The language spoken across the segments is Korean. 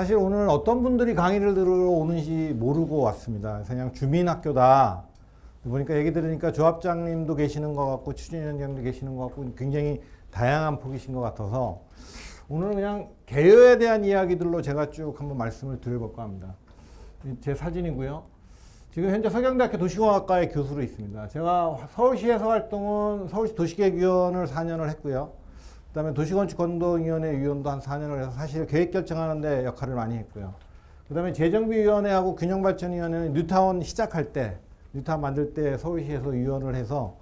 사실 오늘 어떤 분들이 강의를 들어오는지 모르고 왔습니다. 그냥 주민학교다. 보니까 얘기 들으니까 조합장님도 계시는 것 같고 추진위원장도 계시는 것 같고 굉장히 다양한 폭이신 것 같아서 오늘은 그냥 개요에 대한 이야기들로 제가 쭉 한번 말씀을 드려볼까 합니다. 제 사진이고요. 지금 현재 서경대학교 도시공학과의 교수로 있습니다. 제가 서울시에서 활동은 서울시 도시계획위원을 4년을 했고요. 그 다음에 도시건축건동위원회 위원도 한 4년을 해서 사실 계획 결정하는 데 역할을 많이 했고요. 그 다음에 재정비위원회하고 균형발전위원회는 뉴타운 시작할 때, 뉴타운 만들 때 서울시에서 위원을 해서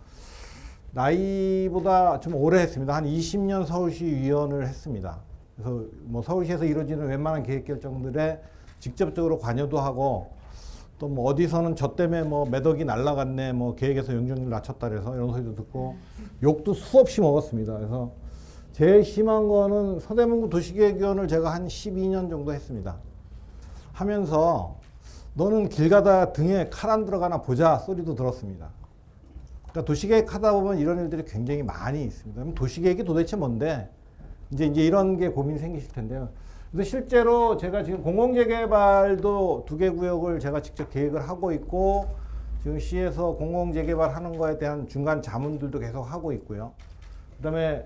나이보다 좀 오래 했습니다. 한 20년 서울시 위원을 했습니다. 그래서 뭐 서울시에서 이루어지는 웬만한 계획 결정들에 직접적으로 관여도 하고 또 뭐 어디서는 저 때문에 뭐 몇 억이 날라갔네, 뭐 계획에서 용적률 낮췄다 그래서 이런 소리도 듣고 욕도 수없이 먹었습니다. 그래서 제일 심한 거는 서대문구 도시계획위원을 제가 한 12년 정도 했습니다. 하면서 너는 길 가다 등에 칼 안 들어가나 보자 소리도 들었습니다. 그러니까 도시계획 하다 보면 이런 일들이 굉장히 많이 있습니다. 그럼 도시계획이 도대체 뭔데? 이제 이런 게 고민이 생기실 텐데요. 그래서 실제로 제가 지금 공공재개발도 2개 구역을 제가 직접 계획을 하고 있고 지금 시에서 공공재개발 하는 거에 대한 중간 자문들도 계속 하고 있고요. 그 다음에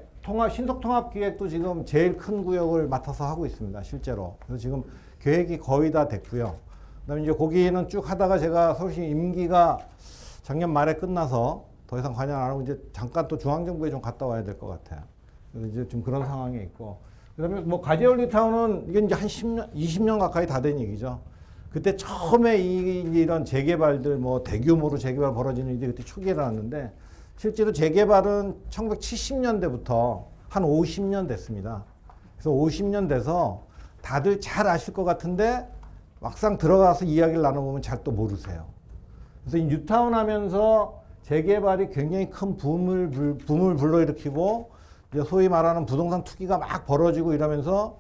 신속통합기획도 지금 제일 큰 구역을 맡아서 하고 있습니다. 실제로. 그래서 지금 계획이 거의 다 됐고요. 그 다음에 이제 거기는 쭉 하다가 제가 서울시 임기가 작년 말에 끝나서 더 이상 관여 안 하고 이제 잠깐 또 중앙정부에 좀 갔다 와야 될 것 같아요. 그래서 이제 좀 그런 상황에 있고. 그 다음에 뭐 가디올리타운은 이게 이제 한 10년, 20년 가까이 다 된 얘기죠. 그때 처음에 이런 재개발들 뭐 대규모로 재개발 벌어지는 일이 그때 초기에 일어났는데 실제로 재개발은 1970년대부터 한 50년 됐습니다. 그래서 50년 돼서 다들 잘 아실 것 같은데 막상 들어가서 이야기를 나눠보면 잘 또 모르세요. 그래서 이 뉴타운 하면서 재개발이 굉장히 큰 붐을 불러일으키고 소위 말하는 부동산 투기가 막 벌어지고 이러면서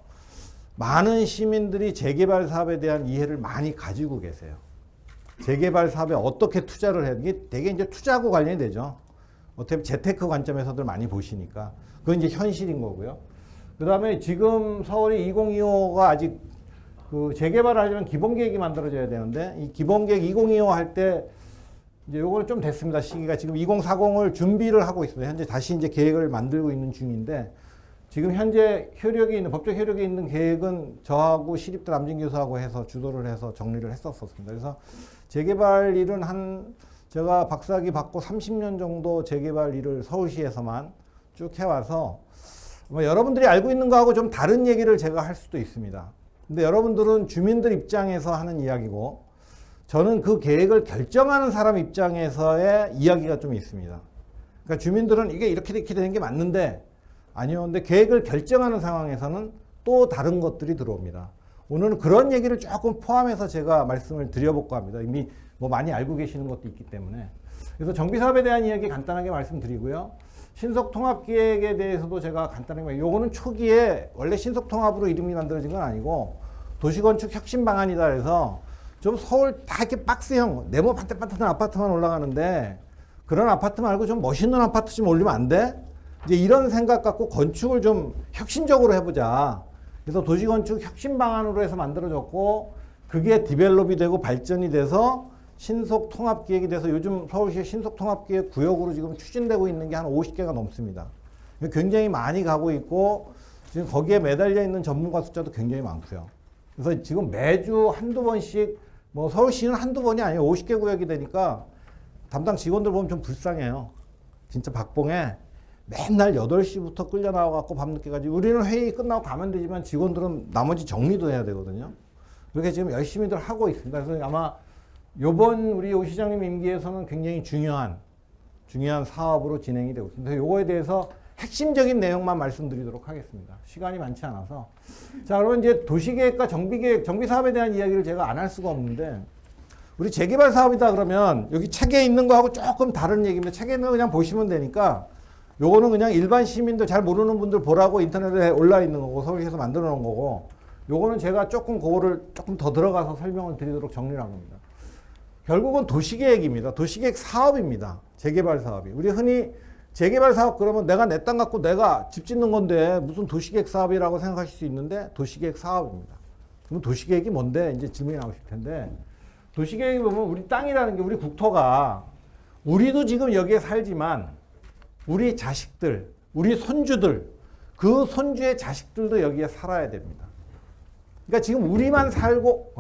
많은 시민들이 재개발 사업에 대한 이해를 많이 가지고 계세요. 재개발 사업에 어떻게 투자를 해야 이게 되게 이제 투자하고 관련이 되죠. 어떻게 보면 재테크 관점에서들 많이 보시니까 그건 이제 현실인 거고요. 그 다음에 지금 서울이 2025가 아직 그 재개발을 하려면 기본계획이 만들어져야 되는데 이 기본계획 2025 할 때 이제 요거는 좀 됐습니다. 시기가 지금 2040을 준비를 하고 있습니다. 현재 다시 이제 계획을 만들고 있는 중인데 지금 현재 법적 효력이 있는 계획은 저하고 시립대 남진 교수하고 해서 주도를 해서 정리를 했었습니다. 그래서 재개발 일은 제가 박사학위 받고 30년 정도 재개발 일을 서울시에서만 쭉 해와서 뭐 여러분들이 알고 있는 거하고 좀 다른 얘기를 제가 할 수도 있습니다. 근데 여러분들은 주민들 입장에서 하는 이야기고 저는 그 계획을 결정하는 사람 입장에서의 이야기가 좀 있습니다. 그러니까 주민들은 이게 이렇게 되는 게 맞는데 아니요. 근데 계획을 결정하는 상황에서는 또 다른 것들이 들어옵니다. 오늘은 그런 얘기를 조금 포함해서 제가 말씀을 드려볼까 합니다. 이미 뭐 많이 알고 계시는 것도 있기 때문에. 그래서 정비사업에 대한 이야기 간단하게 말씀드리고요. 신속통합기획에 대해서도 제가 간단하게 요거는 초기에 원래 신속통합으로 이름이 만들어진 건 아니고 도시건축 혁신 방안이다 그래서 좀 서울 다 이렇게 박스형 네모 반듯반듯한 아파트만 올라가는데 그런 아파트 말고 좀 멋있는 아파트 좀 올리면 안 돼? 이제 이런 생각 갖고 건축을 좀 혁신적으로 해보자. 그래서 도시건축 혁신 방안으로 해서 만들어졌고 그게 디벨롭이 되고 발전이 돼서 신속통합기획이 돼서 요즘 서울시의 신속통합기획 구역으로 지금 추진되고 있는 게 한 50개가 넘습니다. 굉장히 많이 가고 있고 지금 거기에 매달려 있는 전문가 숫자도 굉장히 많고요. 그래서 지금 매주 한두 번씩 뭐 서울시는 한두 번이 아니에요. 50개 구역이 되니까 담당 직원들 보면 좀 불쌍해요. 진짜 박봉에 맨날 8시부터 끌려 나와갖고 밤늦게까지 우리는 회의 끝나고 가면 되지만 직원들은 나머지 정리도 해야 되거든요. 그렇게 지금 열심히들 하고 있습니다. 그래서 아마 요번 우리 오 시장님 임기에서는 굉장히 중요한 사업으로 진행이 되고 있습니다. 요거에 대해서 핵심적인 내용만 말씀드리도록 하겠습니다. 시간이 많지 않아서. 자, 그러면 이제 도시계획과 정비사업에 대한 이야기를 제가 안 할 수가 없는데 우리 재개발 사업이다 그러면 여기 책에 있는 거하고 조금 다른 얘기입니다. 책에 있는 거 그냥 보시면 되니까 요거는 그냥 일반 시민들 잘 모르는 분들 보라고 인터넷에 올라 있는 거고 서울시에서 만들어 놓은 거고 요거는 제가 그거를 조금 더 들어가서 설명을 드리도록 정리를 한 겁니다. 결국은 도시계획입니다. 도시계획 사업입니다. 재개발 사업이. 우리 흔히 재개발 사업 그러면 내가 내 땅 갖고 내가 집 짓는 건데 무슨 도시계획 사업이라고 생각하실 수 있는데 도시계획 사업입니다. 그럼 도시계획이 뭔데? 이제 질문이 나오실 텐데, 도시계획이 보면 우리 땅이라는 게 우리 국토가 우리도 지금 여기에 살지만 우리 자식들, 우리 손주들, 그 손주의 자식들도 여기에 살아야 됩니다. 그러니까 지금 우리만 살고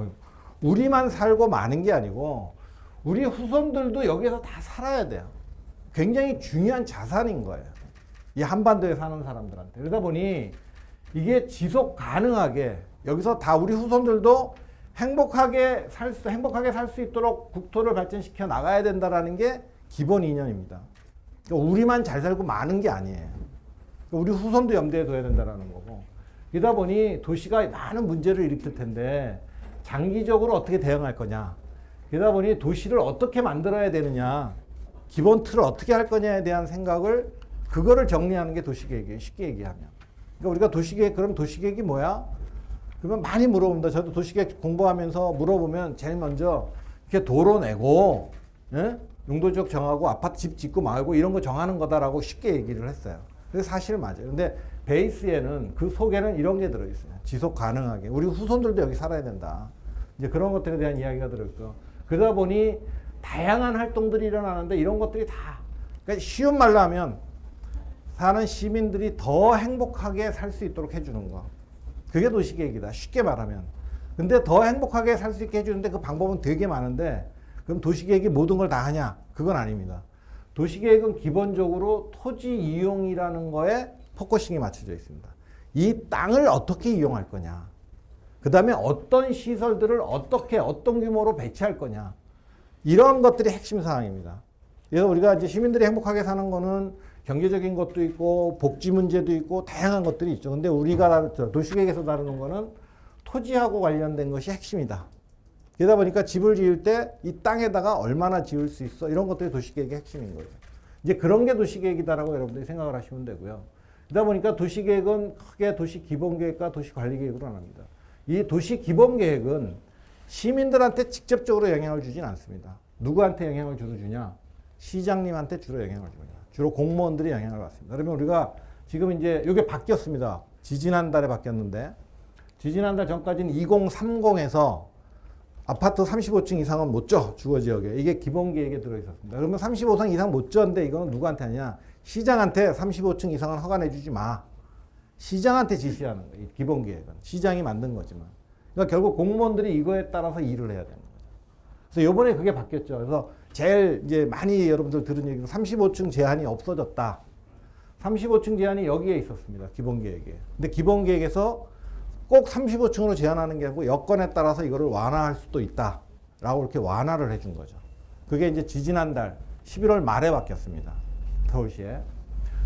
마는 게 아니고 우리 후손들도 여기서 다 살아야 돼요. 굉장히 중요한 자산인 거예요. 이 한반도에 사는 사람들한테. 그러다 보니 이게 지속 가능하게 여기서 다 우리 후손들도 행복하게 살 수 있도록 국토를 발전시켜 나가야 된다라는 게 기본 이념입니다. 그러니까 우리만 잘 살고 많은 게 아니에요. 그러니까 우리 후손도 염두에 둬야 된다라는 거고. 그러다 보니 도시가 많은 문제를 일으킬 텐데 장기적으로 어떻게 대응할 거냐. 그러다 보니 도시를 어떻게 만들어야 되느냐. 기본 틀을 어떻게 할 거냐에 대한 생각을 그거를 정리하는 게 도시계획이에요. 쉽게 얘기하면. 그러니까 우리가 도시계획, 그럼 도시계획이 뭐야? 그러면 많이 물어봅니다. 저도 도시계획 공부하면서 물어보면 제일 먼저 이렇게 도로 내고, 예? 용도지역 정하고 아파트 집 짓고 말고 이런 거 정하는 거다라고 쉽게 얘기를 했어요. 그게 사실 맞아요. 근데 베이스에는 그 속에는 이런 게 들어있어요. 지속 가능하게. 우리 후손들도 여기 살아야 된다. 이제 그런 것들에 대한 이야기가 들어있고. 그러다 보니 다양한 활동들이 일어나는데 이런 것들이 다, 그러니까 쉬운 말로 하면 사는 시민들이 더 행복하게 살 수 있도록 해주는 거. 그게 도시계획이다. 쉽게 말하면. 근데 더 행복하게 살 수 있게 해주는데 그 방법은 되게 많은데 그럼 도시계획이 모든 걸 다 하냐? 그건 아닙니다. 도시계획은 기본적으로 토지 이용이라는 거에 포커싱이 맞춰져 있습니다. 이 땅을 어떻게 이용할 거냐. 그 다음에 어떤 시설들을 어떻게 어떤 규모로 배치할 거냐. 이런 것들이 핵심 사항입니다. 그래서 우리가 이제 시민들이 행복하게 사는 거는 경제적인 것도 있고 복지 문제도 있고 다양한 것들이 있죠. 근데 우리가 도시계획에서 다루는 거는 토지하고 관련된 것이 핵심이다. 그러다 보니까 집을 지을 때 이 땅에다가 얼마나 지을 수 있어? 이런 것들이 도시계획의 핵심인 거예요. 이제 그런 게 도시계획이다라고 여러분들이 생각을 하시면 되고요. 그러다 보니까 도시계획은 크게 도시기본계획과 도시관리계획으로 나눕니다. 이 도시기본계획은 시민들한테 직접적으로 영향을 주진 않습니다. 누구한테 영향을 주로 주냐? 시장님한테 주로 영향을 주냐? 주로 공무원들이 영향을 받습니다. 그러면 우리가 지금 이제 이게 바뀌었습니다. 지지난달에 바뀌었는데 지지난달 전까지는 2030에서 아파트 35층 이상은 못 줘, 주거지역에. 이게 기본계획에 들어있었습니다. 그러면 35층 이상 못 줬는데 이거는 누구한테 하냐? 시장한테 35층 이상은 허가내 주지 마. 시장한테 지시하는 거예요. 기본계획은. 시장이 만든 거지만. 그러니까 결국 공무원들이 이거에 따라서 일을 해야 되는 거죠. 그래서 이번에 그게 바뀌었죠. 그래서 제일 이제 많이 여러분들 들은 얘기는 35층 제한이 없어졌다. 35층 제한이 여기에 있었습니다. 기본계획에. 근데 기본계획에서 꼭 35층으로 제한하는 게 아니고 여건에 따라서 이거를 완화할 수도 있다. 라고 이렇게 완화를 해준 거죠. 그게 이제 지지난달 11월 말에 바뀌었습니다. 서울시에.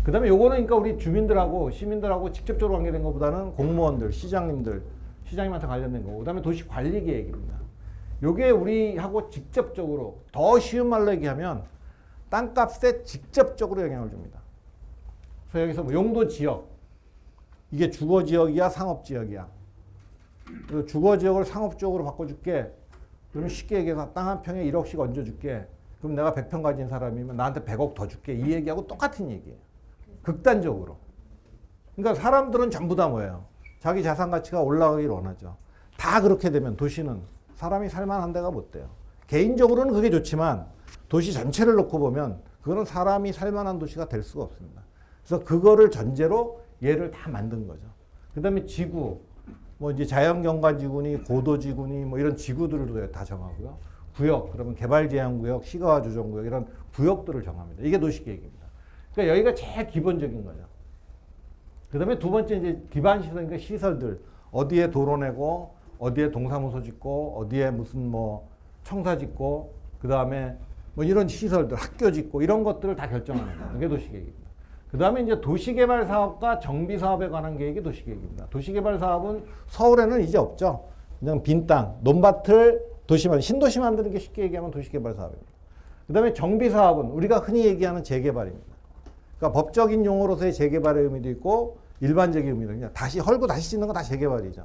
그 다음에 요거는 그러니까 우리 주민들하고 시민들하고 직접적으로 관계된 것보다는 공무원들, 시장님들, 시장님한테 관련된 거고. 그 다음에 도시관리계획입니다. 요게 우리하고 직접적으로 더 쉬운 말로 얘기하면 땅값에 직접적으로 영향을 줍니다. 그래서 여기서 뭐 용도지역. 이게 주거지역이야, 상업지역이야. 그래서 주거지역을 상업지역으로 바꿔줄게. 그러면 쉽게 얘기해서 땅 한 평에 1억씩 얹어줄게. 그럼 내가 100평 가진 사람이면 나한테 100억 더 줄게. 이 얘기하고 똑같은 얘기예요. 극단적으로. 그러니까 사람들은 전부 다 뭐예요? 자기 자산 가치가 올라가길 원하죠. 다 그렇게 되면 도시는 사람이 살만한 데가 못 돼요. 개인적으로는 그게 좋지만 도시 전체를 놓고 보면 그거는 사람이 살만한 도시가 될 수가 없습니다. 그래서 그거를 전제로 얘를 다 만든 거죠. 그 다음에 지구, 뭐 이제 자연경관지구니 고도지구니 뭐 이런 지구들도 다 정하고요. 구역, 그러면 개발제한구역, 시가조정구역 이런 구역들을 정합니다. 이게 도시계획입니다. 그러니까 여기가 제일 기본적인 거죠. 그 다음에 두 번째 이제 기반시설이니까 시설들. 어디에 도로 내고, 어디에 동사무소 짓고, 어디에 무슨 뭐 청사 짓고, 그 다음에 뭐 이런 시설들, 학교 짓고 이런 것들을 다 결정합니다. 이게 도시계획입니다. 그 다음에 이제 도시개발 사업과 정비 사업에 관한 계획이 도시계획입니다. 도시개발 사업은 서울에는 이제 없죠. 그냥 빈 땅, 논밭을 신도시 만드는 게 쉽게 얘기하면 도시개발 사업입니다. 그 다음에 정비 사업은 우리가 흔히 얘기하는 재개발입니다. 그러니까 법적인 용어로서의 재개발의 의미도 있고 일반적인 의미도 그냥 다시 헐고 다시 짓는 거 다 재개발이죠.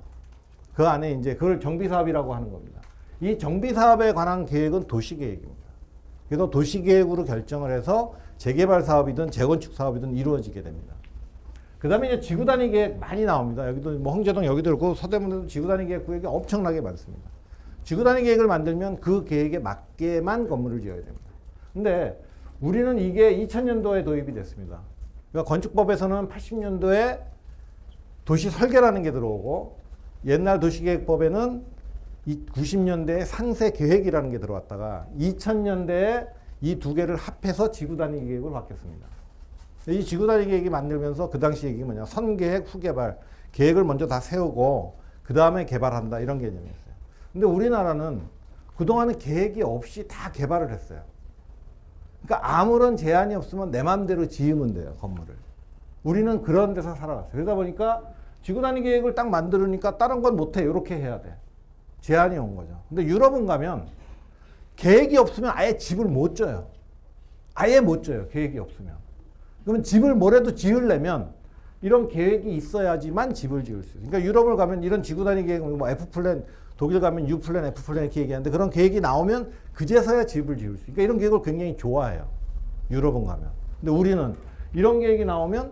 그 안에 이제 그걸 정비 사업이라고 하는 겁니다. 이 정비 사업에 관한 계획은 도시계획입니다. 그래서 도시계획으로 결정을 해서 재개발 사업이든 재건축 사업이든 이루어지게 됩니다. 그 다음에 이제 지구단위 계획 많이 나옵니다. 여기도 뭐 홍제동 여기도 그렇고 서대문에도 지구단위 계획 구역이 엄청나게 많습니다. 지구단위 계획을 만들면 그 계획에 맞게만 건물을 지어야 됩니다. 근데 우리는 이게 2000년도에 도입이 됐습니다. 그러니까 건축법에서는 80년도에 도시 설계라는 게 들어오고 옛날 도시계획법에는 90년대에 상세 계획이라는 게 들어왔다가 2000년대에 이 두 개를 합해서 지구단위 계획으로 바뀌었습니다. 이 지구단위 계획이 만들면서 그 당시 얘기가 뭐냐, 선계획, 후개발, 계획을 먼저 다 세우고 그 다음에 개발한다 이런 개념이었어요. 근데 우리나라는 그동안은 계획이 없이 다 개발을 했어요. 그러니까 아무런 제한이 없으면 내 마음대로 지으면 돼요, 건물을. 우리는 그런 데서 살아갔어요. 그러다 보니까 지구단위 계획을 딱 만들으니까 다른 건 못해, 이렇게 해야 돼. 제한이 온 거죠. 근데 유럽은 가면 계획이 없으면 아예 집을 못 져요. 아예 못 져요, 계획이 없으면. 그러면 집을 뭐라도 지으려면 이런 계획이 있어야지만 집을 지을 수 있어요. 그러니까 유럽을 가면 이런 지구단위 계획, 뭐 F플랜, 독일 가면 U플랜, F플랜 이렇게 얘기하는데 그런 계획이 나오면 그제서야 집을 지을 수 있어요. 그러니까 이런 계획을 굉장히 좋아해요. 유럽은 가면. 근데 우리는 이런 계획이 나오면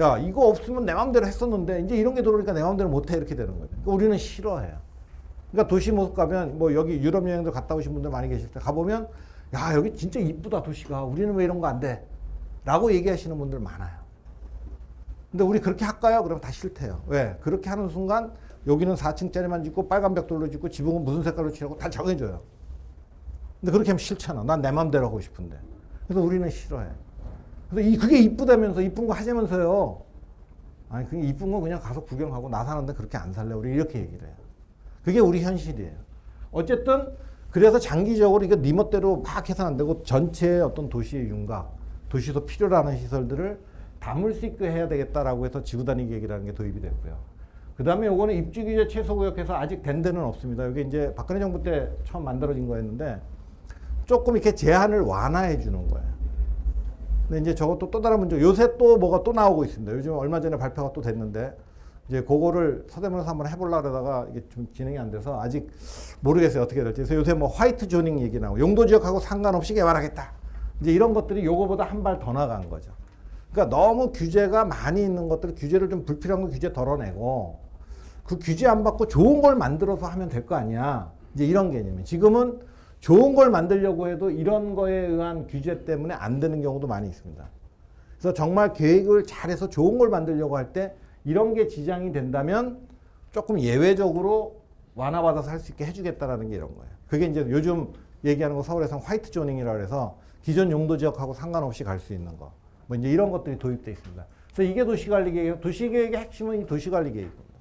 야, 이거 없으면 내 마음대로 했었는데 이제 이런 게 들어오니까 내 마음대로 못해 이렇게 되는 거죠. 그러니까 우리는 싫어해요. 그러니까 도시 모습 가면 뭐 여기 유럽 여행도 갔다 오신 분들 많이 계실 때 가보면 야, 여기 진짜 이쁘다 도시가. 우리는 왜 이런 거 안 돼? 라고 얘기하시는 분들 많아요. 근데 우리 그렇게 할까요? 그러면 다 싫대요. 왜? 그렇게 하는 순간 여기는 4층짜리만 짓고 빨간 벽돌로 짓고 지붕은 무슨 색깔로 칠하고 다 정해져요. 근데 그렇게 하면 싫잖아. 난 내 마음대로 하고 싶은데. 그래서 우리는 싫어해. 그래서 그게 이쁘다면서 이쁜 거 하자면서요. 아니, 그게 이쁜 거 그냥 가서 구경하고 나 사는데 그렇게 안 살래. 우리 이렇게 얘기를 해요. 그게 우리 현실이에요. 어쨌든 그래서 장기적으로 이거 네 멋대로 막 해서는 안 되고 전체의 어떤 도시의 윤곽, 도시에서 필요로 하는 시설들을 담을 수 있게 해야 되겠다라고 해서 지구단위 계획이라는 게 도입이 됐고요. 그 다음에 요거는 입지규제 최소구역에서 아직 된 데는 없습니다. 이게 이제 박근혜 정부 때 처음 만들어진 거였는데 조금 이렇게 제한을 완화해 주는 거예요. 근데 이제 저것도 또 다른 문제, 요새 또 뭐가 또 나오고 있습니다. 요즘 얼마 전에 발표가 또 됐는데 이제 그거를 서대문에서 한번 해보려고 하다가 이게 좀 진행이 안 돼서 아직 모르겠어요. 어떻게 될지. 그래서 요새 뭐 화이트 조닝 얘기 나오고 용도지역하고 상관없이 개발하겠다. 이제 이런 것들이 요거보다 한 발 더 나간 거죠. 그러니까 너무 규제가 많이 있는 것들, 규제를 좀 불필요한 거 규제 덜어내고 그 규제 안 받고 좋은 걸 만들어서 하면 될 거 아니야. 이제 이런 개념이. 지금은 좋은 걸 만들려고 해도 이런 거에 의한 규제 때문에 안 되는 경우도 많이 있습니다. 그래서 정말 계획을 잘해서 좋은 걸 만들려고 할 때 이런 게 지장이 된다면 조금 예외적으로 완화받아서 할 수 있게 해주겠다라는 게 이런 거예요. 그게 이제 요즘 얘기하는 거 서울에서는 화이트 조닝이라고 해서 기존 용도 지역하고 상관없이 갈 수 있는 거. 뭐 이제 이런 것들이 도입되어 있습니다. 그래서 이게 도시관리계획이에요. 도시계획의 핵심은 이 도시관리계획입니다.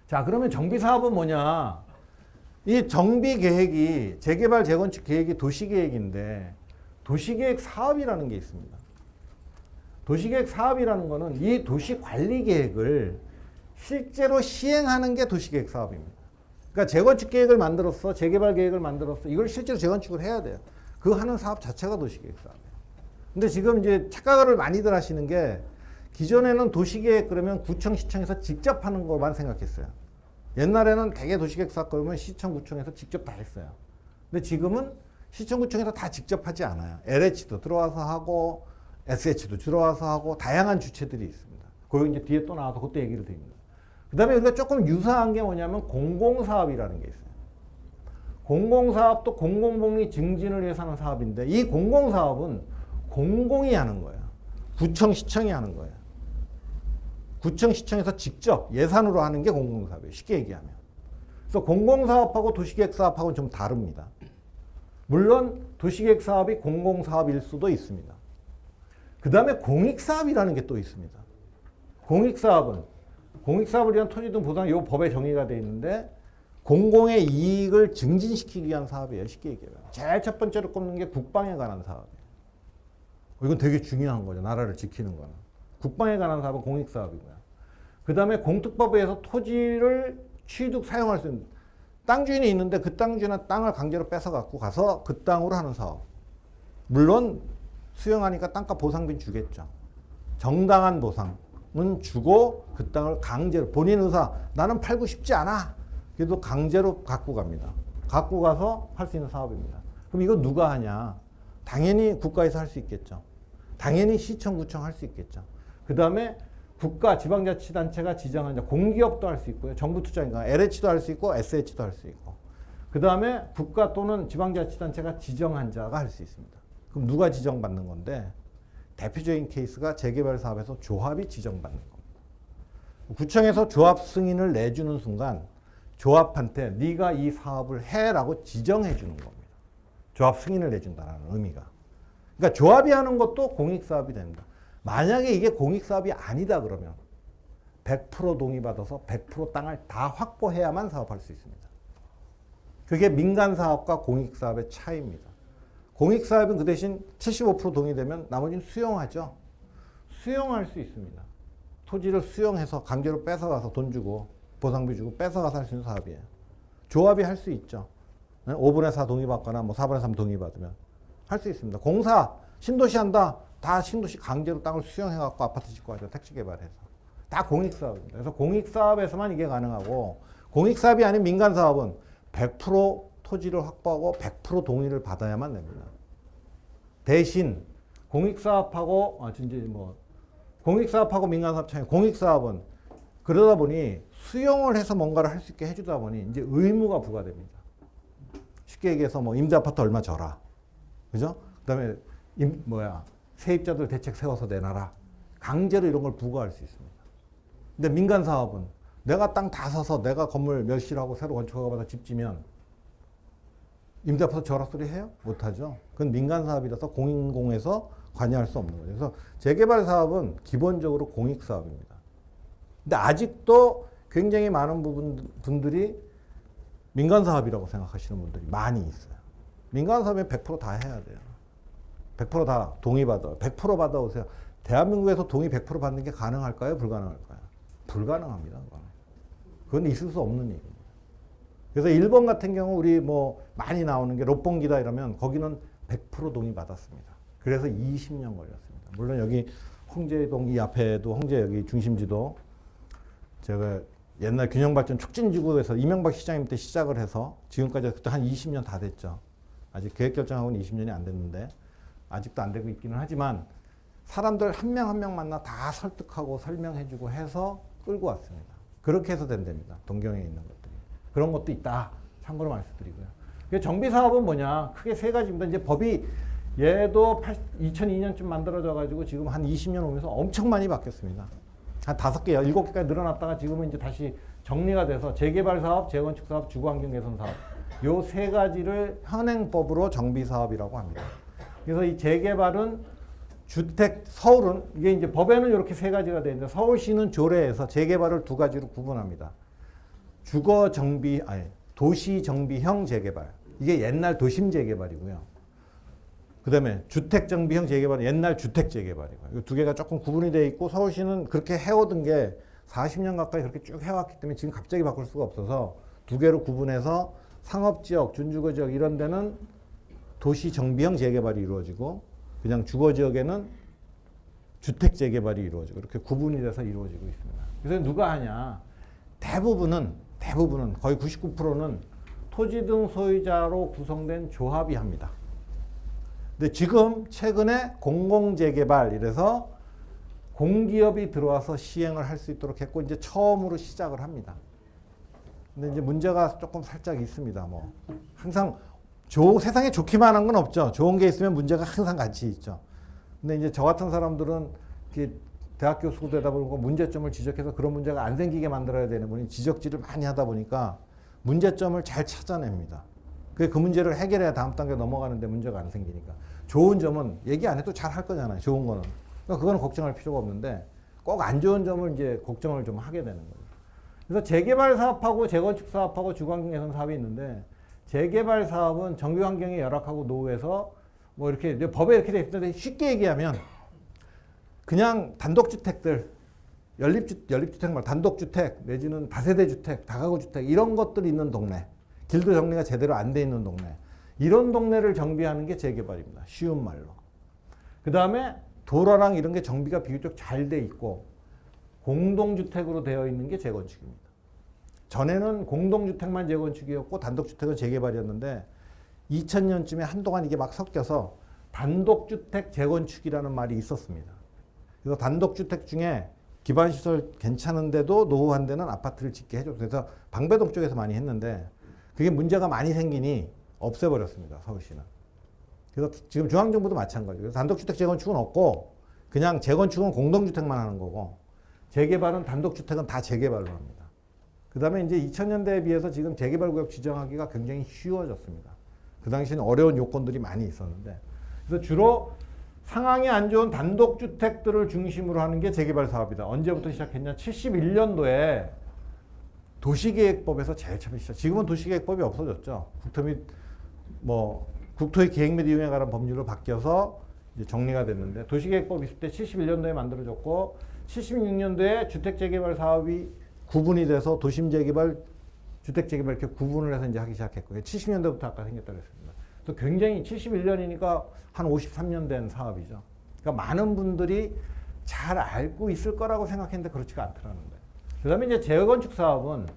자, 그러면 정비사업은 뭐냐? 이 정비계획이 재개발 재건축 계획이 도시계획인데 도시계획 사업이라는 게 있습니다. 도시계획 사업이라는 거는 이 도시관리계획을 실제로 시행하는 게 도시계획 사업입니다. 그러니까 재건축 계획을 만들었어, 재개발 계획을 만들었어, 이걸 실제로 재건축을 해야 돼요. 그 하는 사업 자체가 도시계획 사업이에요. 근데 지금 이제 착각을 많이들 하시는 게 기존에는 도시계획 그러면 구청, 시청에서 직접 하는 것만 생각했어요. 옛날에는 대개 도시계획 사업 그러면 시청, 구청에서 직접 다 했어요. 근데 지금은 시청, 구청에서 다 직접 하지 않아요. LH도 들어와서 하고 SH도 들어와서 하고 다양한 주체들이 있습니다. 그거 이제 뒤에 또 나와서 그때 얘기를 드립니다. 그 다음에 우리가 조금 유사한 게 뭐냐면 공공사업이라는 게 있어요. 공공사업도 공공복리 증진을 위해서 하는 사업인데 이 공공사업은 공공이 하는 거예요. 구청, 시청이 하는 거예요. 구청, 시청에서 직접 예산으로 하는 게 공공사업이에요. 쉽게 얘기하면. 그래서 공공사업하고 도시계획사업하고는 좀 다릅니다. 물론 도시계획사업이 공공사업일 수도 있습니다. 그 다음에 공익사업이라는 게 또 있습니다. 공익사업을 위한 토지 등 보상, 이 법에 정의가 되어 있는데 공공의 이익을 증진시키기 위한 사업이에요. 쉽게 얘기하면. 제일 첫 번째로 꼽는 게 국방에 관한 사업이에요. 이건 되게 중요한 거죠. 나라를 지키는 거는. 국방에 관한 사업은 공익사업이고요. 그 다음에 공특법에 의해서 토지를 취득, 사용할 수 있는 땅 주인이 있는데 그 땅 주인은 땅을 강제로 뺏어 갖고 가서 그 땅으로 하는 사업. 물론 수용하니까 땅값 보상비는 주겠죠. 정당한 보상은 주고 그 땅을 강제로 본인 의사 나는 팔고 싶지 않아. 그래도 강제로 갖고 갑니다. 갖고 가서 할 수 있는 사업입니다. 그럼 이거 누가 하냐? 당연히 국가에서 할 수 있겠죠. 당연히 시청, 구청 할 수 있겠죠. 그 다음에 국가, 지방자치단체가 지정한 공기업도 할 수 있고요. 정부 투자인가 LH도 할 수 있고 SH도 할 수 있고. 그 다음에 국가 또는 지방자치단체가 지정한 자가 할 수 있습니다. 그럼 누가 지정받는 건데 대표적인 케이스가 재개발 사업에서 조합이 지정받는 겁니다. 구청에서 조합 승인을 내주는 순간 조합한테 네가 이 사업을 해라고 지정해 주는 겁니다. 조합 승인을 내준다는 의미가. 그러니까 조합이 하는 것도 공익사업이 됩니다. 만약에 이게 공익사업이 아니다 그러면 100% 동의받아서 100% 땅을 다 확보해야만 사업할 수 있습니다. 그게 민간사업과 공익사업의 차이입니다. 공익사업은 그 대신 75% 동의되면 나머지는 수용하죠. 수용할 수 있습니다. 토지를 수용해서 강제로 뺏어가서 돈 주고 보상비 주고 뺏어가서 할 수 있는 사업이에요. 조합이 할 수 있죠. 5분의 4 동의받거나 뭐 4분의 3 동의받으면 할 수 있습니다. 공사, 신도시 한다. 다 신도시 강제로 땅을 수용해갖고 아파트 짓고 하죠. 택지 개발해서. 다 공익사업입니다. 그래서 공익사업에서만 이게 가능하고 공익사업이 아닌 민간사업은 100% 토지를 확보하고 100% 동의를 받아야만 됩니다. 대신 공익사업하고 공익사업하고 민간사업 차이. 공익사업은 그러다 보니 수용을 해서 뭔가를 할 수 있게 해주다 보니 이제 의무가 부과됩니다. 쉽게 얘기해서 뭐 임대아파트 얼마 줘라. 그죠? 그 다음에 세입자들 대책 세워서 내놔라. 강제로 이런 걸 부과할 수 있습니다. 근데 민간사업은 내가 땅 다 사서 내가 건물 멸실하고 새로 건축허가 받아 집 지면 임대아파트 줘라 소리 해요? 못하죠. 그건 민간사업이라서 공인공에서 관여할 수 없는 거죠. 그래서 재개발 사업은 기본적으로 공익사업입니다. 근데 아직도 굉장히 많은 분들이 민간사업이라고 생각하시는 분들이 많이 있어요. 민간사업에 100% 다 해야 돼요. 100% 다 동의받아. 100% 받아오세요. 대한민국에서 동의 100% 받는 게 가능할까요? 불가능할까요? 불가능합니다. 그건 있을 수 없는 얘기입니다. 그래서 일본 같은 경우 우리 많이 나오는 게 롯봉기다 이러면 거기는 100% 동의 받았습니다. 그래서 20년 걸렸습니다. 물론 여기 홍제동 이 앞에도 홍제 여기 중심지도 제가 옛날 균형발전 촉진지구에서 이명박 시장님 때 시작을 해서 지금까지 그때 한 20년 다 됐죠. 아직 계획 결정하고는 20년이 안 됐는데 아직도 안 되고 있기는 하지만 사람들 한 명 한 명 만나 다 설득하고 설명해주고 해서 끌고 왔습니다. 그렇게 해서 된답니다. 동경에 있는 것들이. 그런 것도 있다. 참고로 말씀드리고요. 정비사업은 뭐냐? 크게 세 가지입니다. 이제 법이 얘도 2002년쯤 만들어져 가지고 지금 한 20년 오면서 엄청 많이 바뀌었습니다. 한 5개, 7개까지 늘어났다가 지금은 이제 다시 정리가 돼서 재개발 사업, 재건축 사업, 주거환경 개선 사업 요 세 가지를 현행법으로 정비사업이라고 합니다. 그래서 이 재개발은 주택, 서울은 이게 이제 법에는 이렇게 세 가지가 되어 있는데 서울시는 조례에서 재개발을 두 가지로 구분합니다. 도시정비형 재개발. 이게 옛날 도심 재개발이고요. 그 다음에 주택정비형 재개발은 옛날 주택 재개발이고요. 이 두 개가 조금 구분이 되어 있고 서울시는 그렇게 해오던 게 40년 가까이 그렇게 쭉 해왔기 때문에 지금 갑자기 바꿀 수가 없어서 두 개로 구분해서 상업지역, 준주거지역 이런 데는 도시정비형 재개발이 이루어지고 그냥 주거지역에는 주택 재개발이 이루어지고 이렇게 구분이 돼서 이루어지고 있습니다. 그래서 누가 하냐? 대부분은 거의 99%는 토지 등 소유자로 구성된 조합이 합니다. 근데 지금 최근에 공공재개발 이래서 공기업이 들어와서 시행을 할 수 있도록 했고 이제 처음으로 시작을 합니다. 근데 이제 문제가 조금 살짝 있습니다. 항상 세상에 좋기만 한 건 없죠. 좋은 게 있으면 문제가 항상 같이 있죠. 근데 이제 저 같은 사람들은 이렇게 대학 교수고 되다 보니까 문제점을 지적해서 그런 문제가 안 생기게 만들어야 되는 분이 지적질을 많이 하다 보니까 문제점을 잘 찾아냅니다. 그 문제를 해결해야 다음 단계 넘어가는데 문제가 안 생기니까. 좋은 점은 얘기 안 해도 잘 할 거잖아요. 좋은 거는. 그러니까 그거는 걱정할 필요가 없는데 꼭 안 좋은 점을 이제 걱정을 좀 하게 되는 거예요. 그래서 재개발 사업하고 재건축 사업하고 주거환경 개선 사업이 있는데 재개발 사업은 정비 환경이 열악하고 노후해서 이렇게 법에 이렇게 돼 있는데 쉽게 얘기하면 그냥 단독주택들 연립주택 말 단독주택 내지는 다세대 주택, 다가구 주택 이런 것들이 있는 동네 길도 정리가 제대로 안 돼 있는 동네 이런 동네를 정비하는 게 재개발입니다. 쉬운 말로. 그 다음에 도로랑 이런 게 정비가 비교적 잘 돼 있고 공동주택으로 되어 있는 게 재건축입니다. 전에는 공동주택만 재건축이었고 단독주택은 재개발이었는데 2000년쯤에 한동안 이게 막 섞여서 단독주택 재건축이라는 말이 있었습니다. 그래서 단독주택 중에 기반시설 괜찮은데도 노후 한 대는 아파트를 짓게 해줬어요. 그래서 방배동 쪽에서 많이 했는데 그게 문제가 많이 생기니 없애버렸습니다. 서울시는. 그래서 지금 중앙정부도 마찬가지예요. 그래서 단독주택 재건축은 없고 그냥 재건축은 공동주택만 하는 거고 재개발은 단독주택은 다 재개발로 합니다. 그 다음에 이제 2000년대에 비해서 지금 재개발구역 지정하기가 굉장히 쉬워졌습니다. 그 당시에는 어려운 요건들이 많이 있었는데 그래서 주로 상황이 안 좋은 단독주택들을 중심으로 하는 게 재개발 사업이다. 언제부터 시작했냐? 71년도에 도시계획법에서 제일 처음에 시작. 지금은 도시계획법이 없어졌죠. 국토의 계획 및 이용에 관한 법률로 바뀌어서 이제 정리가 됐는데 도시계획법 있을 때 71년도에 만들어졌고 76년도에 주택재개발 사업이 구분이 돼서 도심재개발, 주택재개발 이렇게 구분을 해서 이제 하기 시작했고 70년대부터 아까 생겼다고 했습니다. 또 굉장히 71년이니까 한 53년 된 사업이죠. 그러니까 많은 분들이 잘 알고 있을 거라고 생각했는데 그렇지가 않더라는 거예요. 그 다음에 이제 재건축 사업은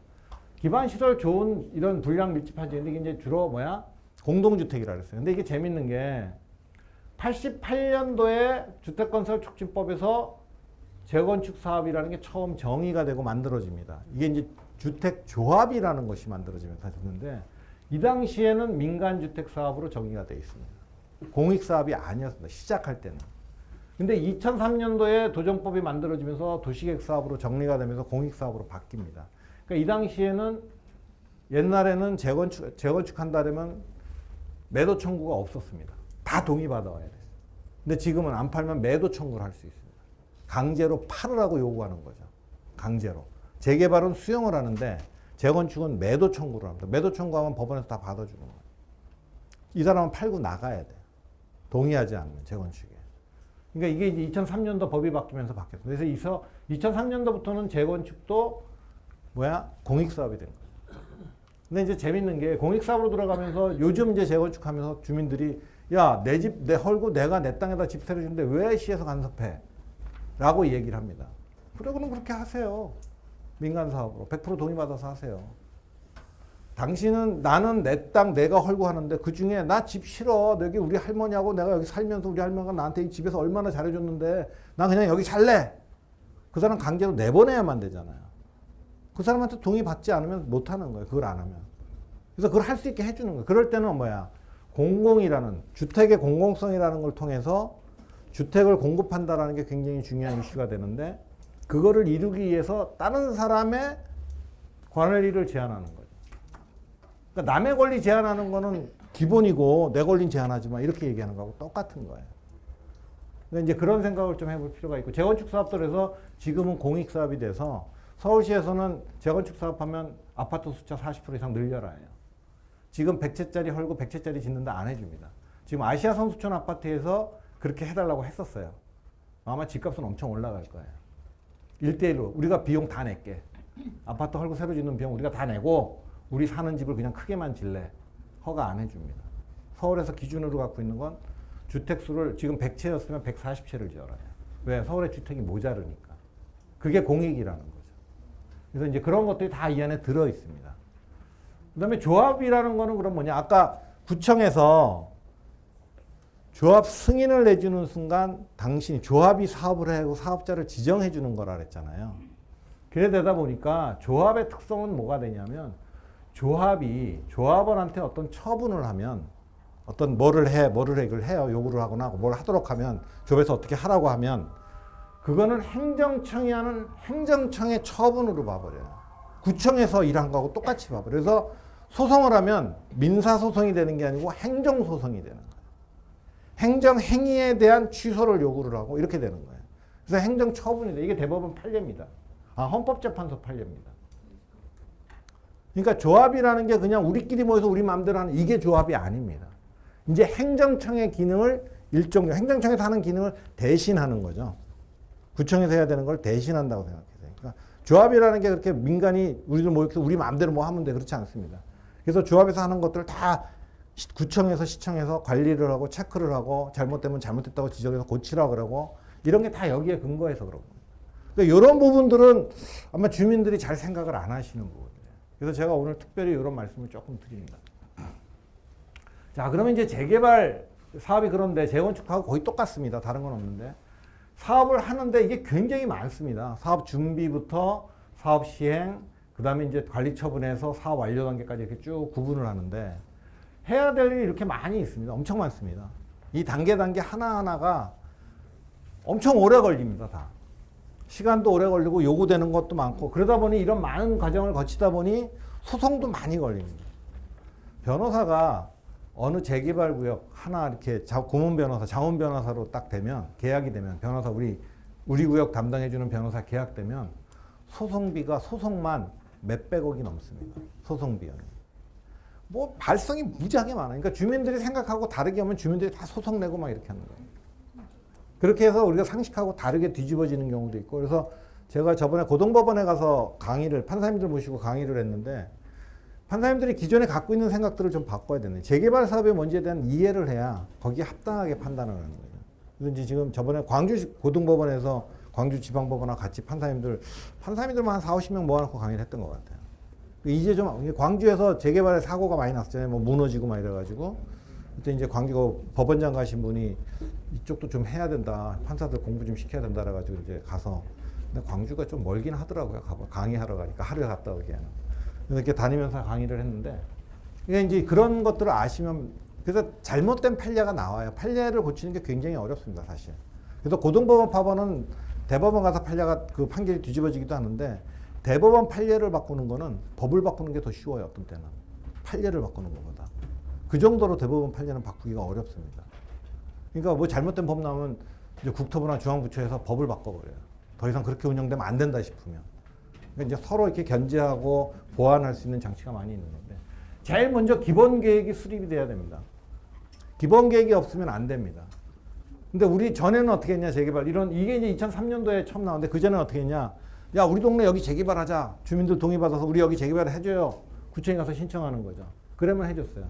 기반시설 좋은 이런 불량 밀집한 지역인데 이게 이제 주로 공동주택이라 그랬어요. 근데 이게 재밌는 게 88년도에 주택건설촉진법에서 재건축 사업이라는 게 처음 정의가 되고 만들어집니다. 이게 이제 주택조합이라는 것이 만들어지면서 됐는데 이 당시에는 민간주택 사업으로 정의가 되어 있습니다. 공익사업이 아니었습니다. 시작할 때는. 근데 2003년도에 도정법이 만들어지면서 도시계획 사업으로 정리가 되면서 공익사업으로 바뀝니다. 그러니까 이 당시에는 옛날에는 재건축한다면 매도 청구가 없었습니다. 다 동의받아와야 됐어요. 근데 지금은 안 팔면 매도 청구를 할 수 있습니다. 강제로 팔으라고 요구하는 거죠. 강제로. 재개발은 수용을 하는데 재건축은 매도 청구를 합니다. 매도 청구하면 법원에서 다 받아주는 거예요. 이 사람은 팔고 나가야 돼요. 동의하지 않으면 재건축에. 그러니까 이게 이제 2003년도 법이 바뀌면서 바뀌었어요. 그래서 2003년도부터는 재건축도 공익사업이 된 거예요. 근데 이제 재밌는 게 공익사업으로 들어가면서 요즘 이제 재건축하면서 주민들이 야, 내 집, 내 헐고 내가 내 땅에다 집 새로 주는데 왜 시에서 간섭해? 라고 얘기를 합니다. 그래, 그럼 그렇게 하세요. 민간 사업으로. 100% 동의받아서 하세요. 당신은 나는 내 땅 내가 헐고 하는데 그 중에 나 집 싫어. 여기 우리 할머니하고 내가 여기 살면서 우리 할머니가 나한테 이 집에서 얼마나 잘해줬는데 나 그냥 여기 살래. 그 사람 강제로 내보내야만 되잖아요. 그 사람한테 동의받지 않으면 못하는 거예요. 그걸 안 하면. 그래서 그걸 할 수 있게 해주는 거예요. 그럴 때는 공공이라는 주택의 공공성이라는 걸 통해서 주택을 공급한다라는 게 굉장히 중요한 이슈가 되는데 그거를 이루기 위해서 다른 사람의 권리를 제한하는 거죠. 그러니까 남의 권리 제한하는 거는 기본이고 내 권리는 제한하지 마 이렇게 얘기하는 거하고 똑같은 거예요. 그러니까 이제 그런 생각을 좀 해볼 필요가 있고 재건축 사업도 그래서 지금은 공익 사업이 돼서 서울시에서는 재건축 사업하면 아파트 숫자 40% 이상 늘려라 해요. 지금 100채짜리 헐고 100채짜리 짓는다 안 해줍니다. 지금 아시아 성수촌 아파트에서 그렇게 해달라고 했었어요. 아마 집값은 엄청 올라갈 거예요. 1대1로 우리가 비용 다 낼게. 아파트 헐고 새로 짓는 비용 우리가 다 내고 우리 사는 집을 그냥 크게만 질래. 허가 안 해줍니다. 서울에서 기준으로 갖고 있는 건 주택수를 지금 100채였으면 140채를 지어라 해요. 왜? 서울에 주택이 모자르니까. 그게 공익이라는 거죠. 그래서 이제 그런 것들이 다 이 안에 들어 있습니다. 그 다음에 조합이라는 거는 그럼 뭐냐. 아까 구청에서 조합 승인을 내주는 순간 당신이 조합이 사업을 하고 사업자를 지정해 주는 거라 그랬잖아요. 그래 되다 보니까 조합의 특성은 뭐가 되냐면 조합이 조합원한테 어떤 처분을 하면 어떤 뭐를 그걸 해요. 요구를 하거나 뭘 하도록 하면 조합에서 어떻게 하라고 하면 그거는 행정청이 하는 행정청의 처분으로 봐버려요. 구청에서 일한 거하고 똑같이 봐버려요. 그래서 소송을 하면 민사소송이 되는 게 아니고 행정소송이 되는 거예요. 행정행위에 대한 취소를 요구를 하고 이렇게 되는 거예요. 그래서 행정처분이 돼. 이게 대법원 판례입니다. 헌법재판소 판례입니다. 그러니까 조합이라는 게 그냥 우리끼리 모여서 우리 마음대로 하는 이게 조합이 아닙니다. 이제 행정청의 기능을 행정청에서 하는 기능을 대신하는 거죠. 구청에서 해야 되는 걸 대신한다고 생각해요. 그러니까 조합이라는 게 그렇게 민간이 우리들 모여서 우리 마음대로 뭐 하면 돼. 그렇지 않습니다. 그래서 조합에서 하는 것들을 다 구청에서 시청에서 관리를 하고 체크를 하고 잘못되면 잘못됐다고 지적해서 고치라고 그러고 이런 게 다 여기에 근거해서 그런 겁니다. 그러니까 이런 부분들은 아마 주민들이 잘 생각을 안 하시는 부분이에요. 그래서 제가 오늘 특별히 이런 말씀을 조금 드립니다. 자, 그러면 이제 재개발 사업이 그런데 재건축하고 거의 똑같습니다. 다른 건 없는데 사업을 하는데 이게 굉장히 많습니다. 사업 준비부터 사업 시행, 그 다음에 이제 관리 처분에서 사업 완료 단계까지 이렇게 쭉 구분을 하는데 해야 될 일이 이렇게 많이 있습니다. 엄청 많습니다. 이 단계 하나하나가 엄청 오래 걸립니다. 다. 시간도 오래 걸리고 요구되는 것도 많고 그러다 보니 이런 많은 과정을 거치다 보니 소송도 많이 걸립니다. 변호사가 어느 재개발 구역 하나 이렇게 고문 변호사, 자문 변호사로 딱 되면 계약이 되면 변호사 우리 구역 담당해주는 변호사 계약되면 소송비가 소송만 몇백억이 넘습니다. 소송 비용이. 뭐 발성이 무지하게 많아요. 그러니까 주민들이 생각하고 다르게 하면 주민들이 다 소송 내고 막 이렇게 하는 거예요. 그렇게 해서 우리가 상식하고 다르게 뒤집어지는 경우도 있고 그래서 제가 저번에 고등법원에 가서 판사님들 모시고 강의를 했는데 판사님들이 기존에 갖고 있는 생각들을 좀 바꿔야 되네. 재개발 사업의 뭔지에 대한 이해를 해야 거기에 합당하게 판단을 하는 거예요. 그래서 이제 지금 저번에 광주 고등법원에서 광주 지방법원과 같이 판사님들만 한 4, 50명 모아놓고 강의를 했던 것 같아요. 이제 좀 광주에서 재개발에 사고가 많이 났잖아요. 뭐 무너지고 막 이래가지고 그때 이제 광주 법원장 가신 분이 이쪽도 좀 해야 된다. 판사들 공부 좀 시켜야 된다. 그래가지고 이제 가서 근데 광주가 좀 멀긴 하더라고요. 강의하러 가니까 하루에 갔다 오기에는. 그래서 이렇게 다니면서 강의를 했는데 이게 이제 그런 것들을 아시면 그래서 잘못된 판례가 나와요. 판례를 고치는 게 굉장히 어렵습니다, 사실. 그래서 고등법원 파번은 대법원 가서 그 판결이 뒤집어지기도 하는데 대법원 판례를 바꾸는 거는 법을 바꾸는 게 더 쉬워요. 어떤 때는 판례를 바꾸는 것보다 그 정도로 대법원 판례는 바꾸기가 어렵습니다. 그러니까 뭐 잘못된 법 나오면 이제 국토부나 중앙부처에서 법을 바꿔버려요. 더 이상 그렇게 운영되면 안 된다 싶으면. 그러니까 이제 서로 이렇게 견제하고 보완할 수 있는 장치가 많이 있는 건데 제일 먼저 기본 계획이 수립이 돼야 됩니다. 기본 계획이 없으면 안 됩니다. 근데 우리 전에는 어떻게 했냐, 재개발. 이게 이제 2003년도에 처음 나왔는데 그 전에는 어떻게 했냐. 야, 우리 동네 여기 재개발하자. 주민들 동의받아서 우리 여기 재개발 해줘요. 구청에 가서 신청하는 거죠. 그러면 해줬어요.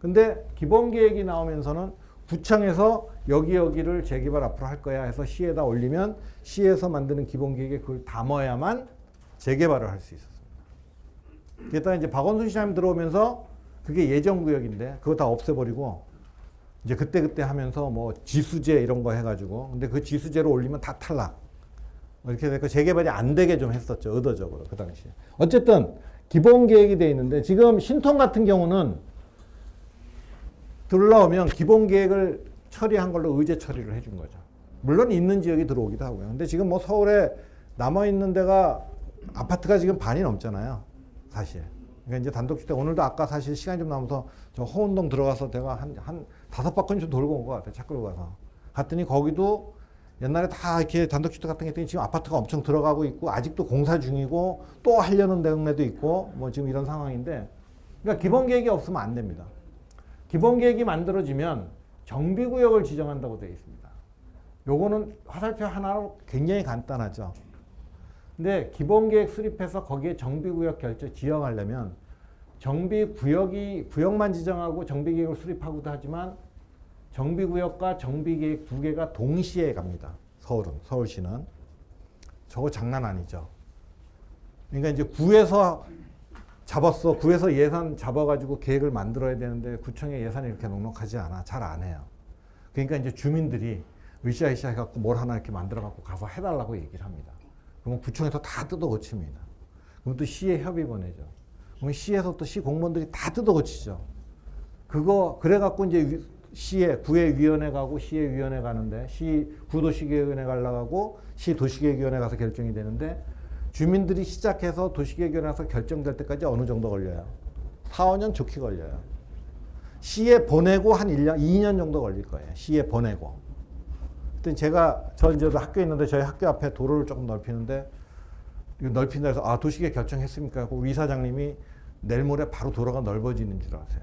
근데 기본 계획이 나오면서는 구청에서 여기를 재개발 앞으로 할 거야 해서 시에다 올리면 시에서 만드는 기본 계획에 그걸 담아야만 재개발을 할 수 있었습니다. 그랬다가 이제 박원순 시장님 들어오면서 그게 예정구역인데 그거 다 없애버리고 이제 그때 하면서 뭐 지수제 이런 거 해가지고 근데 그 지수제로 올리면 다 탈락. 이렇게 되니까 재개발이 안 되게 좀 했었죠. 의도적으로 그 당시에. 어쨌든 기본 계획이 돼 있는데 지금 신통 같은 경우는 들어오면 기본 계획을 처리한 걸로 의제 처리를 해준 거죠. 물론 있는 지역이 들어오기도 하고요. 근데 지금 뭐 서울에 남아있는 데가 아파트가 지금 반이 넘잖아요. 사실. 그러니까 이제 단독주택 오늘도 아까 사실 시간이 좀 남아서 저 호운동 들어가서 내가 한 5바퀴 좀 돌고 온 것 같아요. 차 끌고 가서. 갔더니 거기도 옛날에 다 이렇게 단독주택 같은 게 있더니 지금 아파트가 엄청 들어가고 있고 아직도 공사 중이고 또 하려는 동네도 있고 뭐 지금 이런 상황인데 그러니까 기본 계획이 없으면 안 됩니다. 기본 계획이 만들어지면 정비구역을 지정한다고 되어 있습니다. 요거는 화살표 하나로 굉장히 간단하죠. 근데 기본 계획 수립해서 거기에 정비구역 지정하려면 구역만 지정하고 정비계획을 수립하고도 하지만 정비구역과 정비계획 두 개가 동시에 갑니다. 서울시는. 저거 장난 아니죠. 그러니까 이제 구에서 예산 잡아가지고 계획을 만들어야 되는데 구청의 예산이 이렇게 넉넉하지 않아. 잘 안 해요. 그러니까 이제 주민들이 으쌰으쌰 해갖고 뭘 하나 이렇게 만들어갖고 가서 해달라고 얘기를 합니다. 그러면 구청에서 다 뜯어 고칩니다. 그럼 또 시에 협의 보내죠. 그럼 시에서 또 시 공무원들이 다 뜯어 고치죠. 그래갖고 이제 구의 위원회 가고 시의 위원회 가는데 구도시계획위원회 가려고 시 도시계획위원회 가서 결정이 되는데 주민들이 시작해서 도시계획위원회 가서 결정될 때까지 어느 정도 걸려요? 4, 5년 좋게 걸려요. 시에 보내고 한 1년, 2년 정도 걸릴 거예요. 시에 보내고. 그때 저 이제 학교에 있는데 저희 학교 앞에 도로를 조금 넓히는데 이거 넓힌다 해서 도시계획 결정했습니까? 우리 이사장님이 내일 모레 바로 도로가 넓어지는 줄 아세요.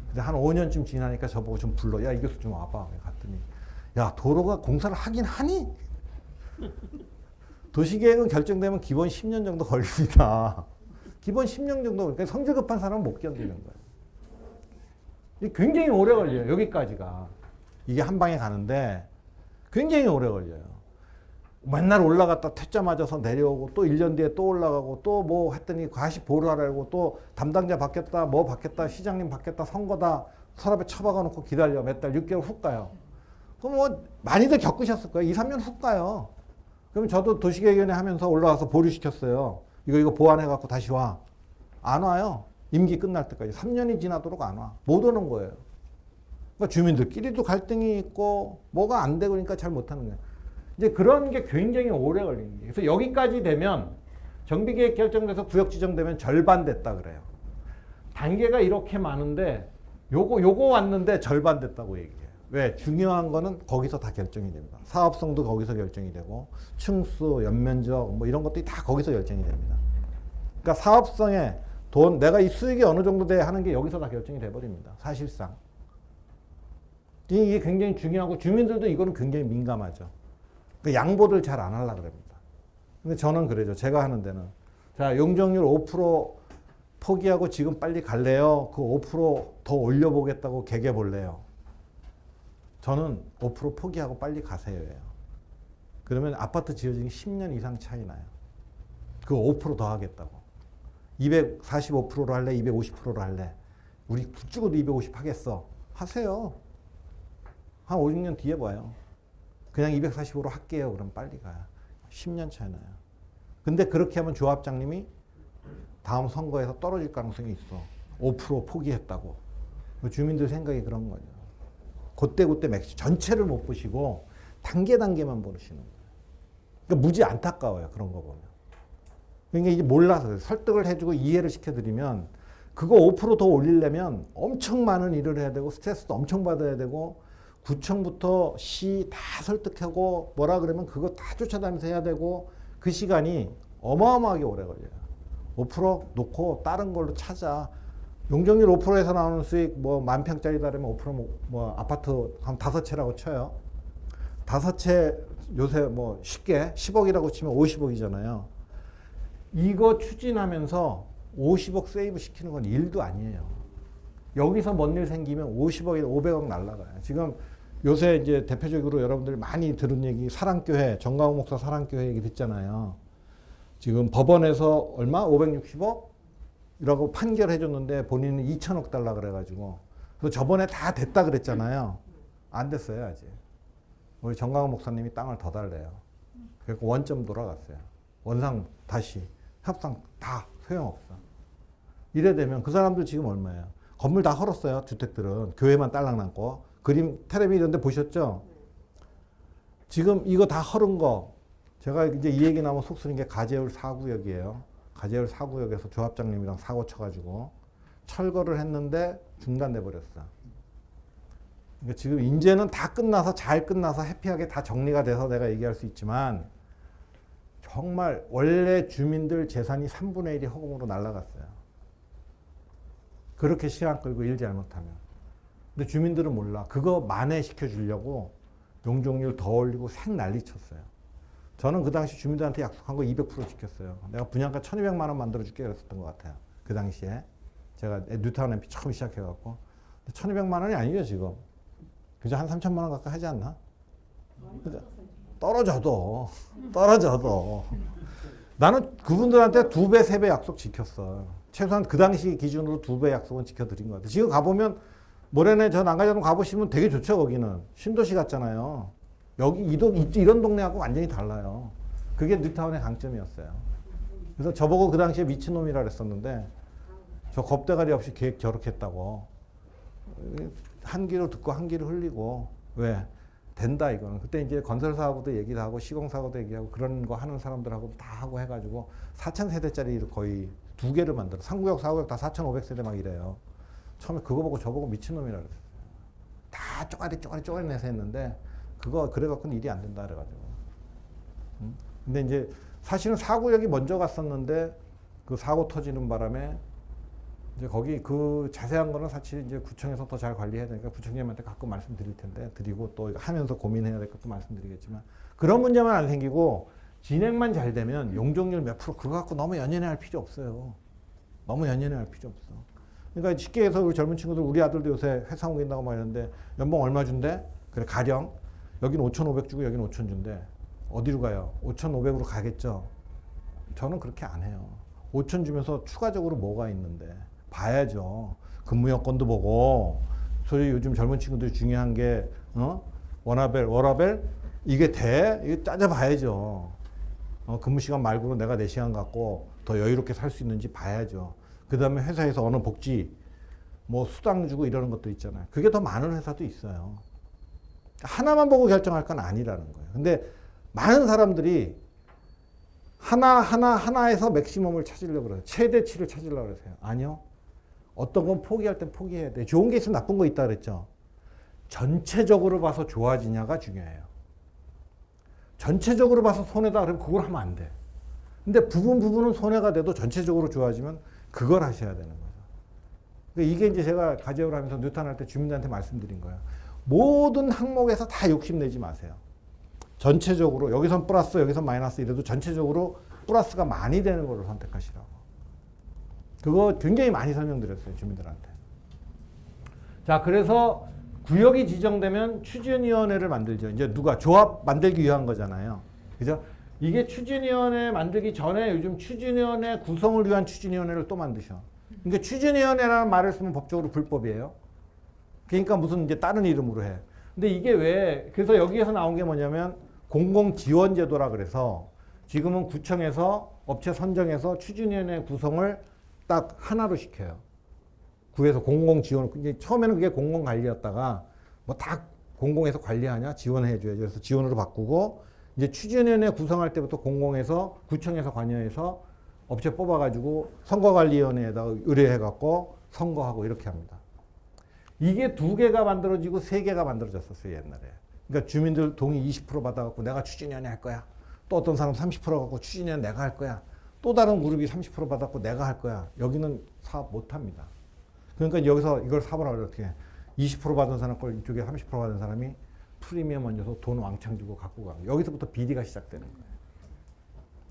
근데 한 5년쯤 지나니까 저보고 좀 불러. 야, 이 교수 좀 와봐. 갔더니 야, 도로가 공사를 하긴 하니? 도시계획은 결정되면 기본 10년 정도 걸립니다. 기본 10년 정도. 그러니까 성질 급한 사람은 못 견디는 거예요. 이게 굉장히 오래 걸려요. 여기까지가. 이게 한 방에 가는데 굉장히 오래 걸려요. 맨날 올라갔다 퇴짜 맞아서 내려오고 또 1년 뒤에 또 올라가고 또 뭐 했더니 다시 보류하라고 또 담당자 바뀌었다 시장님 바뀌었다 선거다 서랍에 처박아 놓고 기다려 몇 달 6개월 훅 가요. 그럼 뭐 많이들 겪으셨을 거예요. 2, 3년 훅 가요. 그럼 저도 도시계획위원회 하면서 올라와서 보류시켰어요. 이거 보완해갖고 다시 와. 안 와요. 임기 끝날 때까지. 3년이 지나도록 안 와. 못 오는 거예요. 그러니까 주민들끼리도 갈등이 있고 뭐가 안 되고 그러니까 잘 못하는 거예요. 이제 그런 게 굉장히 오래 걸리는 거예요. 그래서 여기까지 되면 정비계획 결정돼서 구역 지정되면 절반 됐다 그래요. 단계가 이렇게 많은데 요거 왔는데 절반 됐다고 얘기해요. 왜? 중요한 거는 거기서 다 결정이 됩니다. 사업성도 거기서 결정이 되고 층수, 연면적 뭐 이런 것들이 다 거기서 결정이 됩니다. 그러니까 사업성에 돈, 내가 이 수익이 어느 정도 돼야 하는 게 여기서 다 결정이 돼버립니다. 사실상. 이게 굉장히 중요하고 주민들도 이거는 굉장히 민감하죠. 그러니까 양보를 잘 안 하려고 그럽니다. 근데 저는 그래죠. 제가 하는 데는. 자, 용적률 5% 포기하고 지금 빨리 갈래요? 그 5%더 올려보겠다고 개개 볼래요? 저는 5% 포기하고 빨리 가세요예요. 그러면 아파트 지어지기 10년 이상 차이 나요. 그 5% 더 하겠다고. 245%로 할래? 250%로 할래? 우리 죽어도 250 하겠어. 하세요. 한 5, 6년 뒤에 봐요. 그냥 245로 할게요. 그럼 빨리 가요. 10년 차이 나요. 근데 그렇게 하면 조합장님이 다음 선거에서 떨어질 가능성이 있어. 5% 포기했다고. 주민들 생각이 그런 거죠. 그때 맥시 전체를 못 보시고 단계만 보시는 거예요. 그러니까 무지 안타까워요. 그런 거 보면. 그러니까 이제 몰라서 설득을 해주고 이해를 시켜드리면 그거 5% 더 올리려면 엄청 많은 일을 해야 되고 스트레스도 엄청 받아야 되고 구청부터 시 다 설득하고 뭐라 그러면 그거 다 쫓아다니면서 해야 되고 그 시간이 어마어마하게 오래 걸려요. 5% 놓고 다른 걸로 찾아. 용적률 5%에서 나오는 수익 뭐 10,000평짜리다라면 5% 뭐 아파트 한 5채라고 쳐요. 5채 요새 뭐 쉽게 10억이라고 치면 50억이잖아요. 이거 추진하면서 50억 세이브 시키는 건 일도 아니에요. 여기서 뭔 일 생기면 50억에 500억 날라가요. 지금 요새 이제 대표적으로 여러분들 많이 들은 얘기 사랑교회, 정강욱 목사 사랑교회 얘기 듣잖아요. 지금 법원에서 얼마? 560억? 이라고 판결해 줬는데 본인은 2천억 달라 그래가지고. 그래서 저번에 다 됐다 그랬잖아요. 안 됐어요, 아직. 우리 정강욱 목사님이 땅을 더 달래요. 그래서 원점 돌아갔어요. 원상 다시. 협상 다 소용없어. 이래 되면 그 사람들 지금 얼마예요? 건물 다 헐었어요. 주택들은. 교회만 딸랑 남고. 그림 텔레비 이런 데 보셨죠? 지금 이거 다 헐은 거. 제가 이제 이 얘기 나오면 속 쓰는 게 가재울 4구역이에요. 가재울 4구역에서 조합장님이랑 사고 쳐가지고 철거를 했는데 중단돼 버렸어. 그러니까 지금 이제는 다 끝나서 잘 끝나서 해피하게 다 정리가 돼서 내가 얘기할 수 있지만 정말 원래 주민들 재산이 3분의 1이 허공으로 날아갔어요. 그렇게 시간 끌고 일 잘못하면. 근데 주민들은 몰라. 그거 만회시켜 주려고 용적률 더 올리고 생 난리 쳤어요. 저는 그 당시 주민들한테 약속한 거 200% 지켰어요. 내가 분양가 1,200만 원 만들어줄게 그랬었던 것 같아요. 그 당시에. 제가 뉴타운 MP 처음 시작해갖고. 1,200만 원이 아니죠, 지금. 그저 한 3,000만 원 가까이 하지 않나? 떨어져도. 나는 그분들한테 2배, 3배 약속 지켰어. 최소한 그 당시 기준으로 2배 약속은 지켜드린 것 같아요. 지금 가보면 모래내 저 난가자동 가보시면 되게 좋죠, 거기는. 신도시 같잖아요. 여기 이런 동네하고 완전히 달라요. 그게 뉴타운의 강점이었어요. 그래서 저보고 그 당시에 미친놈이라 그랬었는데 저 겁대가리 없이 계획 저렇게 했다고. 한 귀로 듣고 한 귀로 흘리고. 왜? 된다 이거는. 그때 이제 건설사하고도 얘기도 하고 시공사하고도 얘기하고 그런 거 하는 사람들하고도 다 하고 해가지고 4,000세대짜리 거의 2개를 만들어. 3구역, 4구역 다 4,500세대 막 이래요. 처음에 그거 보고 저보고 미친놈이라 그랬어요. 다 쪼가리 내서 했는데 그거 그래갖고는 일이 안 된다 그래가지고. 근데 이제 사실은 4구역이 먼저 갔었는데 그 사고 터지는 바람에 이제 거기 그 자세한 거는 사실 이제 구청에서 더 잘 관리해야 되니까 구청장님한테 가끔 말씀드릴 텐데 드리고 또 하면서 고민해야 될 것도 말씀드리겠지만 그런 문제만 안 생기고 진행만 잘 되면 용적률 몇 프로 그거 갖고 너무 연연해 할 필요 없어요. 너무 연연해 할 필요 없어. 그러니까 쉽게 해서 우리 젊은 친구들 우리 아들도 요새 회사 옮긴다고 막 이러는데 연봉 얼마 준대? 그래 가령 여기는 5,500 주고 여기는 5,000 준대. 어디로 가요? 5,500으로 가겠죠. 저는 그렇게 안 해요. 5,000 주면서 추가적으로 뭐가 있는데 봐야죠. 근무 여건도 보고. 소위 요즘 젊은 친구들이 중요한 게 워라벨, 워라벨 이게 돼? 이거 따져봐야죠. 근무 시간 말고는 내가 내 시간 갖고 더 여유롭게 살 수 있는지 봐야죠. 그 다음에 회사에서 어느 복지, 뭐 수당 주고 이러는 것도 있잖아요. 그게 더 많은 회사도 있어요. 하나만 보고 결정할 건 아니라는 거예요. 근데 많은 사람들이 하나에서 맥시멈을 찾으려고 그래요. 최대치를 찾으려고 그러세요. 아니요. 어떤 건 포기할 땐 포기해야 돼. 좋은 게 있으면 나쁜 거 있다 그랬죠. 전체적으로 봐서 좋아지냐가 중요해요. 전체적으로 봐서 손해다 그러면 그걸 하면 안 돼. 근데 부분은 손해가 돼도 전체적으로 좋아지면 그걸 하셔야 되는 거죠. 그러니까 이게 이제 제가 가제을 하면서 뉴턴 할 때 주민들한테 말씀드린 거예요. 모든 항목에서 다 욕심내지 마세요. 전체적으로 여기선 플러스 여기선 마이너스 이래도 전체적으로 플러스가 많이 되는 걸 선택하시라고. 그거 굉장히 많이 설명드렸어요. 주민들한테. 자, 그래서 구역이 지정되면 추진위원회를 만들죠. 이제 누가 조합 만들기 위한 거잖아요. 그죠? 이게 추진위원회 만들기 전에 요즘 추진위원회 구성을 위한 추진위원회를 또 만드셔. 그러니까 추진위원회라는 말을 쓰면 법적으로 불법이에요. 그러니까 무슨 이제 다른 이름으로 해. 근데 이게 왜, 그래서 여기에서 나온 게 뭐냐면 공공지원제도라 그래서 지금은 구청에서 업체 선정해서 추진위원회 구성을 딱 하나로 시켜요. 구에서 공공지원, 처음에는 그게 공공관리였다가 뭐 다 공공에서 관리하냐? 지원해줘야죠. 그래서 지원으로 바꾸고 이제 추진위원회 구성할 때부터 공공에서 구청에서 관여해서 업체 뽑아가지고 선거관리위원회에다가 의뢰해갖고 선거하고 이렇게 합니다. 이게 2개가 만들어지고 3개가 만들어졌었어요, 옛날에. 그러니까 주민들 동의 20% 받아갖고 내가 추진위원회 할 거야. 또 어떤 사람 30% 갖고 추진위원회 내가 할 거야. 또 다른 그룹이 30% 받았고 내가 할 거야. 여기는 사업 못 합니다. 그러니까 여기서 이걸 사업을 하려 어떻게 해? 20% 받은 사람 걸 이쪽에 30% 받은 사람이 프리미엄 얹어서 돈 왕창 주고 갖고 가고 여기서부터 비리가 시작되는 거예요.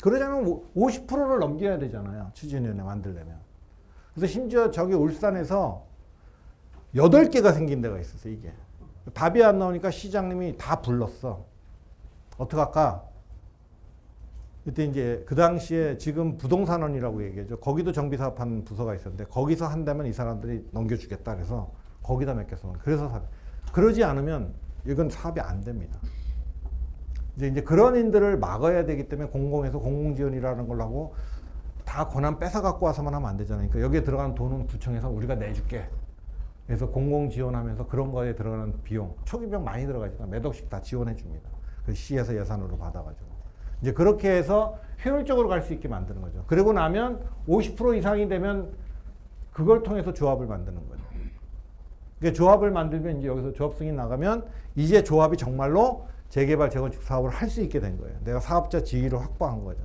그러자면 50%를 넘겨야 되잖아요. 추진위원회 만들려면. 그래서 심지어 저기 울산에서 8개가 생긴 데가 있었어요. 이게. 답이 안 나오니까 시장님이 다 불렀어. 어떡할까? 그때 이제 그 당시에 지금 부동산원이라고 얘기하죠. 거기도 정비사업하는 부서가 있었는데 거기서 한다면 이 사람들이 넘겨주겠다 그래서 거기다 맡겨서 그래서 사업. 그러지 않으면 이건 사업이 안 됩니다. 이제 그런 인들을 막아야 되기 때문에 공공에서 공공지원이라는 걸 하고 다 권한 뺏어 갖고 와서만 하면 안 되잖아요. 그러니까 여기에 들어가는 돈은 구청에서 우리가 내줄게. 그래서 공공지원하면서 그런 거에 들어가는 비용, 초기 비용 많이 들어가지만 몇 억씩 다 지원해 줍니다. 그 시에서 예산으로 받아가지고. 이제 그렇게 해서 효율적으로 갈 수 있게 만드는 거죠. 그리고 나면 50% 이상이 되면 그걸 통해서 조합을 만드는 거죠. 그러니까 조합을 만들면 이제 여기서 조합 승인 나가면 이제 조합이 정말로 재개발, 재건축 사업을 할 수 있게 된 거예요. 내가 사업자 지위를 확보한 거죠.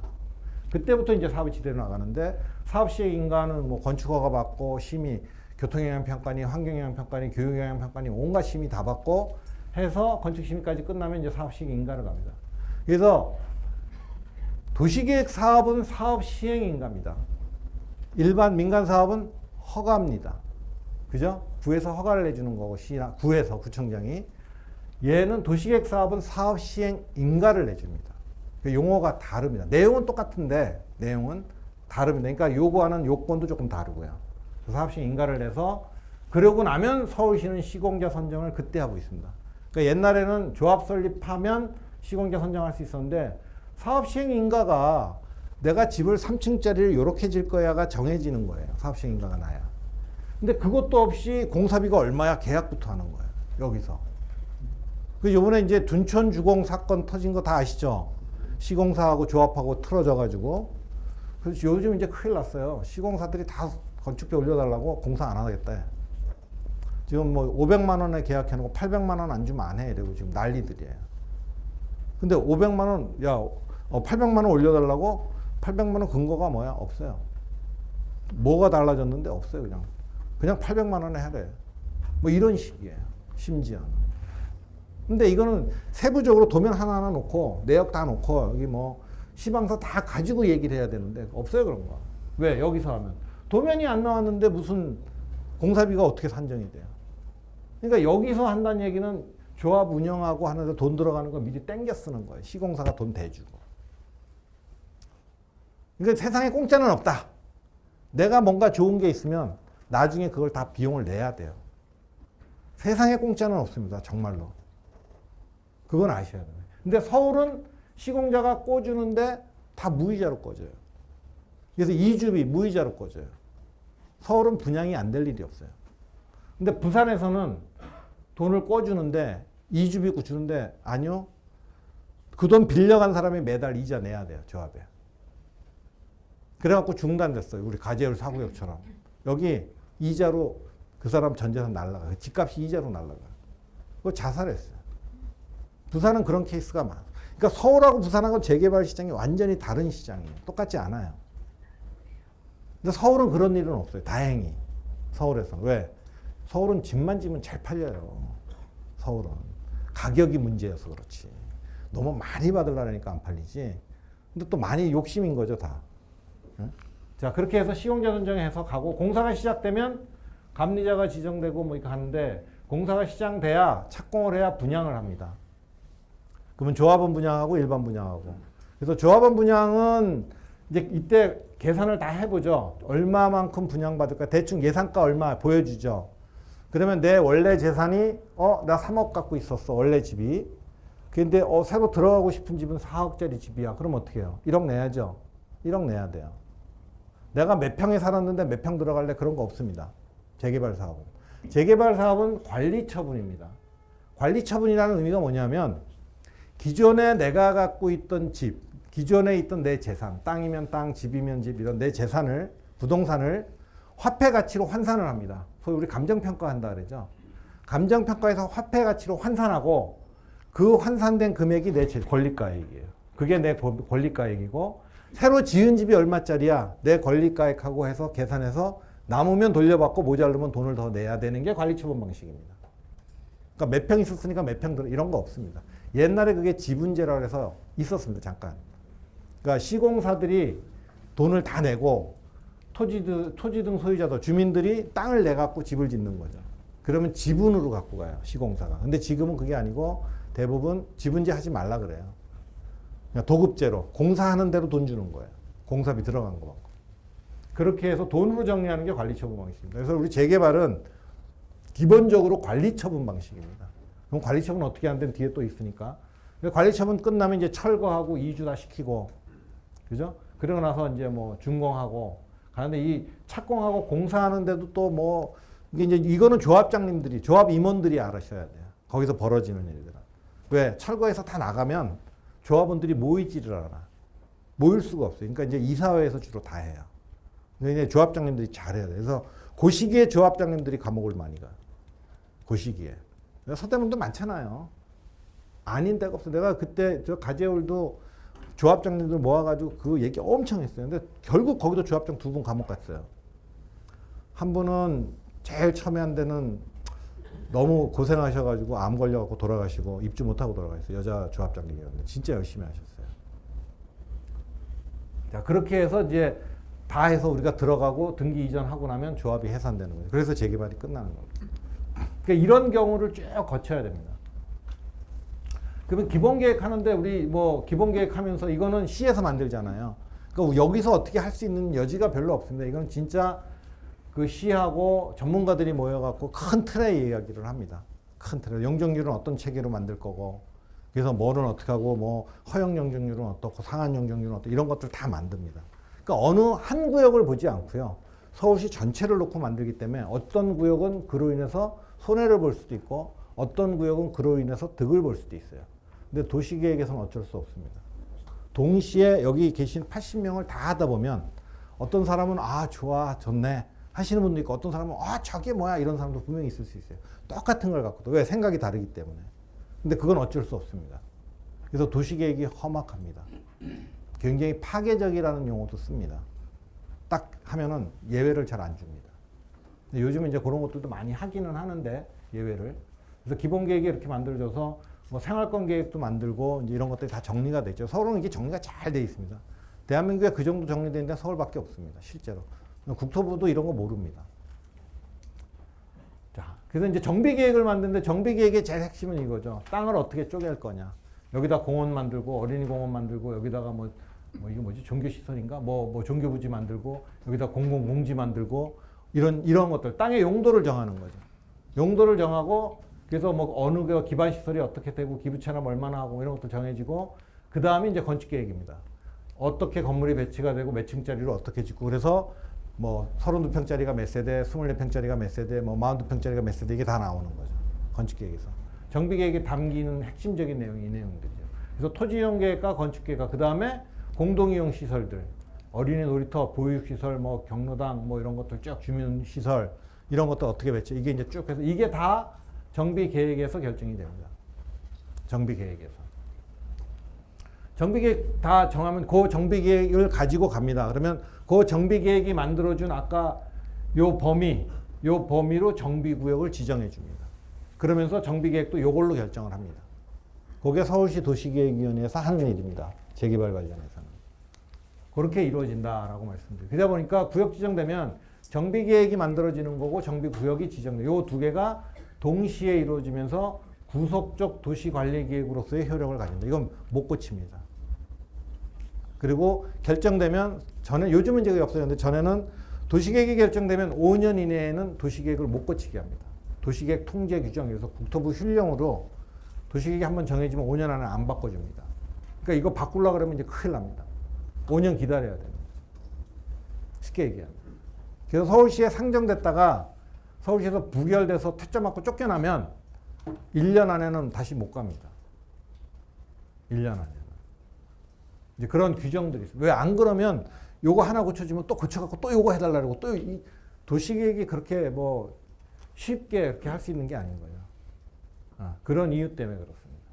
그때부터 이제 사업이 지대로 나가는데 사업 시행 인가는 뭐 건축허가 받고 심의, 교통영향평가니, 환경영향평가니, 교육영향평가니 온갖 심의 다 받고 해서 건축심의까지 끝나면 이제 사업 시행 인가를 갑니다. 그래서 도시계획 사업은 사업 시행 인가입니다. 일반 민간 사업은 허가입니다. 그죠? 구에서 허가를 내주는 거고 구에서 구청장이 얘는 도시계획 사업은 사업 시행 인가를 내줍니다. 용어가 다릅니다. 내용은 똑같은데 내용은 다릅니다. 그러니까 요구하는 요건도 조금 다르고요. 사업 시행 인가를 내서 그러고 나면 서울시는 시공자 선정을 그때 하고 있습니다. 그러니까 옛날에는 조합 설립하면 시공자 선정할 수 있었는데 사업 시행 인가가 내가 집을 3층짜리를 요렇게 질 거야가 정해지는 거예요. 사업 시행 인가가 나야. 근데 그것도 없이 공사비가 얼마야 계약부터 하는 거예요. 여기서. 그 요번에 이제 둔촌 주공 사건 터진 거 다 아시죠? 시공사하고 조합하고 틀어져 가지고. 그래서 요즘 이제 큰일 났어요. 시공사들이 다 건축비 올려달라고 공사 안 하겠다. 지금 뭐 500만 원에 계약해놓고 800만 원 안 주면 안 해. 이러고 지금 난리들이에요. 근데 500만 원, 800만 원 올려달라고 800만 원 근거가 뭐야? 없어요. 뭐가 달라졌는데 없어요. 그냥 800만 원에 하래. 뭐 이런 식이에요. 심지어는. 근데 이거는 세부적으로 도면 하나하나 놓고 내역 다 놓고 여기 뭐 시방서 다 가지고 얘기를 해야 되는데 없어요. 그런 거. 왜? 여기서 하면. 도면이 안 나왔는데 무슨 공사비가 어떻게 산정이 돼요? 그러니까 여기서 한다는 얘기는 조합 운영하고 하는데 돈 들어가는 거 미리 땡겨 쓰는 거예요. 시공사가 돈 대주고. 그러니까 세상에 공짜는 없다. 내가 뭔가 좋은 게 있으면 나중에 그걸 다 비용을 내야 돼요. 세상에 공짜는 없습니다. 정말로. 그건 아셔야 돼요. 근데 서울은 시공자가 꿔주는데 다 무이자로 꿔줘요. 그래서 이주비 무이자로 꿔줘요. 서울은 분양이 안 될 일이 없어요. 근데 부산에서는 돈을 꿔주는데 이주비 주는데 아니요. 그 돈 빌려간 사람이 매달 이자 내야 돼요. 조합에. 그래갖고 중단됐어요. 우리 가재울 사구역처럼. 여기 이자로 그 사람 전 재산 날라가요. 집값이 이자로 날라가요. 그거 자살했어요. 부산은 그런 케이스가 많아요. 그러니까 서울하고 부산하고 재개발 시장이 완전히 다른 시장이에요. 똑같지 않아요. 근데 서울은 그런 일은 없어요. 다행히. 서울에서는. 왜? 서울은 집만 지면 잘 팔려요. 서울은. 가격이 문제여서 그렇지. 너무 많이 받으려니까 안 팔리지. 근데 또 많이 욕심인 거죠, 다. 응? 자, 그렇게 해서 시공자 선정해서 가고 공사가 시작되면 감리자가 지정되고 뭐 이렇게 하는데 공사가 시작돼야 착공을 해야 분양을 합니다. 그러면 조합원 분양하고 일반 분양하고. 그래서 조합원 분양은 이제 이때 계산을 다 해보죠. 얼마만큼 분양받을까? 대충 예상가 얼마 보여주죠. 그러면 내 원래 재산이 나 3억 갖고 있었어. 원래 집이. 근데 새로 들어가고 싶은 집은 4억짜리 집이야. 그럼 어떻게 해요? 1억 내야죠. 1억 내야 돼요. 내가 몇 평에 살았는데 몇 평 들어갈래? 그런 거 없습니다. 재개발 사업은. 재개발 사업은 관리 처분입니다. 관리 처분이라는 의미가 뭐냐면 기존에 내가 갖고 있던 집, 기존에 있던 내 재산, 땅이면 땅, 집이면 집 이런 내 재산을, 부동산을 화폐 가치로 환산을 합니다. 소위 우리 감정평가 한다 그러죠. 감정평가에서 화폐 가치로 환산하고 그 환산된 금액이 내 권리가액이에요. 그게 내 권리가액이고 새로 지은 집이 얼마짜리야? 내 권리가액하고 해서 계산해서 남으면 돌려받고 모자르면 돈을 더 내야 되는 게 관리처분 방식입니다. 그러니까 몇 평 있었으니까 몇 평 들어 이런 거 없습니다. 옛날에 그게 지분제라고 해서 있었습니다. 잠깐. 그러니까 시공사들이 돈을 다 내고 토지 등 소유자들, 주민들이 땅을 내갖고 집을 짓는 거죠. 그러면 지분으로 갖고 가요. 시공사가. 근데 지금은 그게 아니고 대부분 지분제 하지 말라 그래요. 그냥 도급제로 공사하는 대로 돈 주는 거예요. 공사비 들어간 거. 그렇게 해서 돈으로 정리하는 게 관리처분 방식입니다. 그래서 우리 재개발은 기본적으로 관리처분 방식입니다. 그럼 관리처분 어떻게 하는데 뒤에 또 있으니까. 관리처분 끝나면 이제 철거하고 이주 다 시키고, 그죠? 그러고 나서 이제 뭐 준공하고 가는데 이 착공하고 공사하는데도 또 뭐 이게 이제 이거는 조합장님들이, 조합 임원들이 알아셔야 돼요. 거기서 벌어지는 일들은. 왜? 철거해서 다 나가면 조합원들이 모이지를 않아. 모일 수가 없어요. 그러니까 이제 이사회에서 주로 다 해요. 근데 이제 조합장님들이 잘해야 돼요. 그래서 그 시기에 조합장님들이 감옥을 많이 가요. 그 시기에. 서대문도 많잖아요. 아닌 데가 없어. 내가 그때 저 가재울도 조합장님들 모아가지고 그 얘기 엄청 했어요. 근데 결국 거기도 조합장 2분 감옥 갔어요. 한 분은 제일 처음에 한 데는 너무 고생하셔가지고 암 걸려갖고 돌아가시고 입주 못하고 돌아가셨어요. 여자 조합장님이었는데 진짜 열심히 하셨어요. 자, 그렇게 해서 이제 다 해서 우리가 들어가고 등기 이전하고 나면 조합이 해산되는 거죠. 그래서 재개발이 끝나는 겁니다. 그러니까 이런 경우를 쭉 거쳐야 됩니다. 그러면 기본계획 하는데 우리 뭐 기본계획 하면서 이거는 시에서 만들잖아요. 그러니까 여기서 어떻게 할 수 있는 여지가 별로 없습니다. 이건 진짜 그 시하고 전문가들이 모여갖고 큰 틀의 이야기를 합니다. 큰 틀에 용적률은 어떤 체계로 만들 거고, 그래서 뭐는 어떻게 하고, 뭐 허용 용적률은 어떻고, 상한 용적률은 어떻고 이런 것들 다 만듭니다. 그러니까 어느 한 구역을 보지 않고요. 서울시 전체를 놓고 만들기 때문에 어떤 구역은 그로 인해서 손해를 볼 수도 있고, 어떤 구역은 그로 인해서 득을 볼 수도 있어요. 근데 도시계획에서는 어쩔 수 없습니다. 동시에 여기 계신 80명을 다 하다 보면 어떤 사람은 좋아, 좋네 하시는 분도 있고, 어떤 사람은 저게 뭐야 이런 사람도 분명히 있을 수 있어요. 똑같은 걸 갖고도. 왜? 생각이 다르기 때문에. 근데 그건 어쩔 수 없습니다. 그래서 도시계획이 험악합니다. 굉장히 파괴적이라는 용어도 씁니다. 딱 하면은 예외를 잘 안 줍니다. 근데 요즘은 이제 그런 것들도 많이 하기는 하는데 예외를. 그래서 기본계획이 이렇게 만들어져서 뭐 생활권 계획도 만들고 이제 이런 것들이 다 정리가 됐죠. 서울은 이게 정리가 잘 돼 있습니다. 대한민국에 그 정도 정리되어 있는데 서울밖에 없습니다. 실제로. 국토부도 이런 거 모릅니다. 자, 그래서 이제 정비계획을 만드는데 정비계획의 제일 핵심은 이거죠. 땅을 어떻게 쪼갤 거냐. 여기다 공원 만들고 어린이 공원 만들고 여기다가 뭐 이게 뭐지? 종교시설인가? 뭐 종교부지 만들고 여기다 공공공지 만들고 이런 것들. 땅의 용도를 정하는 거죠. 용도를 정하고 그래서 뭐 어느 그 기반 시설이 어떻게 되고 기부 체납 얼마나 하고 이런 것도 정해지고 그 다음에 이제 건축 계획입니다. 어떻게 건물이 배치가 되고 몇 층짜리로 어떻게 짓고 그래서 뭐 32평짜리가 몇 세대, 24평짜리가 몇 세대, 뭐 42평짜리가 몇 세대 이게 다 나오는 거죠. 건축 계획에서. 정비 계획에 담기는 핵심적인 내용이 이 내용들이죠. 그래서 토지 이용 계획과 건축 계획과 그 다음에 공동 이용 시설들, 어린이 놀이터, 보육 시설, 뭐 경로당 뭐 이런 것들 쭉 주민 시설 이런 것들 어떻게 배치 이게 이제 쭉 해서 이게 다 정비 계획에서 결정이 됩니다. 정비 계획에서. 정비 계획 다 정하면 그 정비 계획을 가지고 갑니다. 그러면 그 정비 계획이 만들어준 아까 요 범위로 정비 구역을 지정해 줍니다. 그러면서 정비 계획도 요걸로 결정을 합니다. 그게 서울시 도시계획위원회에서 하는 일입니다. 재개발 관련해서는. 그렇게 이루어진다라고 말씀드려요. 그러다 보니까 구역 지정되면 정비 계획이 만들어지는 거고 정비 구역이 지정돼요. 요 두 개가 동시에 이루어지면서 구속적 도시관리계획으로서의 효력을 가진다. 이건 못 고칩니다. 그리고 결정되면 요즘은 이제 없어졌는데 전에는 도시계획이 결정되면 5년 이내에는 도시계획을 못 고치게 합니다. 도시계획 통제 규정에서 국토부 훈령으로 도시계획이 한번 정해지면 5년 안에 안 바꿔줍니다. 그러니까 이거 바꾸려고 그러면 이제 큰일 납니다. 5년 기다려야 됩니다. 쉽게 얘기하면. 그래서 서울시에 상정됐다가 서울시에서 부결돼서 퇴짜 맞고 쫓겨나면 1년 안에는 다시 못 갑니다. 1년 안에는. 이제 그런 규정들이 있어요. 왜 안 그러면 요거 하나 고쳐주면 또 고쳐갖고 또 요거 해달라고 또 이 도시계획이 그렇게 뭐 쉽게 이렇게 할 수 있는 게 아닌 거예요. 그런 이유 때문에 그렇습니다.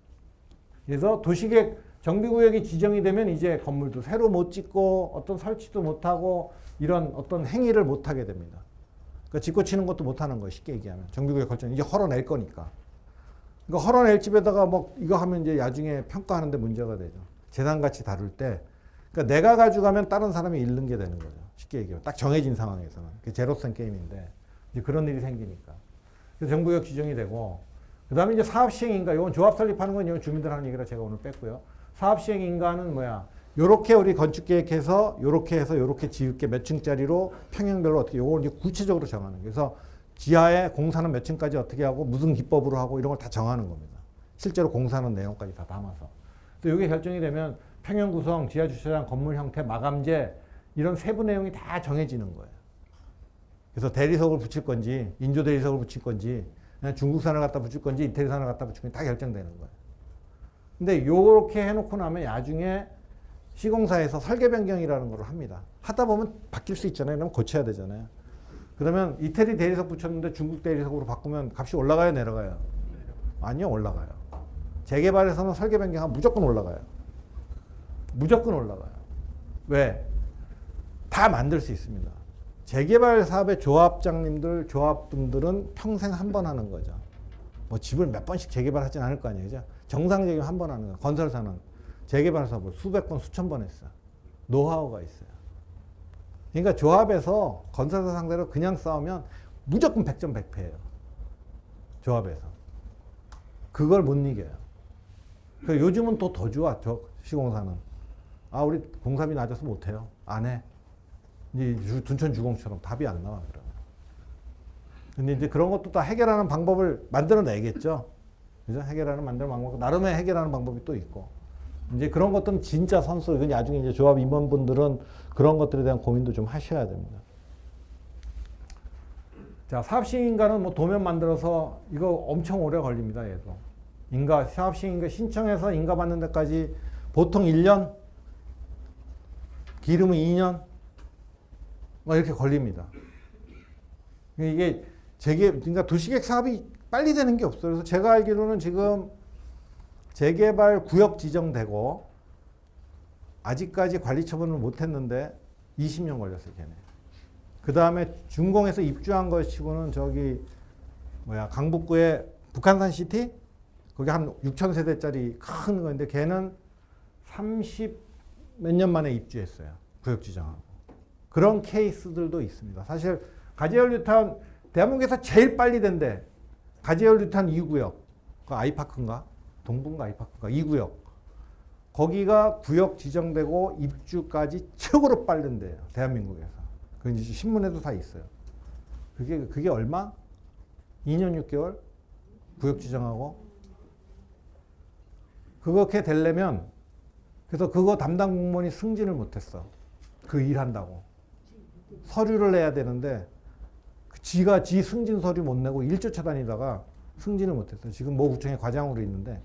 그래서 도시계획 정비구역이 지정이 되면 이제 건물도 새로 못 짓고 어떤 설치도 못하고 이런 어떤 행위를 못하게 됩니다. 그러니까 짓고 치는 것도 못하는 거예요. 쉽게 얘기하면. 정비구역 결정 이제 헐어낼 거니까. 그러니까 헐어낼 집에다가 뭐 이거 하면 이제 나중에 평가하는데 문제가 되죠. 재산가치 다룰 때. 그러니까 내가 가져가면 다른 사람이 잃는 게 되는 거죠. 쉽게 얘기하면. 딱 정해진 상황에서는. 그게 제로섬 게임인데 이제 그런 일이 생기니까. 그래서 정부구역 지정이 되고 그 다음에 이제 사업시행인가 이건 조합 설립하는 건 이건 주민들 하는 얘기라 제가 오늘 뺐고요. 사업시행인가는 뭐야? 요렇게 우리 건축계획해서 요렇게 해서 요렇게 지을게 몇 층짜리로 평형별로 어떻게 요걸 이제 구체적으로 정하는 거예요. 그래서 지하에 공사는 몇 층까지 어떻게 하고 무슨 기법으로 하고 이런 걸 다 정하는 겁니다. 실제로 공사하는 내용까지 다 담아서. 또 이게 결정이 되면 평형 구성, 지하 주차장, 건물 형태, 마감재 이런 세부 내용이 다 정해지는 거예요. 그래서 대리석을 붙일 건지 인조 대리석을 붙일 건지 그냥 중국산을 갖다 붙일 건지 이태리산을 갖다 붙일 건지 다 결정되는 거예요. 근데 요렇게 해놓고 나면 나중에 시공사에서 설계 변경이라는 걸 합니다. 하다 보면 바뀔 수 있잖아요. 그러면 고쳐야 되잖아요. 그러면 이태리 대리석 붙였는데 중국 대리석으로 바꾸면 값이 올라가요, 내려가요? 아니요, 올라가요. 재개발에서는 설계 변경하면 무조건 올라가요. 무조건 올라가요. 왜? 다 만들 수 있습니다. 재개발 사업의 조합장님들, 조합분들은 평생 한 번 하는 거죠. 뭐 집을 몇 번씩 재개발하진 않을 거 아니에요. 정상적이면 한 번 하는 거예요. 건설사는 재개발 사업을 수백 번, 수천 번 했어요. 노하우가 있어요. 그러니까 조합에서 건설사 상대로 그냥 싸우면 무조건 100점 100패예요. 조합에서. 그걸 못 이겨요. 요즘은 또 더 좋아, 시공사는. 우리 공사비 낮아서 못해요. 안 해. 이제 둔촌주공처럼 답이 안 나와, 그러면. 근데 이제 그런 것도 다 해결하는 방법을 만들어내겠죠. 그죠? 만드는 방법, 나름의 해결하는 방법이 또 있고. 이제 그런 것들은 진짜 선수, 이건 나중에 이제 조합 임원분들은 그런 것들에 대한 고민도 좀 하셔야 됩니다. 자, 사업시행인가는 뭐 도면 만들어서 이거 엄청 오래 걸립니다, 얘도. 사업시행인가 신청해서 인가 받는 데까지 보통 1년, 길으면 2년, 뭐 이렇게 걸립니다. 이게 그러니까 도시계획 사업이 빨리 되는 게 없어요. 그래서 제가 알기로는 지금 재개발 구역 지정되고 아직까지 관리 처분을 못 했는데 20년 걸렸어요, 걔네. 그 다음에 준공해서 입주한 것 치고는 강북구에 북한산 시티? 거기 한 6천 세대짜리 큰 건데 걔는 30 몇 년 만에 입주했어요. 구역 지정하고. 그런 케이스들도 있습니다. 사실 가재현뉴타운 대한민국에서 제일 빨리 된데 가재현뉴타운 2구역 그 아이파크인가? 동분가 아이파크인가? 2구역 거기가 구역 지정되고 입주까지 최고로 빠른 데예요. 대한민국에서. 그 이제 신문에도 다 있어요. 그게 얼마? 2년 6개월? 구역 지정하고. 그렇게 되려면 그래서 그거 담당 공무원이 승진을 못했어. 그 일한다고. 서류를 내야 되는데 지가 지 승진 서류 못 내고 일 쫓아다니다가 승진을 못했어. 지금 모 구청에 과장으로 있는데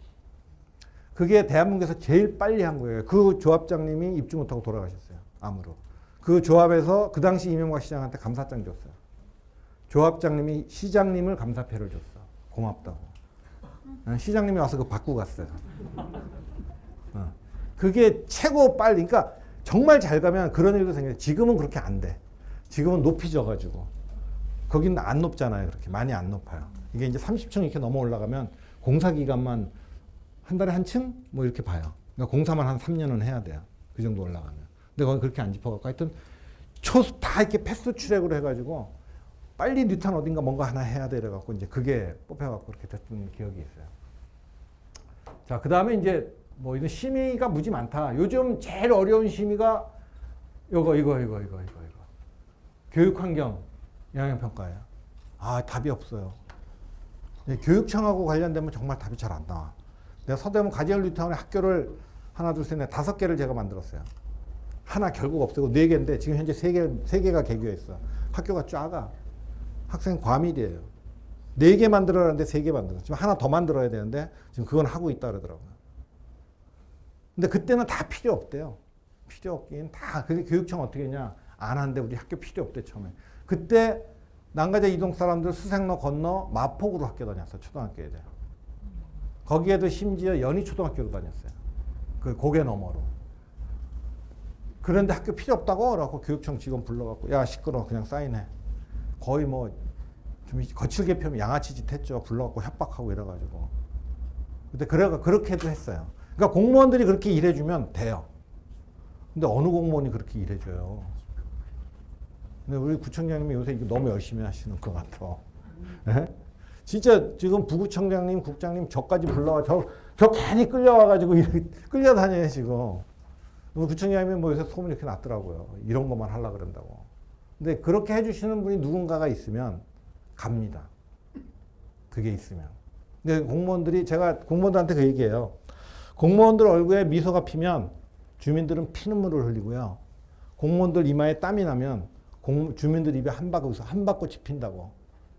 그게 대한민국에서 제일 빨리 한 거예요. 그 조합장님이 입주 못하고 돌아가셨어요. 암으로. 그 조합에서 그 당시 이명박 시장한테 감사장 줬어요. 조합장님이 시장님을 감사패를 줬어. 고맙다고. 시장님이 와서 그거 받고 갔어요. 그게 최고 빨리. 그러니까 정말 잘 가면 그런 일도 생겨요. 지금은 그렇게 안 돼. 지금은 높이 져가지고. 거기는 안 높잖아요. 그렇게 많이 안 높아요. 이게 이제 30층 이렇게 넘어 올라가면 공사 기간만 한 달에 한 층? 뭐 이렇게 봐요. 그러니까 공사만 한 3년은 해야 돼요. 그 정도 올라가면. 근데 거기 그렇게 안 짚어갖고 하여튼 다 이렇게 패스트 트랙으로 해가지고 빨리 뉴턴 어딘가 뭔가 하나 해야 돼. 이래갖고 이제 그게 뽑혀갖고 그렇게 됐던 기억이 있어요. 자, 그 다음에 이제 뭐 이런 심의가 무지 많다. 요즘 제일 어려운 심의가 이거. 교육환경 영향평가예요. 아, 답이 없어요. 교육청하고 관련되면 정말 답이 잘 안 나와. 내가 서대문 가지얼 뉴타운에 학교를 하나, 둘, 셋, 넷, 5개를 제가 만들었어요. 하나 결국 없애고 4개인데 지금 현재 3개가 개교해 있어. 학교가 작아. 학생 과밀이에요. 4개 만들어라는데 3개 만들었어. 지금 하나 더 만들어야 되는데 지금 그건 하고 있다 그러더라고요. 근데 그때는 다 필요 없대요. 필요 없긴 다. 그래서 교육청 어떻게 했냐. 안 한대. 우리 학교 필요 없대 처음에. 그때 난가제 이동 사람들 수색로 건너 마폭으로 학교 다녔어. 초등학교 애들. 거기에도 심지어 연희초등학교로 다녔어요. 그 고개 너머로. 그런데 학교 필요 없다고 그러고 교육청 직원 불러갖고 야 시끄러워 그냥 사인해. 거의 뭐 좀 거칠게 펴면 양아치 짓 했죠. 불러갖고 협박하고 이래가지고. 근데 그렇게도 했어요. 그러니까 공무원들이 그렇게 일해주면 돼요. 근데 어느 공무원이 그렇게 일해줘요. 근데 우리 구청장님이 요새 이거 너무 열심히 하시는 것 같아. 네? 진짜 지금 부구청장님, 국장님 저까지 불러와 저 괜히 끌려와가지고 끌려다녀요 지금. 구청장님이 뭐 요새 소문이 이렇게 났더라고요. 이런 것만 하려고 그런다고. 근데 그렇게 해주시는 분이 누군가가 있으면 갑니다. 그게 있으면. 근데 제가 공무원들한테 그 얘기해요. 공무원들 얼굴에 미소가 피면 주민들은 피눈물을 흘리고요. 공무원들 이마에 땀이 나면 주민들 입에 한박꽃이 핀다고.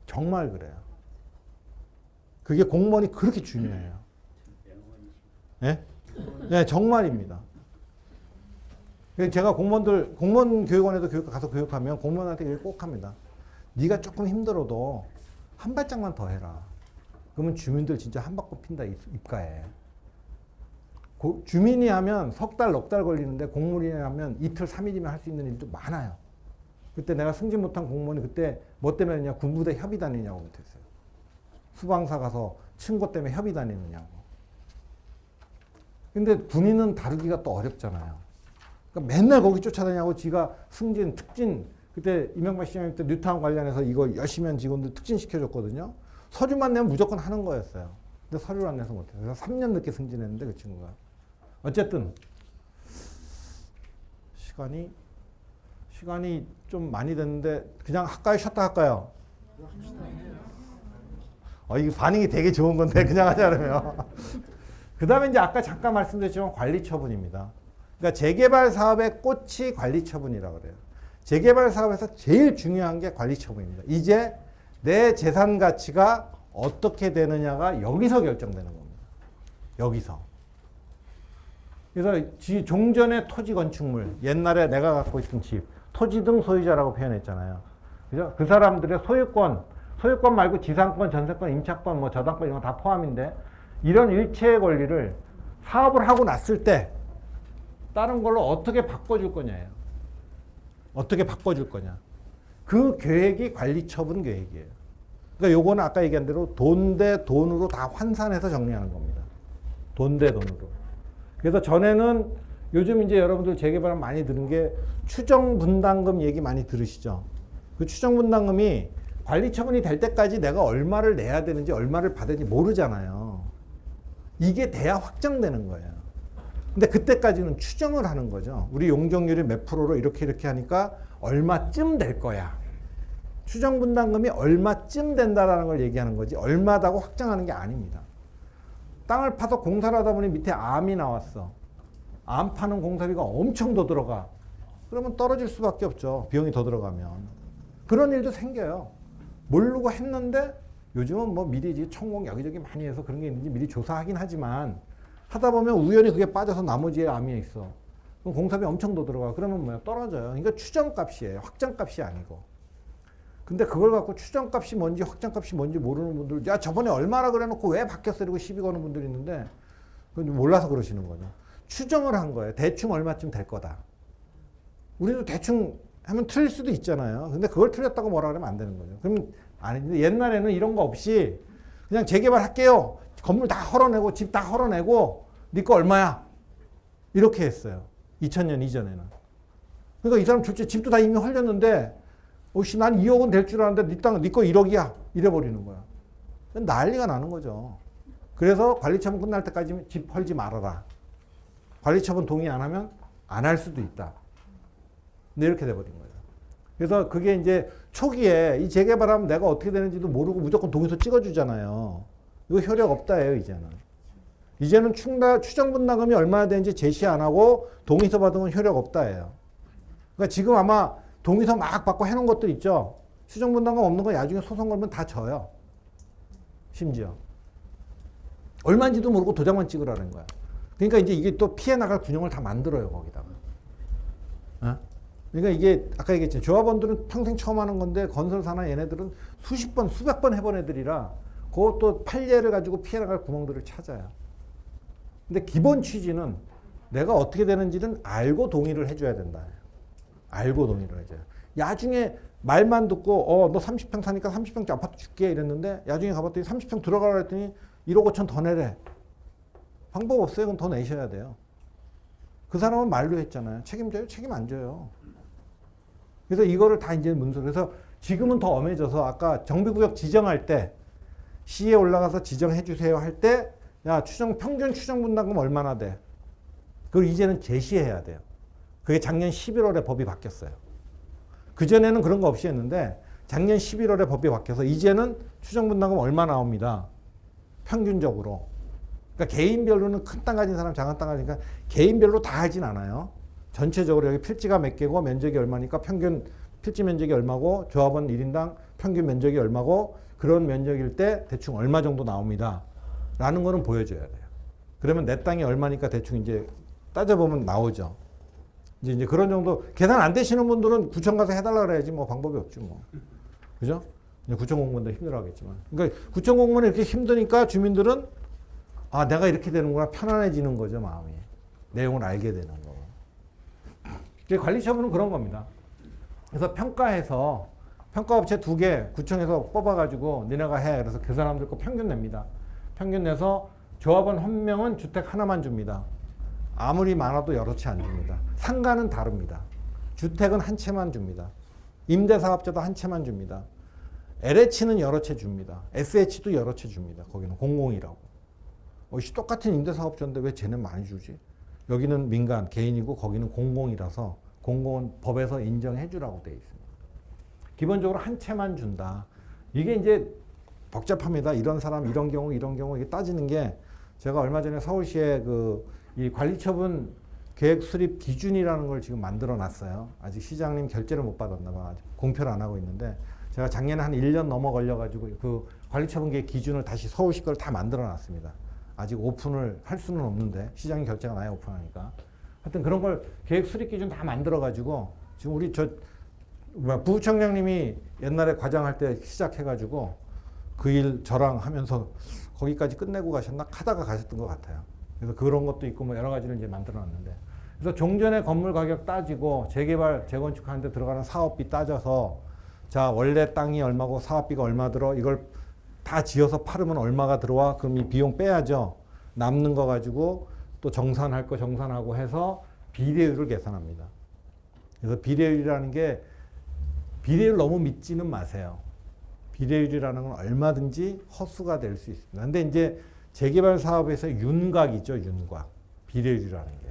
정말 그래요. 그게 공무원이 그렇게 중요해요. 네? 네, 정말입니다. 제가 공무원 교육원에도 가서 교육하면 공무원한테 얘기 꼭 합니다. 네가 조금 힘들어도 한 발짝만 더 해라. 그러면 주민들 진짜 한박꽃 핀다 입가에. 주민이 하면 석 달, 넉 달 걸리는데 공무원이 하면 이틀, 3일이면 할 수 있는 일도 많아요. 그때 내가 승진 못한 공무원이 그때 뭐 때문에 했냐? 군부대 협의 다니냐고 못했어요. 수방사 가서 친구 때문에 협의 다니느냐고. 근데 군인은 다루기가 또 어렵잖아요. 그러니까 맨날 거기 쫓아다니냐고 지가 승진, 특진, 그때 이명박 시장님 때 뉴타운 관련해서 이거 열심히 한 직원들 특진 시켜줬거든요. 서류만 내면 무조건 하는 거였어요. 근데 서류를 안 내서 못해요. 그래서 3년 늦게 승진했는데 그 친구가. 어쨌든 시간이 좀 많이 됐는데 그냥 할까요? 쉬었다 할까요? 이게 반응이 되게 좋은 건데 그냥 하자면. 그 다음에 이제 아까 잠깐 말씀드렸지만 관리 처분입니다. 그러니까 재개발 사업의 꽃이 관리 처분이라고 그래요. 재개발 사업에서 제일 중요한 게 관리 처분입니다. 이제 내 재산 가치가 어떻게 되느냐가 여기서 결정되는 겁니다. 여기서. 그래서 종전의 토지 건축물, 옛날에 내가 갖고 있던 집, 토지 등 소유자라고 표현했잖아요. 그죠? 그 사람들의 소유권 말고 지상권, 전세권, 임차권, 뭐 저당권 이런 거 다 포함인데 이런 일체의 권리를 사업을 하고 났을 때 다른 걸로 어떻게 바꿔줄 거냐예요. 어떻게 바꿔줄 거냐. 그 계획이 관리처분 계획이에요. 그러니까 요거는 아까 얘기한 대로 돈 대 돈으로 다 환산해서 정리하는 겁니다. 돈 대 돈으로. 그래서 전에는 요즘 이제 여러분들 재개발 많이 들은 게 추정분담금 얘기 많이 들으시죠. 그 추정분담금이 관리처분이 될 때까지 내가 얼마를 내야 되는지 얼마를 받을지 모르잖아요. 이게 돼야 확정되는 거예요. 근데 그때까지는 추정을 하는 거죠. 우리 용적률이 몇 프로로 이렇게 하니까 얼마쯤 될 거야. 추정분담금이 얼마쯤 된다라는 걸 얘기하는 거지 얼마다고 확정하는 게 아닙니다. 땅을 파서 공사를 하다 보니 밑에 암이 나왔어. 암 파는 공사비가 엄청 더 들어가. 그러면 떨어질 수밖에 없죠. 비용이 더 들어가면. 그런 일도 생겨요. 모르고 했는데 요즘은 뭐 미리 천공 여기저기 많이 해서 그런 게 있는지 미리 조사하긴 하지만 하다 보면 우연히 그게 빠져서 나머지에 암이 있어. 그럼 공사비 엄청 더 들어가. 그러면 뭐야? 떨어져요. 그러니까 추정값이에요. 확정값이 아니고. 근데 그걸 갖고 추정값이 뭔지 확정값이 뭔지 모르는 분들, 야 저번에 얼마라 그래놓고 왜 바뀌었어? 이러고 시비 거는 분들이 있는데 그건 몰라서 그러시는 거죠. 추정을 한 거예요. 대충 얼마쯤 될 거다. 우리도 대충 하면 틀릴 수도 있잖아요. 근데 그걸 틀렸다고 뭐라 그러면 안 되는 거죠. 그럼 아니, 옛날에는 이런 거 없이 그냥 재개발할게요. 건물 다 헐어내고 집 다 헐어내고 네 거 얼마야? 이렇게 했어요. 2000년 이전에는. 그러니까 이 사람 좋지. 집도 다 이미 헐렸는데 혹시 난 2억은 될 줄 알았는데 네 땅, 네 거 1억이야. 이래버리는 거야. 난리가 나는 거죠. 그래서 관리처분 끝날 때까지 집 헐지 말아라. 관리처분 동의 안 하면 안 할 수도 있다. 근데 이렇게 돼버린 거예요. 그래서 그게 이제 초기에 이 재개발하면 내가 어떻게 되는지도 모르고 무조건 동의서 찍어주잖아요. 이거 효력 없다예요, 이제는. 이제는 추정분담금이 얼마나 되는지 제시 안 하고 동의서 받으면 효력 없다예요. 그러니까 지금 아마 동의서 막 받고 해놓은 것들 있죠. 추정분담금 없는 거 나중에 소송 걸면 다 져요. 심지어. 얼마인지도 모르고 도장만 찍으라는 거야. 그러니까 이제 이게 또 피해 나갈 군형을 다 만들어요, 거기다가. 어? 그러니까 이게 아까 얘기했죠. 조합원들은 평생 처음 하는 건데 건설사나 얘네들은 수십 번, 수백 번 해본 애들이라 그것도 판례를 가지고 피해 나갈 구멍들을 찾아요. 근데 기본 취지는 내가 어떻게 되는지는 알고 동의를 해줘야 된다. 알고 동의를 해줘요. 야중에 말만 듣고 너 30평 사니까 30평짜리 아파트 줄게 이랬는데 야중에 가봤더니 30평 들어가라 했더니 1억 5천 더 내래. 방법 없어요. 그럼 더 내셔야 돼요. 그 사람은 말로 했잖아요. 책임져요? 책임 안 져요. 그래서 이거를 다 이제 문서로 해서 지금은 더 엄해져서 아까 정비구역 지정할 때 시에 올라가서 지정해 주세요 할 때 야 평균 추정분담금 얼마나 돼? 그걸 이제는 제시해야 돼요. 그게 작년 11월에 법이 바뀌었어요. 그전에는 그런 거 없이 했는데 작년 11월에 법이 바뀌어서 이제는 추정분담금 얼마 나옵니다. 평균적으로. 그러니까 개인별로는 큰 땅 가진 사람, 작은 땅 가지니까 개인별로 다 하진 않아요. 전체적으로 여기 필지가 몇 개고 면적이 얼마니까 평균 필지 면적이 얼마고 조합원 1인당 평균 면적이 얼마고 그런 면적일 때 대충 얼마 정도 나옵니다. 라는 거는 보여줘야 돼요. 그러면 내 땅이 얼마니까 대충 이제 따져보면 나오죠. 이제 그런 정도 계산 안 되시는 분들은 구청 가서 해달라 그래야지 뭐 방법이 없지 뭐. 그죠? 구청 공무원도 힘들어 하겠지만. 그러니까 구청 공무원이 이렇게 힘드니까 주민들은 아, 내가 이렇게 되는구나 편안해지는 거죠, 마음이. 내용을 알게 되는 거. 관리처분은 그런 겁니다. 그래서 평가해서 평가업체 2개 구청에서 뽑아가지고 니네가 해. 그래서 그 사람들 거 평균 냅니다. 평균 내서 조합원 1명은 주택 하나만 줍니다. 아무리 많아도 여러 채 안 줍니다. 상가는 다릅니다. 주택은 한 채만 줍니다. 임대사업자도 한 채만 줍니다. LH는 여러 채 줍니다. SH도 여러 채 줍니다. 거기는 공공이라고. 똑같은 임대사업자인데 왜 쟤는 많이 주지? 여기는 민간, 개인이고 거기는 공공이라서 공공은 법에서 인정해 주라고 되어 있습니다. 기본적으로 한 채만 준다. 이게 이제 복잡합니다. 이런 사람, 이런 경우 이게 따지는 게 제가 얼마 전에 서울시에 이 관리처분 계획 수립 기준이라는 걸 지금 만들어 놨어요. 아직 시장님 결재를 못 받았나 봐. 아직 공표를 안 하고 있는데 제가 작년에 한 1년 넘어 걸려가지고 그 관리처분 계획 기준을 다시 서울시 걸 다 만들어 놨습니다. 아직 오픈을 할 수는 없는데 시장님 결재가 나야 오픈하니까. 하여튼 그런 걸 계획 수립 기준 다 만들어가지고 지금 우리 부부청장님이 옛날에 과장할 때 시작해가지고 그 일 저랑 하면서 거기까지 끝내고 가셨나? 하다가 가셨던 것 같아요. 그래서 그런 것도 있고 뭐 여러 가지를 이제 만들어 놨는데. 그래서 종전의 건물 가격 따지고 재개발, 재건축 하는데 들어가는 사업비 따져서 자, 원래 땅이 얼마고 사업비가 얼마 들어? 이걸 다 지어서 팔으면 얼마가 들어와? 그럼 이 비용 빼야죠. 남는 거 가지고 또 정산할 거 정산하고 해서 비례율을 계산합니다. 그래서 비례율이라는 게 비례율 너무 믿지는 마세요. 비례율이라는 건 얼마든지 허수가 될 수 있습니다. 근데 이제 재개발 사업에서 윤곽이죠, 윤곽. 비례율이라는 게.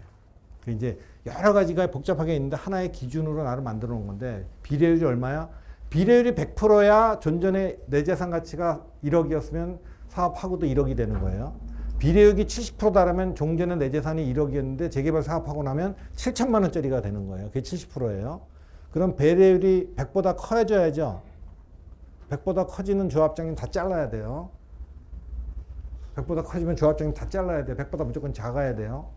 그 이제 여러 가지가 복잡하게 있는데 하나의 기준으로 나를 만들어 놓은 건데 비례율이 얼마야? 비례율이 100%야 존전의 내 재산 가치가 1억이었으면 사업하고도 1억이 되는 거예요. 비례율이 70%다라면 종전의 내 재산이 1억이었는데 재개발 사업하고 나면 7천만 원짜리가 되는 거예요. 그게 70%예요. 그럼 비례율이 100보다 커져야죠. 100보다 커지는 조합장님 다 잘라야 돼요. 100보다 커지면 조합장님 다 잘라야 돼요. 100보다 무조건 작아야 돼요.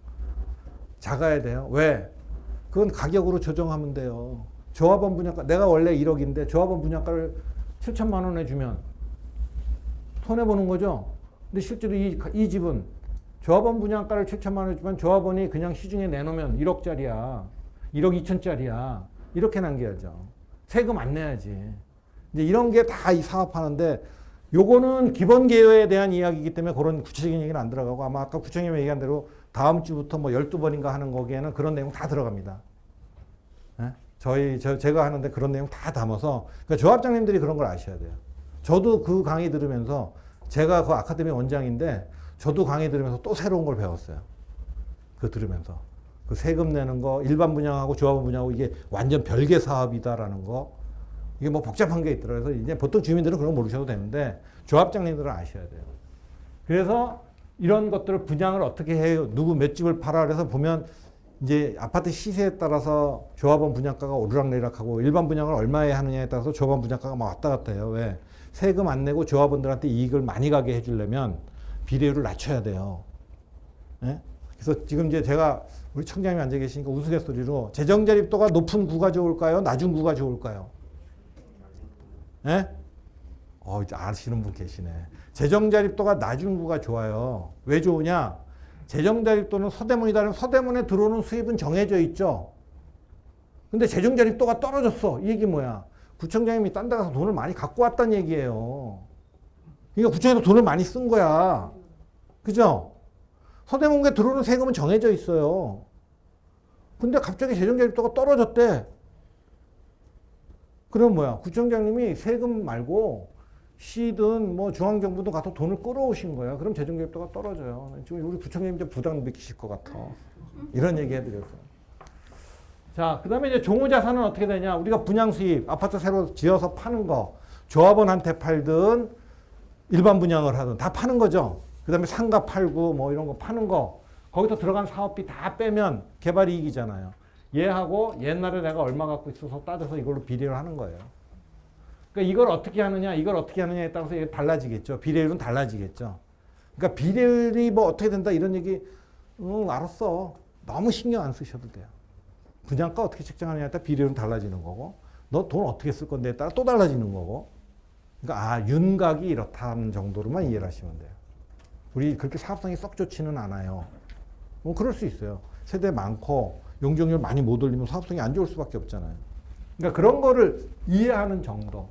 작아야 돼요. 왜? 그건 가격으로 조정하면 돼요. 조합원 분양가, 내가 원래 1억인데 조합원 분양가를 7천만 원에 주면 손해보는 거죠. 근데 실제로 이 집은 조합원 분양가를 7천만 원에 주면 조합원이 그냥 시중에 내놓으면 1억짜리야. 1억 2천짜리야. 이렇게 남겨야죠. 세금 안 내야지. 이제 이런 게 다 이 사업하는데 요거는 기본 개요에 대한 이야기이기 때문에 그런 구체적인 얘기는 안 들어가고 아마 아까 구청장님이 얘기한 대로 다음 주부터 뭐 12번인가 하는 거기에는 그런 내용 다 들어갑니다. 네? 제가 하는데 그런 내용 다 담아서 그러니까 조합장님들이 그런 걸 아셔야 돼요. 저도 그 강의 들으면서 제가 그 아카데미 원장인데 저도 강의 들으면서 또 새로운 걸 배웠어요. 그 들으면서. 그 세금 내는 거, 일반 분양하고 조합원 분양하고 이게 완전 별개 사업이다라는 거. 이게 뭐 복잡한 게 있더라고요. 그래서 이제 보통 주민들은 그런 거 모르셔도 되는데 조합장님들은 아셔야 돼요. 그래서 이런 것들을 분양을 어떻게 해요? 누구 몇 집을 팔아? 그래서 보면 이제 아파트 시세에 따라서 조합원 분양가가 오르락내리락하고 일반 분양을 얼마에 하느냐에 따라서 조합원 분양가가 막 왔다 갔다 해요. 왜? 세금 안 내고 조합원들한테 이익을 많이 가게 해주려면 비례율을 낮춰야 돼요. 네? 그래서 지금 이제 제가 우리 청장님이 앉아 계시니까 우스갯소리로 재정자립도가 높은 구가 좋을까요? 낮은 구가 좋을까요? 예? 이제 아시는 분 계시네. 재정자립도가 낮은 구가 좋아요. 왜 좋으냐? 재정자립도는 서대문이다. 서대문에 들어오는 수입은 정해져 있죠. 근데 재정자립도가 떨어졌어. 이 얘기 뭐야? 구청장님이 딴 데 가서 돈을 많이 갖고 왔다는 얘기예요. 그러니까 구청에서 돈을 많이 쓴 거야. 그죠? 서대문에 들어오는 세금은 정해져 있어요. 근데 갑자기 재정자립도가 떨어졌대. 그럼 뭐야? 구청장님이 세금 말고 시든 뭐 중앙정부든 가서 돈을 끌어오신 거야. 그럼 재정자립도가 떨어져요. 지금 우리 구청장님 좀 부담 느끼실 것 같아. 이런 얘기 해드렸어요. 자, 그 다음에 이제 종우자산은 어떻게 되냐? 우리가 분양 수입, 아파트 새로 지어서 파는 거, 조합원한테 팔든 일반 분양을 하든 다 파는 거죠. 그 다음에 상가 팔고 뭐 이런 거 파는 거, 거기서 들어간 사업비 다 빼면 개발 이익이잖아요. 얘하고 옛날에 내가 얼마 갖고 있어서 따져서 이걸로 비례를 하는 거예요. 그러니까 이걸 어떻게 하느냐에 따라서 이게 달라지겠죠. 비례율은 달라지겠죠. 그러니까 비례율이 뭐 어떻게 된다 이런 얘기, 알았어. 너무 신경 안 쓰셔도 돼요. 분양가 어떻게 책정하느냐에 따라 비례율은 달라지는 거고, 너 돈 어떻게 쓸 건데에 따라 또 달라지는 거고. 그러니까 윤곽이 이렇다는 정도로만 이해를 하시면 돼요. 우리 그렇게 사업성이 썩 좋지는 않아요. 뭐 그럴 수 있어요. 세대 많고 용적률 많이 못 올리면 사업성이 안 좋을 수밖에 없잖아요. 그러니까 그런 거를 이해하는 정도.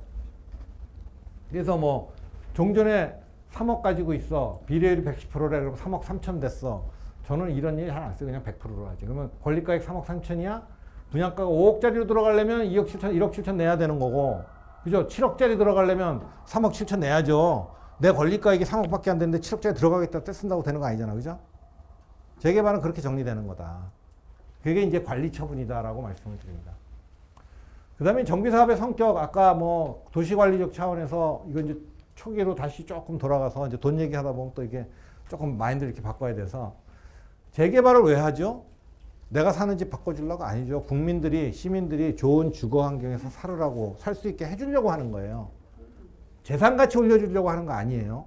그래서 뭐 종전에 3억 가지고 있어. 비례율이 110%래. 그러면 3억 3천 됐어. 저는 이런 얘기 잘 안 써요. 그냥 100%로 하지. 그러면 권리가액 3억 3천이야? 분양가가 5억짜리로 들어가려면 2억 7천, 1억 7천 내야 되는 거고. 그죠? 7억짜리 들어가려면 3억 7천 내야죠. 내 권리가액이 3억밖에 안 되는데 7억짜리 들어가겠다 떼쓴다고 되는 거 아니잖아. 그죠? 재개발은 그렇게 정리되는 거다. 그게 이제 관리 처분이다라고 말씀을 드립니다. 그 다음에 정비사업의 성격, 아까 뭐 도시관리적 차원에서 이거 이제 초기로 다시 조금 돌아가서 이제 돈 얘기하다 보면 또 이게 조금 마인드를 이렇게 바꿔야 돼서 재개발을 왜 하죠? 내가 사는 집 바꿔주려고 아니죠. 국민들이, 시민들이 좋은 주거 환경에서 살으라고, 살 수 있게 해주려고 하는 거예요. 재산가치 올려주려고 하는 거 아니에요.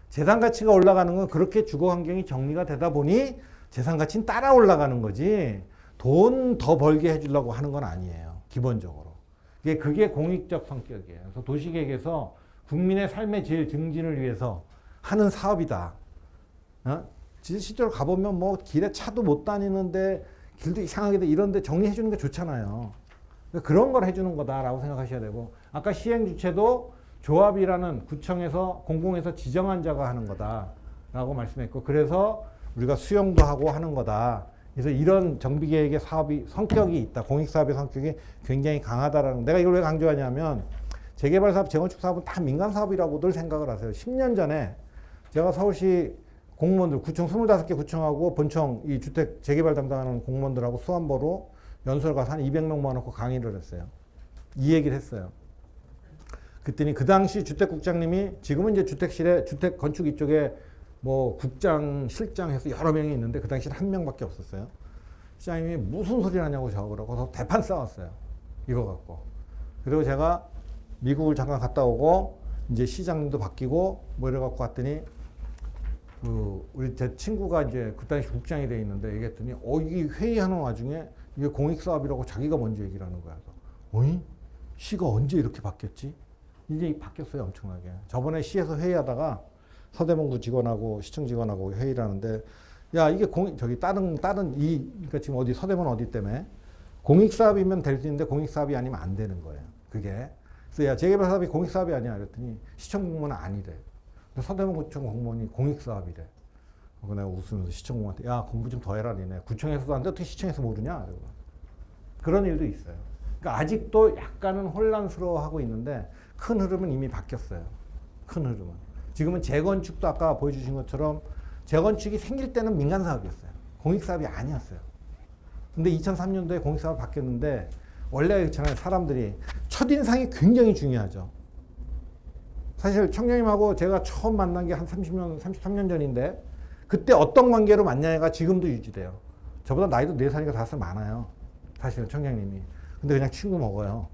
재산가치가 올라가는 건 그렇게 주거 환경이 정리가 되다 보니 재산가치는 따라 올라가는 거지 돈 더 벌게 해주려고 하는 건 아니에요. 기본적으로. 그게 공익적 성격이에요. 그래서 도시계획에서 국민의 삶의 질 증진을 위해서 하는 사업이다. 실제로 가보면 뭐 길에 차도 못 다니는데 길도 이상하게 돼 이런데 정리해 주는 게 좋잖아요. 그러니까 그런 걸 해주는 거다라고 생각하셔야 되고 아까 시행 주체도 조합이라는 구청에서 공공에서 지정한 자가 하는 거다라고 말씀했고 그래서 우리가 수용도 하고 하는 거다. 그래서 이런 정비계획의 사업이 성격이 있다. 공익사업의 성격이 굉장히 강하다라는 내가 이걸 왜 강조하냐면 재개발 사업, 재건축 사업은 다 민간 사업이라고들 생각을 하세요. 10년 전에 제가 서울시 공무원들, 구청 25개 구청하고 본청 이 주택 재개발 담당하는 공무원들하고 수안보로 연수를 가서 한 200명 모아놓고 강의를 했어요. 이 얘기를 했어요. 그랬더니 그 당시 주택국장님이 지금은 이제 주택실에 주택 건축 이쪽에 뭐 국장, 실장 해서 여러 명이 있는데 그 당시는 한 명밖에 없었어요. 시장님이 무슨 소리 하냐고 저러고서 대판 싸웠어요. 이거 갖고. 그리고 제가 미국을 잠깐 갔다 오고 이제 시장님도 바뀌고 뭐 이래 갖고 왔더니 우리 제 친구가 이제 그 당시 국장이 돼 있는데 얘기했더니 이 회의하는 와중에 이게 공익사업이라고 자기가 먼저 얘기를 하는 거야. 어이? 시가 언제 이렇게 바뀌었지? 이제 바뀌었어요, 엄청나게. 저번에 시에서 회의하다가 서대문구 직원하고 시청 직원하고 회의를 하는데 야, 이게 그러니까 지금 어디 서대문 어디 때문에 공익사업이면 될 수 있는데 공익사업이 아니면 안 되는 거예요. 그게. 그래서 야, 재개발 사업이 공익사업이 아니야. 그랬더니 시청 공무원은 아니래. 근데 서대문구청 공무원이 공익사업이래. 그거 내가 웃으면서 시청 공무원한테 야, 공부 좀 더 해라 니네. 구청에서도 안 돼. 어떻게 시청에서 모르냐? 그런 일도 있어요. 그러니까 아직도 약간은 혼란스러워하고 있는데 큰 흐름은 이미 바뀌었어요. 큰 흐름은. 지금은 재건축도 아까 보여주신 것처럼 재건축이 생길 때는 민간사업이었어요. 공익사업이 아니었어요. 근데 2003년도에 공익사업 바뀌었는데 원래 그렇잖아요. 사람들이 첫인상이 굉장히 중요하죠. 사실 청장님하고 제가 처음 만난 게 한 33년 전인데 그때 어떤 관계로 만나냐가 지금도 유지돼요. 저보다 나이도 4살인가 5살 많아요. 사실은 청장님이. 근데 그냥 친구 먹어요.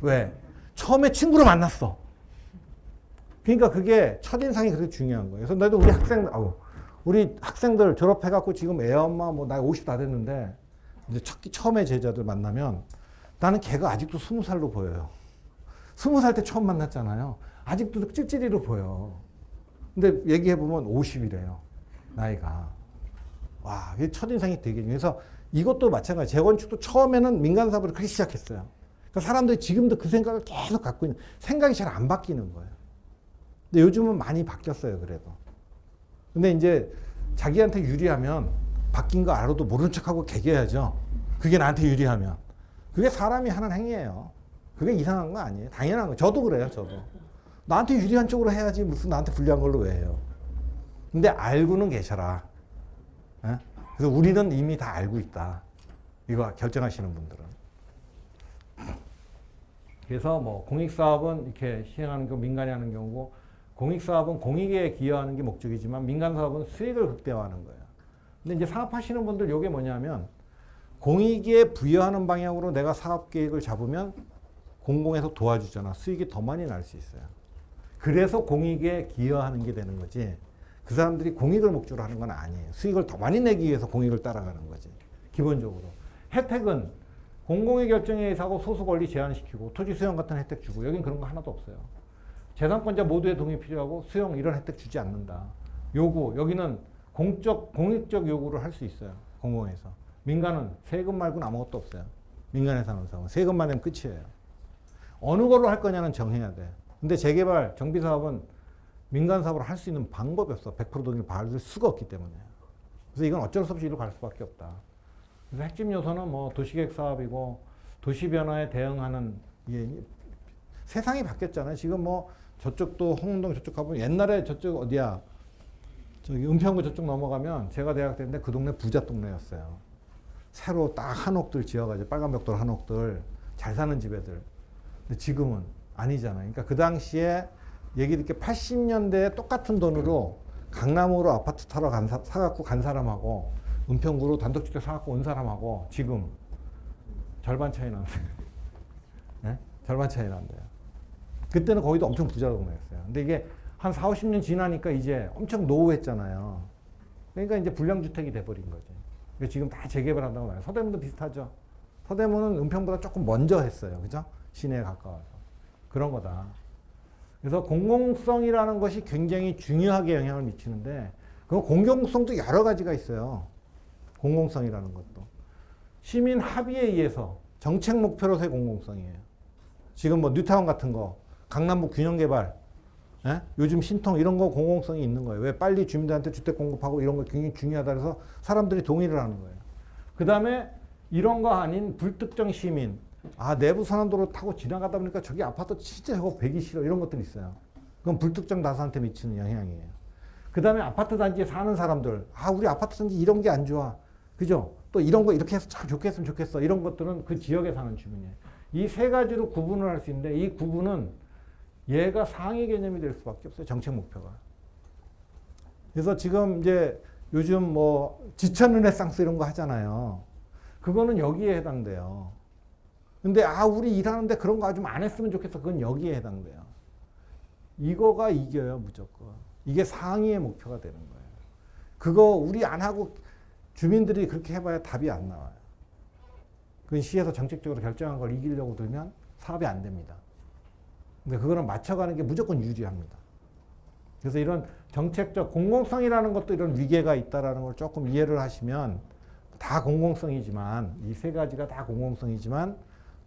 왜? 처음에 친구로 만났어. 그러니까 그게 첫인상이 그렇게 중요한 거예요. 그래서 나도 우리 학생들 졸업해갖고 지금 애 엄마 뭐 나이 50 다 됐는데 이제 처음에 제자들 만나면 나는 걔가 아직도 20살로 보여요. 20살 때 처음 만났잖아요. 아직도 찔찔이로 보여. 근데 얘기해보면 50이래요. 나이가. 와, 이게 첫인상이 되게 중요해요. 그래서 이것도 마찬가지. 재건축도 처음에는 민간사업으로 그렇게 시작했어요. 그러니까 사람들이 지금도 그 생각을 계속 갖고 있는, 생각이 잘 안 바뀌는 거예요. 근데 요즘은 많이 바뀌었어요, 그래도. 근데 이제 자기한테 유리하면 바뀐 거 알아도 모른 척하고 개겨야죠. 그게 나한테 유리하면. 그게 사람이 하는 행위예요. 그게 이상한 거 아니에요. 당연한 거. 저도 그래요, 저도. 나한테 유리한 쪽으로 해야지 무슨 나한테 불리한 걸로 왜 해요. 근데 알고는 계셔라. 에? 그래서 우리는 이미 다 알고 있다. 이거 결정하시는 분들은. 그래서 뭐 공익사업은 이렇게 시행하는 거 민간이 하는 경우고 공익사업은 공익에 기여하는 게 목적이지만 민간사업은 수익을 극대화하는 거예요. 근데 이제 사업하시는 분들 이게 뭐냐면 공익에 부여하는 방향으로 내가 사업 계획을 잡으면 공공에서 도와주잖아. 수익이 더 많이 날 수 있어요. 그래서 공익에 기여하는 게 되는 거지. 그 사람들이 공익을 목적으로 하는 건 아니에요. 수익을 더 많이 내기 위해서 공익을 따라가는 거지. 기본적으로. 혜택은 공공의 결정에 의해서 소수 권리 제한시키고 토지 수용 같은 혜택 주고 여긴 그런 거 하나도 없어요. 재산권자 모두의 동의 필요하고 수용 이런 혜택 주지 않는다. 요구 여기는 공익적 요구를 할 수 있어요. 공공에서. 민간은 세금 말고는 아무것도 없어요. 민간에서 하는 사업은 세금만 내면 끝이에요. 어느 걸로 할 거냐는 정해야 돼. 근데 재개발 정비사업은 민간 사업을 할 수 있는 방법이 없어. 100% 동의를 받을 수가 없기 때문에. 그래서 이건 어쩔 수 없이 이리로 갈 수밖에 없다. 그래서 핵심 요소는 뭐 도시계획 사업이고 도시 변화에 대응하는 이게 세상이 바뀌었잖아요. 지금 뭐 저쪽도 홍은동 저쪽 가보면 옛날에 저쪽 어디야? 저기 은평구 저쪽 넘어가면 제가 대학 때인데 그 동네 부자 동네였어요. 새로 딱 한옥들 지어가지고 빨간 벽돌 한옥들 잘 사는 집 애들. 근데 지금은 아니잖아요. 그러니까 그 당시에 얘기 듣게 80년대에 똑같은 돈으로 강남으로 아파트 타러 사갖고 간 사람하고 은평구로 단독주택 사갖고 온 사람하고 지금 절반 차이 나는데. 네? 절반 차이 난대요. 그때는 거기도 엄청 부자 동네였어요. 근데 이게 한 4, 50년 지나니까 이제 엄청 노후했잖아요. 그러니까 이제 불량주택이 돼버린 거지. 그러니까 지금 다 재개발한다고 나요. 서대문도 비슷하죠. 서대문은 은평보다 조금 먼저 했어요. 그죠? 시내에 가까워서. 그런 거다. 그래서 공공성이라는 것이 굉장히 중요하게 영향을 미치는데 그 공공성도 여러 가지가 있어요. 공공성이라는 것도. 시민 합의에 의해서 정책 목표로서의 공공성이에요. 지금 뭐 뉴타운 같은 거, 강남구 균형개발, 예? 요즘 신통 이런 거 공공성이 있는 거예요. 왜 빨리 주민들한테 주택 공급하고 이런 거 굉장히 중요하다 그래서 사람들이 동의를 하는 거예요. 그 다음에 이런 거 아닌 불특정 시민, 내부 선안도로 타고 지나가다 보니까 저기 아파트 진짜 저거 배기 싫어 이런 것들이 있어요. 그건 불특정 다수한테 미치는 영향이에요. 그 다음에 아파트 단지에 사는 사람들, 우리 아파트 단지 이런 게 안 좋아. 그죠? 또 이런 거 이렇게 해서 참 좋겠으면 좋겠어. 이런 것들은 그 지역에 사는 주민이에요. 이 세 가지로 구분을 할 수 있는데 이 구분은 얘가 상위 개념이 될 수밖에 없어요. 정책 목표가. 그래서 지금 이제 요즘 뭐 지천 르네상스 이런 거 하잖아요. 그거는 여기에 해당돼요. 근데 우리 일하는데 그런 거 좀 안 했으면 좋겠어. 그건 여기에 해당돼요. 이거가 이겨요, 무조건. 이게 상위의 목표가 되는 거예요. 그거 우리 안 하고 주민들이 그렇게 해봐야 답이 안 나와요. 그건 시에서 정책적으로 결정한 걸 이기려고 들면 사업이 안 됩니다. 근데 그거는 맞춰가는 게 무조건 유리합니다. 그래서 이런 정책적 공공성이라는 것도 이런 위계가 있다라는 걸 조금 이해를 하시면 다 공공성이지만 이 세 가지가 다 공공성이지만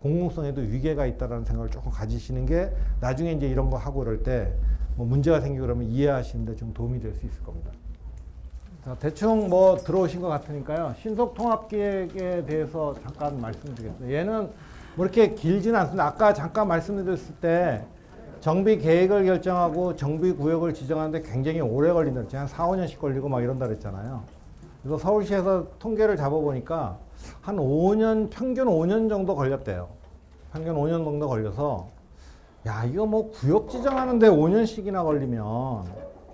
공공성에도 위계가 있다라는 생각을 조금 가지시는 게 나중에 이제 이런 거 하고 그럴 때 뭐 문제가 생기고 그러면 이해하시는데 좀 도움이 될 수 있을 겁니다. 자, 대충 뭐 들어오신 것 같으니까요. 신속통합기획에 대해서 잠깐 말씀드리겠습니다. 얘는 뭐 이렇게 길지는 않습니다. 아까 잠깐 말씀드렸을 때 정비 계획을 결정하고 정비 구역을 지정하는데 굉장히 오래 걸린다 그랬죠. 한 4, 5년씩 걸리고 막 이런다 그랬잖아요. 그래서 서울시에서 통계를 잡아보니까 한 5년, 평균 5년 정도 걸렸대요. 평균 5년 정도 걸려서 야, 이거 뭐 구역 지정하는데 5년씩이나 걸리면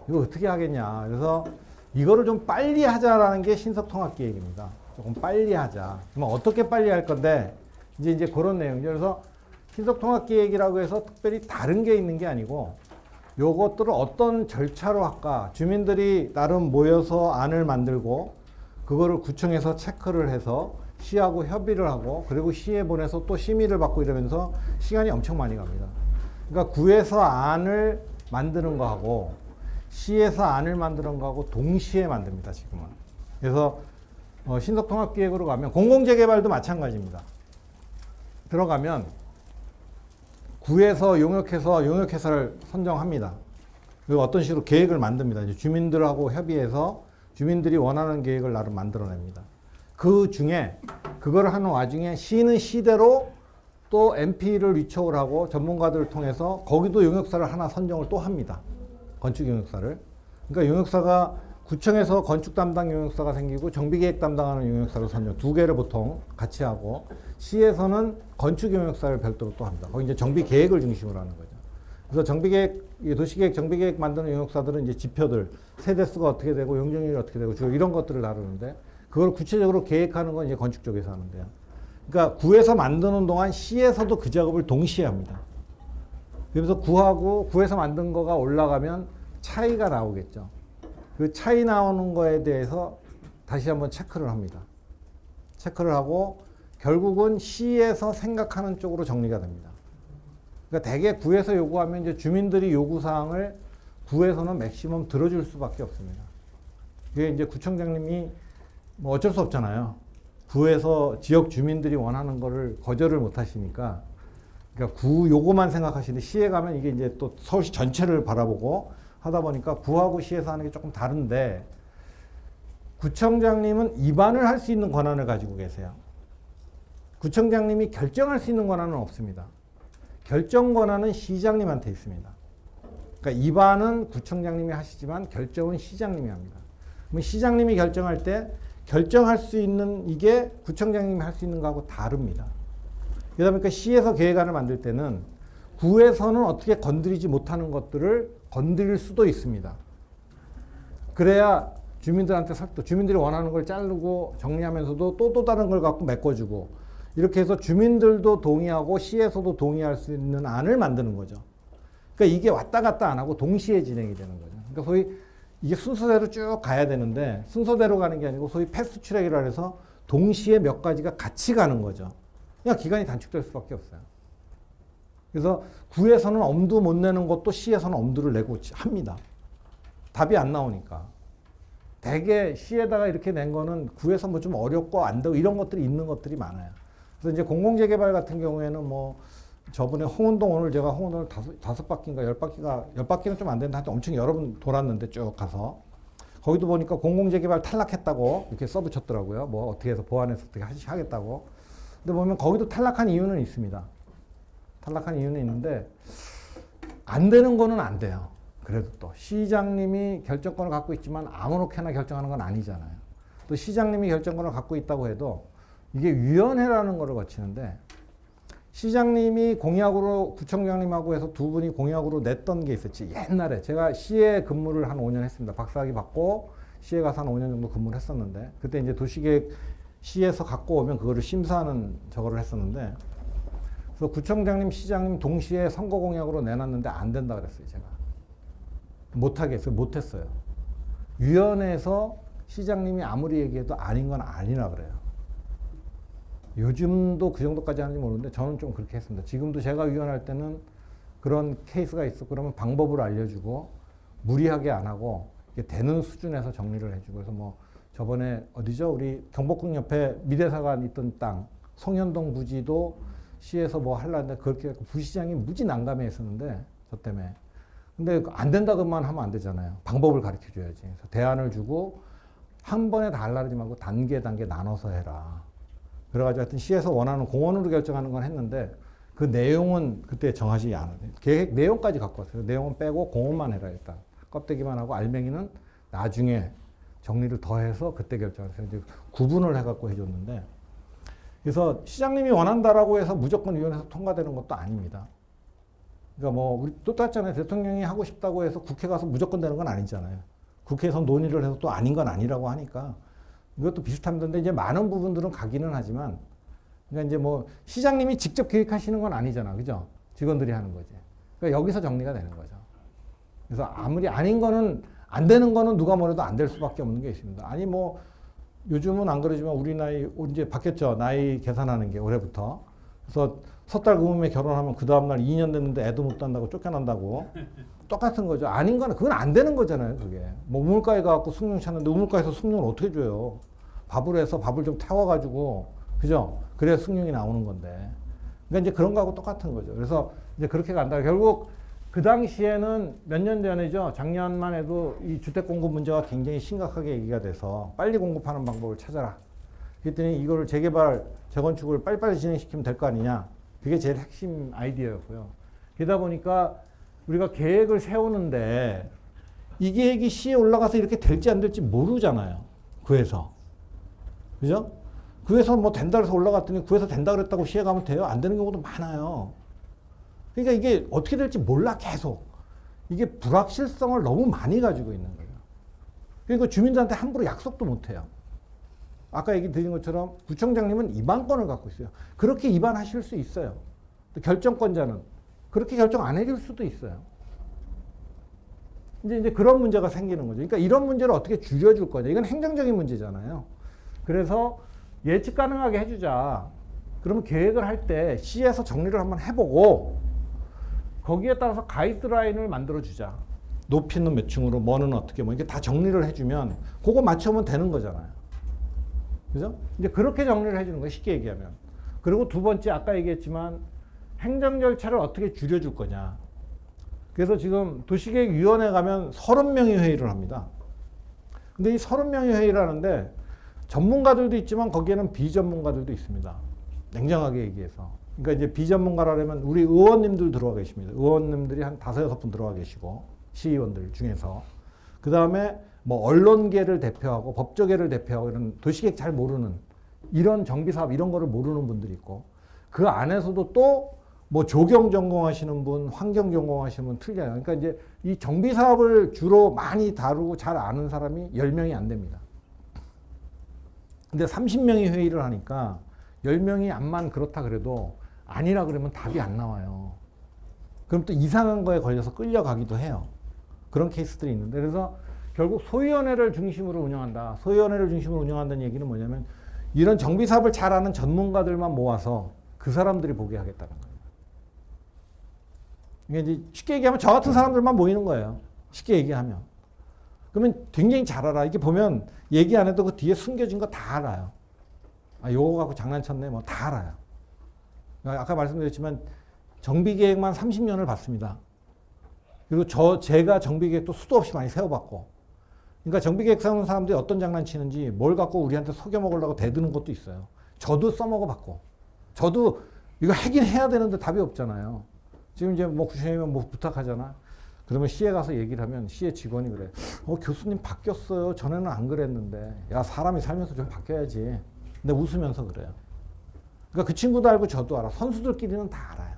이거 어떻게 하겠냐. 그래서 이거를 좀 빨리 하자라는 게 신속통합기획입니다. 조금 빨리 하자. 그러면 어떻게 빨리 할 건데 이제 그런 내용이죠. 그래서 신속통합기획이라고 해서 특별히 다른 게 있는 게 아니고 요것들을 어떤 절차로 할까. 주민들이 나름 모여서 안을 만들고 그거를 구청에서 체크를 해서 시하고 협의를 하고 그리고 시에 보내서 또 심의를 받고 이러면서 시간이 엄청 많이 갑니다. 그러니까 구에서 안을 만드는 거하고 시에서 안을 만드는 거하고 동시에 만듭니다. 지금은. 그래서 신속통합기획으로 가면 공공재개발도 마찬가지입니다. 들어가면 구에서 용역해서 용역회사를 선정합니다. 그리고 어떤 식으로 계획을 만듭니다. 이제 주민들하고 협의해서 주민들이 원하는 계획을 나름 만들어냅니다. 그 중에 그걸 하는 와중에 시는 시대로 또 MP를 위촉을 하고 전문가들을 통해서 거기도 용역사를 하나 선정을 또 합니다. 건축 용역사를. 그러니까 용역사가 구청에서 건축 담당 용역사가 생기고 정비계획 담당하는 용역사로 선정. 두 개를 보통 같이 하고 시에서는 건축 용역사를 별도로 또 합니다. 거기 이제 정비계획을 중심으로 하는 거죠. 그래서 정비계획, 도시계획, 정비계획 만드는 용역사들은 이제 지표들, 세대수가 어떻게 되고 용적률이 어떻게 되고 주로 이런 것들을 다루는데 그걸 구체적으로 계획하는 건 이제 건축 쪽에서 하는데요. 그러니까 구에서 만드는 동안 시에서도 그 작업을 동시에 합니다. 그래서 구에서 만든 거가 올라가면 차이가 나오겠죠. 그 차이 나오는 거에 대해서 다시 한번 체크를 합니다. 체크를 하고 결국은 시에서 생각하는 쪽으로 정리가 됩니다. 그러니까 대개 구에서 요구하면 이제 주민들이 요구사항을 구에서는 맥시멈 들어줄 수밖에 없습니다. 이게 이제 구청장님이 뭐 어쩔 수 없잖아요. 구에서 지역 주민들이 원하는 거를 거절을 못 하시니까 그러니까 구 요거만 생각하시는데 시에 가면 이게 이제 또 서울시 전체를 바라보고 하다 보니까 구하고 시에서 하는 게 조금 다른데 구청장님은 입안을 할 수 있는 권한을 가지고 계세요. 구청장님이 결정할 수 있는 권한은 없습니다. 결정 권한은 시장님한테 있습니다. 그러니까 입안은 구청장님이 하시지만 결정은 시장님이 합니다. 그럼 시장님이 결정할 때 결정할 수 있는 이게 구청장님이 할 수 있는 거하고 다릅니다. 그러다 보니까 시에서 계획안을 만들 때는 구에서는 어떻게 건드리지 못하는 것들을 건드릴 수도 있습니다. 그래야 주민들한테 주민들이 원하는 걸 자르고 정리하면서도 또 다른 걸 갖고 메꿔주고 이렇게 해서 주민들도 동의하고 시에서도 동의할 수 있는 안을 만드는 거죠. 그러니까 이게 왔다 갔다 안 하고 동시에 진행이 되는 거죠. 그러니까 소위 이게 순서대로 쭉 가야 되는데 순서대로 가는 게 아니고 소위 패스트 트랙이라 해서 동시에 몇 가지가 같이 가는 거죠. 그냥 기간이 단축될 수밖에 없어요. 그래서 구에서는 엄두 못 내는 것도 시에서는 엄두를 내고 합니다. 답이 안 나오니까. 대개 시에다가 이렇게 낸 거는 구에서 뭐 좀 어렵고 안 되고 이런 것들이 있는 것들이 많아요. 그래서 이제 공공재개발 같은 경우에는 뭐 저번에 홍은동 오늘 제가 홍은동을 다섯 바퀴인가 열 바퀴는 좀 안 되는데 하여튼 엄청 여러 번 돌았는데 쭉 가서 거기도 보니까 공공재개발 탈락했다고 이렇게 써붙였더라고요. 뭐 어떻게 해서 보완해서 어떻게 하겠다고. 근데 보면 거기도 탈락한 이유는 있습니다. 탈락한 이유는 있는데 안 되는 거는 안 돼요. 그래도 또 시장님이 결정권을 갖고 있지만 아무렇게나 결정하는 건 아니잖아요. 또 시장님이 결정권을 갖고 있다고 해도 이게 위원회라는 거를 거치는데 시장님이 공약으로 구청장님하고 해서 두 분이 공약으로 냈던 게 있었지. 옛날에 제가 시에 근무를 한 5년 했습니다. 박사학위 받고 시에 가서 한 5년 정도 근무를 했었는데 그때 이제 도시계획 시에서 갖고 오면 그거를 심사하는 저거를 했었는데 그래서 구청장님, 시장님 동시에 선거 공약으로 내놨는데 안 된다 그랬어요. 제가 못하게 했어요. 못했어요. 위원회에서 시장님이 아무리 얘기해도 아닌 건 아니라 그래요. 요즘도 그 정도까지 하는지 모르는데 저는 좀 그렇게 했습니다. 지금도 제가 위원할 때는 그런 케이스가 있어. 그러면 방법을 알려주고 무리하게 안 하고 되는 수준에서 정리를 해주고 그래서 뭐 저번에 어디죠? 우리 경복궁 옆에 미대사관 있던 땅 송현동 부지도 시에서 뭐 하려는데 그렇게 부시장이 무지 난감해 했었는데 저 때문에. 근데 안 된다고만 하면 안 되잖아요. 방법을 가르쳐 줘야지. 그래서 대안을 주고 한 번에 다 하려지 말고 단계 나눠서 해라. 그래가지고 하여튼 시에서 원하는 공원으로 결정하는 건 했는데 그 내용은 그때 정하지 않아요. 계획 내용까지 갖고 왔어요. 내용은 빼고 공원만 해라 일단. 껍데기만 하고 알맹이는 나중에 정리를 더해서 그때 결정해서 이제 구분을 해갖고 해줬는데 그래서 시장님이 원한다라고 해서 무조건 위원회에서 통과되는 것도 아닙니다. 그러니까 뭐 우리 똑같잖아요. 대통령이 하고 싶다고 해서 국회 가서 무조건 되는 건 아니잖아요. 국회에서 논의를 해서 또 아닌 건 아니라고 하니까 이것도 비슷합니다. 근데 이제 많은 부분들은 가기는 하지만 그러니까 이제 뭐 시장님이 직접 계획하시는 건 아니잖아. 그죠? 직원들이 하는 거지. 그러니까 여기서 정리가 되는 거죠. 그래서 아무리 아닌 거는 안 되는 거는 누가 뭐래도 안 될 수밖에 없는 게 있습니다. 아니 뭐 요즘은 안 그러지만 우리 나이 이제 바뀌었죠. 나이 계산하는 게 올해부터. 그래서 섣달 그음에 결혼하면 그 다음날 2년 됐는데 애도 못 단다고 쫓겨난다고. 똑같은 거죠. 아닌 거는 그건 안 되는 거잖아요. 그게. 뭐 우물가에 가갖고 숭늉 찾는데 우물가에서 숭늉을 어떻게 줘요. 밥을 해서 밥을 좀 태워가지고 그죠? 그래야 숭늉이 나오는 건데. 그러니까 이제 그런 거하고 똑같은 거죠. 그래서 이제 그렇게 간다. 결국 그 당시에는 몇 년 전이죠. 작년만 해도 이 주택 공급 문제가 굉장히 심각하게 얘기가 돼서 빨리 공급하는 방법을 찾아라. 그랬더니 이거를 재개발, 재건축을 빨리빨리 진행시키면 될 거 아니냐. 그게 제일 핵심 아이디어였고요. 그러다 보니까 우리가 계획을 세우는데 이 계획이 시에 올라가서 이렇게 될지 안 될지 모르잖아요. 구에서. 그죠? 구에서 뭐 된다 해서 올라갔더니 구에서 된다 그랬다고 시에 가면 돼요? 안 되는 경우도 많아요. 그러니까 이게 어떻게 될지 몰라 계속. 이게 불확실성을 너무 많이 가지고 있는 거예요. 그러니까 주민들한테 함부로 약속도 못 해요. 아까 얘기 드린 것처럼 구청장님은 입안권을 갖고 있어요. 그렇게 입안하실 수 있어요. 결정권자는 그렇게 결정 안 해줄 수도 있어요. 이제 그런 문제가 생기는 거죠. 그러니까 이런 문제를 어떻게 줄여줄 거냐. 이건 행정적인 문제잖아요. 그래서 예측 가능하게 해주자. 그러면 계획을 할 때 시에서 정리를 한번 해보고 거기에 따라서 가이드라인을 만들어주자. 높이는 몇 층으로, 뭐는 어떻게, 뭐 이게 다 정리를 해주면 그거 맞춰면 되는 거잖아요. 그죠? 이제 그렇게 정리를 해주는 거예요. 쉽게 얘기하면. 그리고 두 번째, 아까 얘기했지만 행정 절차를 어떻게 줄여줄 거냐. 그래서 지금 도시계획위원회 가면 30명이 회의를 합니다. 근데 이 30명이 회의를 하는데 전문가들도 있지만 거기에는 비전문가들도 있습니다. 냉정하게 얘기해서. 그러니까 이제 비전문가라면 우리 의원님들 들어와 계십니다. 의원님들이 한 5-6분 들어와 계시고 시의원들 중에서. 그 다음에 뭐 언론계를 대표하고 법조계를 대표하고 이런 도시계획 잘 모르는 이런 정비사업 이런 거를 모르는 분들이 있고 그 안에서도 또 뭐 조경 전공하시는 분, 환경 전공하시는 분 틀려요. 그러니까 이제 이 정비사업을 주로 많이 다루고 잘 아는 사람이 10명이 안 됩니다. 근데 30명이 회의를 하니까 10명이 암만 그렇다 그래도 아니라 그러면 답이 안 나와요. 그럼 또 이상한 거에 걸려서 끌려가기도 해요. 그런 케이스들이 있는데 그래서 결국 소위원회를 중심으로 운영한다. 소위원회를 중심으로 운영한다는 얘기는 뭐냐면 이런 정비사업을 잘 아는 전문가들만 모아서 그 사람들이 보게 하겠다는 거예요. 이게 이제 쉽게 얘기하면 저 같은 사람들만 모이는 거예요. 쉽게 얘기하면. 그러면 굉장히 잘 알아. 이게 보면 얘기 안 해도 그 뒤에 숨겨진 거 다 알아요. 아, 요거 갖고 장난쳤네. 뭐 다 알아요. 아까 말씀드렸지만 정비계획만 30년을 봤습니다. 그리고 제가 정비계획도 수도 없이 많이 세워봤고. 그러니까 정비계획 세우는 사람들이 어떤 장난치는지 뭘 갖고 우리한테 속여먹으려고 대드는 것도 있어요. 저도 써먹어봤고. 저도 이거 하긴 해야 되는데 답이 없잖아요. 지금 이제 뭐 구청장이면 뭐 부탁하잖아. 그러면 시에 가서 얘기를 하면 시의 직원이 그래. 교수님 바뀌었어요. 전에는 안 그랬는데. 야, 사람이 살면서 좀 바뀌어야지. 근데 웃으면서 그래요. 그러니까 그 친구도 알고 저도 알아. 선수들끼리는 다 알아요.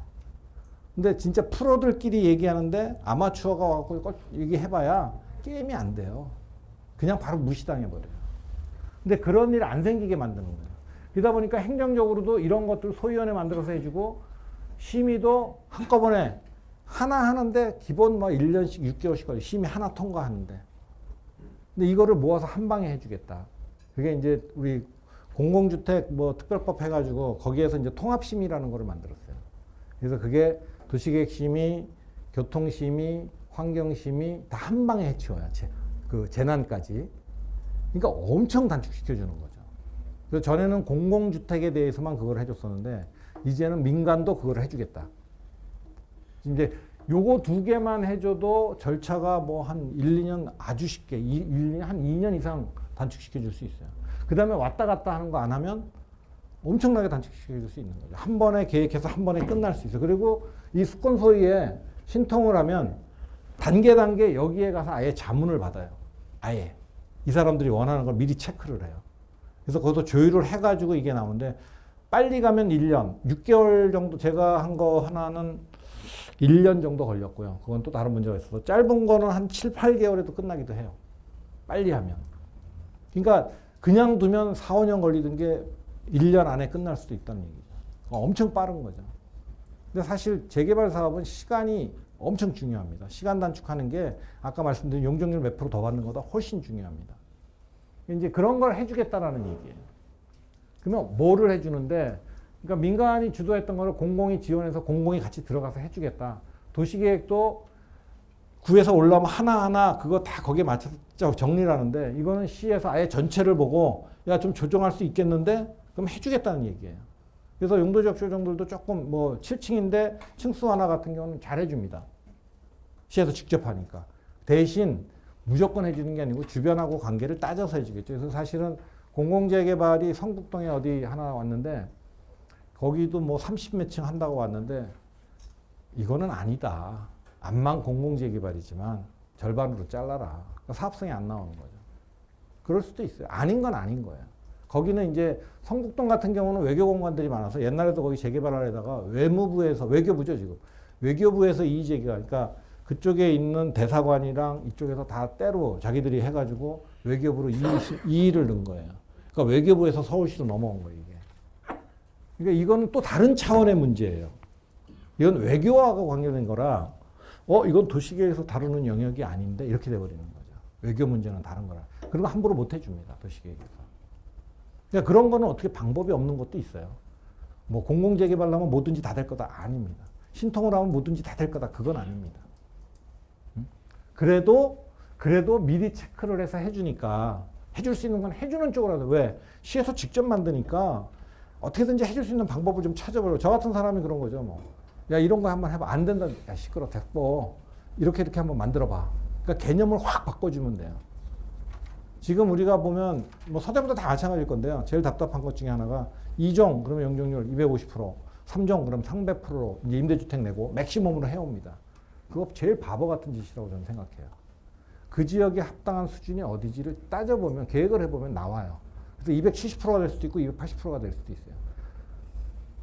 근데 진짜 프로들끼리 얘기하는데 아마추어가 와서 얘기해봐야 게임이 안 돼요. 그냥 바로 무시당해버려요. 근데 그런 일 안 생기게 만드는 거예요. 그러다 보니까 행정적으로도 이런 것들 소위원회 만들어서 해주고 심의도 한꺼번에 하나 하는데 기본 뭐 1년씩 6개월씩 걸려. 심의 하나 통과하는데. 근데 이거를 모아서 한 방에 해주겠다. 그게 이제 우리 공공주택 뭐 특별법 해가지고 거기에서 이제 통합심의라는 거를 만들었어요. 그래서 그게 도시계획심의, 교통심의, 환경심의 다 한 방에 해치워요. 그 재난까지. 그러니까 엄청 단축시켜주는 거죠. 그래서 전에는 공공주택에 대해서만 그걸 해줬었는데 이제는 민간도 그걸 해주겠다. 이제 요거 두 개만 해줘도 절차가 뭐 한 1, 2년 아주 쉽게, 한 2년 이상 단축시켜 줄 수 있어요. 그 다음에 왔다 갔다 하는 거 안 하면 엄청나게 단축시켜 줄 수 있는 거죠. 한 번에 계획해서 한 번에 끝날 수 있어요. 그리고 이 수권 소위에 신통을 하면 단계 여기에 가서 아예 자문을 받아요. 아예. 이 사람들이 원하는 걸 미리 체크를 해요. 그래서 거기서 조율을 해가지고 이게 나오는데 빨리 가면 1년, 6개월 정도 제가 한 거 하나는 1년 정도 걸렸고요. 그건 또 다른 문제가 있어서 짧은 거는 한 7, 8개월에도 끝나기도 해요. 빨리 하면. 그러니까 그냥 두면 4, 5년 걸리던 게 1년 안에 끝날 수도 있다는 얘기죠. 엄청 빠른 거죠. 근데 사실 재개발 사업은 시간이 엄청 중요합니다. 시간 단축하는 게 아까 말씀드린 용적률 몇 프로 더 받는 것보다 훨씬 중요합니다. 이제 그런 걸 해주겠다라는 얘기예요. 그러면 뭐를 해주는데, 그러니까 민간이 주도했던 거를 공공이 지원해서 공공이 같이 들어가서 해주겠다. 도시계획도 구에서 올라오면 하나하나 그거 다 거기에 맞춰서 정리를 하는데 이거는 시에서 아예 전체를 보고 야, 좀 조정할 수 있겠는데? 그럼 해주겠다는 얘기예요. 그래서 용도적 조정들도 조금 뭐 7층인데 층수 하나 같은 경우는 잘 해줍니다. 시에서 직접 하니까. 대신 무조건 해주는 게 아니고 주변하고 관계를 따져서 해주겠죠. 그래서 사실은 공공재개발이 성북동에 어디 하나 왔는데 거기도 뭐 30몇 층 한다고 왔는데 이거는 아니다. 암만 공공재개발이지만 절반으로 잘라라. 그러니까 사업성이 안 나오는 거죠. 그럴 수도 있어요. 아닌 건 아닌 거예요. 거기는 이제 성북동 같은 경우는 외교공간들이 많아서 옛날에도 거기 재개발하려다가 외무부에서, 외교부죠 지금. 외교부에서 이의제기가, 그러니까 그쪽에 있는 대사관이랑 이쪽에서 다 때로 자기들이 해가지고 외교부로 이의를 넣은 거예요. 그러니까 외교부에서 서울시로 넘어온 거예요, 이게. 그러니까 이건 또 다른 차원의 문제예요. 이건 외교와가 관계된 거라, 이건 도시계획에서 다루는 영역이 아닌데, 이렇게 돼버리는 거죠. 외교 문제는 다른 거라. 그리고 함부로 못 해줍니다, 도시계획에서. 그러니까 그런 거는 어떻게 방법이 없는 것도 있어요. 뭐 공공재개발하면 뭐든지 다 될 거다. 아닙니다. 신통을 하면 뭐든지 다 될 거다. 그건 아닙니다. 그래도 미리 체크를 해서 해주니까, 해줄 수 있는 건 해주는 쪽으로. 왜? 시에서 직접 만드니까 어떻게든지 해줄 수 있는 방법을 좀 찾아보려고. 저 같은 사람이 그런 거죠. 뭐. 야, 이런 거 한번 해봐. 안 된다. 야, 시끄러. 됐고. 이렇게 한번 만들어봐. 그러니까 개념을 확 바꿔주면 돼요. 지금 우리가 보면 뭐 서대부도 다 마찬가지일 건데요. 제일 답답한 것 중에 하나가 2종 그러면 용적률 250%, 3종 그럼 300%로 이제 임대주택 내고 맥시멈으로 해옵니다. 그거 제일 바보 같은 짓이라고 저는 생각해요. 그 지역에 합당한 수준이 어디지를 따져보면, 계획을 해보면 나와요. 그래서 270%가 될 수도 있고 280%가 될 수도 있어요.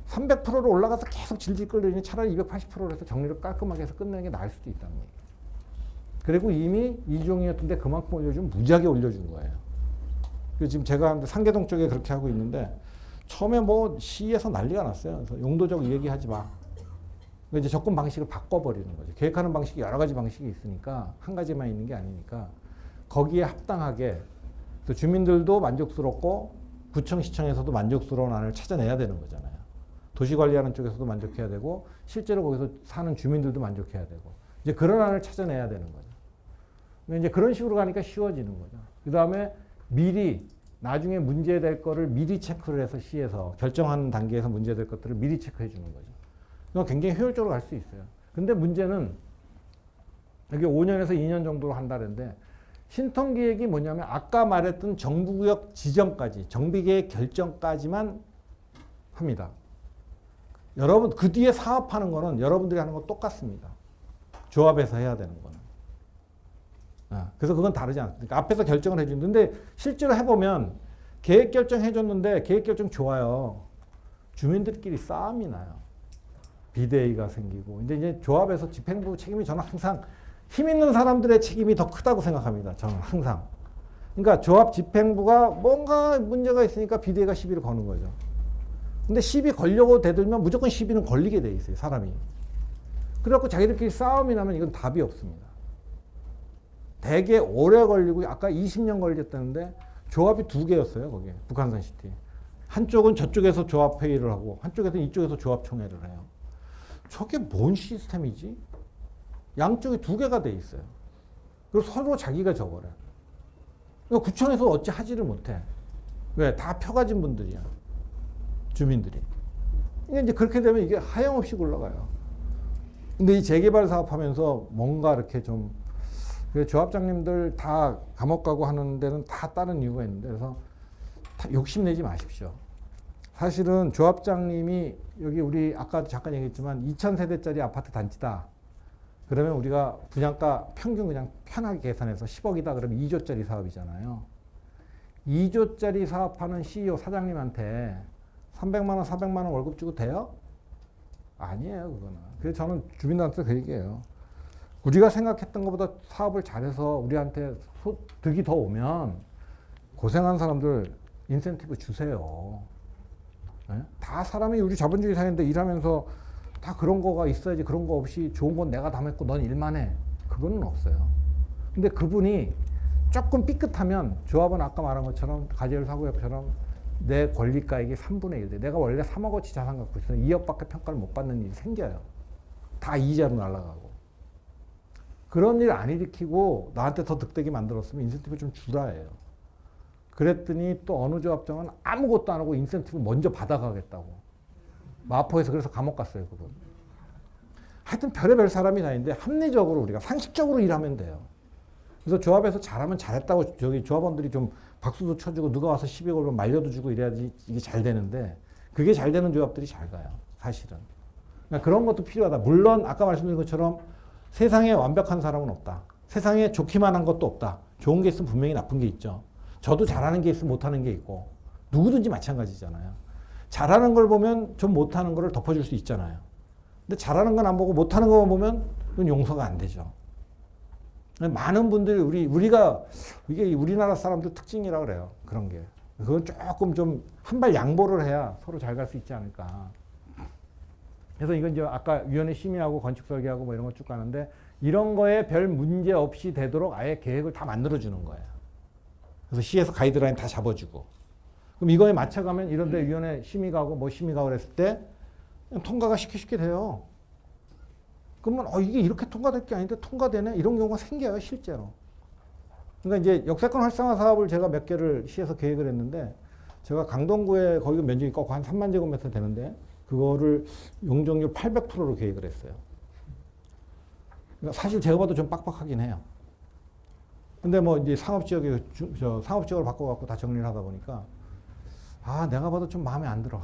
300%로 올라가서 계속 질질 끌리니 차라리 280%로 해서 정리를 깔끔하게 해서 끝내는 게 나을 수도 있다는 얘기예요. 그리고 이미 2종이었던데 그만큼 올려주면 무지하게 올려준 거예요. 지금 제가 상계동 쪽에 그렇게 하고 있는데 처음에 뭐 시에서 난리가 났어요. 그래서 용도적 얘기하지 마. 이제 접근 방식을 바꿔버리는 거죠. 계획하는 방식이 여러 가지 방식이 있으니까 한 가지만 있는 게 아니니까 거기에 합당하게 또 주민들도 만족스럽고 구청, 시청에서도 만족스러운 안을 찾아내야 되는 거잖아요. 도시관리하는 쪽에서도 만족해야 되고 실제로 거기서 사는 주민들도 만족해야 되고 이제 그런 안을 찾아내야 되는 거죠. 이제 그런 식으로 가니까 쉬워지는 거죠. 그 다음에 미리 나중에 문제될 거를 미리 체크를 해서 시에서 결정하는 단계에서 문제될 것들을 미리 체크해 주는 거죠. 그건 굉장히 효율적으로 갈 수 있어요. 근데 문제는 여기 5년에서 2년 정도로 한다는데 신통계획이 뭐냐면 아까 말했던 정부구역 지정까지, 정비계획 결정까지만 합니다. 여러분 그 뒤에 사업하는 거는 여러분들이 하는 거 똑같습니다. 조합해서 해야 되는 거는. 그래서 그건 다르지 않습니까? 앞에서 결정을 해주는데 실제로 해보면 계획 결정 해줬는데 계획 결정 좋아요. 주민들끼리 싸움이 나요. 비대위가 생기고. 근데 이제 조합에서 집행부 책임이 저는 항상 힘 있는 사람들의 책임이 더 크다고 생각합니다. 저는 항상. 그러니까 조합 집행부가 뭔가 문제가 있으니까 비대위가 시비를 거는 거죠. 근데 시비 걸려고 대들면 무조건 시비는 걸리게 돼 있어요, 사람이. 그래갖고 자기들끼리 싸움이 나면 이건 답이 없습니다. 되게 오래 걸리고 아까 20년 걸렸다는데 조합이 2개였어요, 거기에. 북한산시티. 한쪽은 저쪽에서 조합 회의를 하고 한쪽에서는 이쪽에서 조합 총회를 해요. 저게 뭔 시스템이지? 양쪽이 2개가 돼 있어요. 그리고 서로 자기가 적어요. 그러니까 구청에서 어찌 하지를 못해. 왜? 다 표가진 분들이야. 주민들이. 그러니까 이제 그렇게 되면 이게 하염없이 굴러가요. 근데 이 재개발 사업하면서 뭔가 이렇게 좀 조합장님들 다 감옥 가고 하는 데는 다 다른 이유가 있는데 그래서 욕심내지 마십시오. 사실은 조합장님이 여기 우리 아까도 잠깐 얘기했지만 2000세대짜리 아파트 단지다. 그러면 우리가 분양가 평균 그냥 편하게 계산해서 10억이다 그러면 2조짜리 사업이잖아요. 2조짜리 사업하는 CEO 사장님한테 300만 원, 400만 원 월급 주고 돼요? 아니에요, 그거는. 그래서 저는 주민들한테 그 얘기해요. 우리가 생각했던 것보다 사업을 잘해서 우리한테 득이 더 오면 고생한 사람들 인센티브 주세요. 네? 다 사람이 우리 자본주의 사회인데 일하면서 다 그런 거가 있어야지. 그런 거 없이 좋은 건 내가 다 했고 넌 일만 해. 그거는 없어요. 근데 그분이 조금 삐끗하면 조합은 아까 말한 것처럼 가재열 사고협처럼 내 권리가액이 3분의 1 돼. 내가 원래 3억어치 자산 갖고 있어요. 2억밖에 평가를 못 받는 일이 생겨요. 다 이자로 날아가고. 그런 일 안 일으키고 나한테 더 득되게 만들었으면 인센티브 좀 주라예요. 그랬더니 또 어느 조합장은 아무것도 안 하고 인센티브 먼저 받아가겠다고. 마포에서 그래서 감옥 갔어요, 그분. 하여튼 별의별 사람이 다 있는데 합리적으로 우리가 상식적으로 일하면 돼요. 그래서 조합에서 잘하면 잘했다고 저기 조합원들이 좀 박수도 쳐주고 누가 와서 시비 걸면 말려도 주고 이래야지 이게 잘 되는데 그게 잘 되는 조합들이 잘 가요, 사실은. 그러니까 그런 것도 필요하다. 물론 아까 말씀드린 것처럼 세상에 완벽한 사람은 없다. 세상에 좋기만 한 것도 없다. 좋은 게 있으면 분명히 나쁜 게 있죠. 저도 잘하는 게 있으면 못하는 게 있고 누구든지 마찬가지잖아요. 잘하는 걸 보면 좀 못하는 거를 덮어줄 수 있잖아요. 근데 잘하는 건 안 보고 못하는 것만 보면 그건 용서가 안 되죠. 많은 분들이 우리가 이게 우리나라 사람들 특징이라 그래요. 그런 게. 그건 조금 좀 한 발 양보를 해야 서로 잘 갈 수 있지 않을까. 그래서 이건 이제 아까 위원회 심의하고 건축 설계하고 뭐 이런 거 쭉 가는데 이런 거에 별 문제 없이 되도록 아예 계획을 다 만들어주는 거예요. 그래서 시에서 가이드라인 다 잡아주고. 그럼 이거에 맞춰가면 이런데 위원회 심의 가고 뭐 심의 가고 그랬을 때 그냥 통과가 쉽게 돼요. 그러면 이게 이렇게 통과될 게 아닌데 통과되네? 이런 경우가 생겨요, 실제로. 그러니까 이제 역세권 활성화 사업을 제가 몇 개를 시에서 계획을 했는데 제가 강동구에 거기가 면적이 꼭 한 3만 제곱미터 되는데 그거를 용적률 800%로 계획을 했어요. 그러니까 사실 제가 봐도 좀 빡빡하긴 해요. 근데 뭐 이제 상업지역으로 바꿔갖고 다 정리를 하다 보니까 내가 봐도 좀 마음에 안 들어.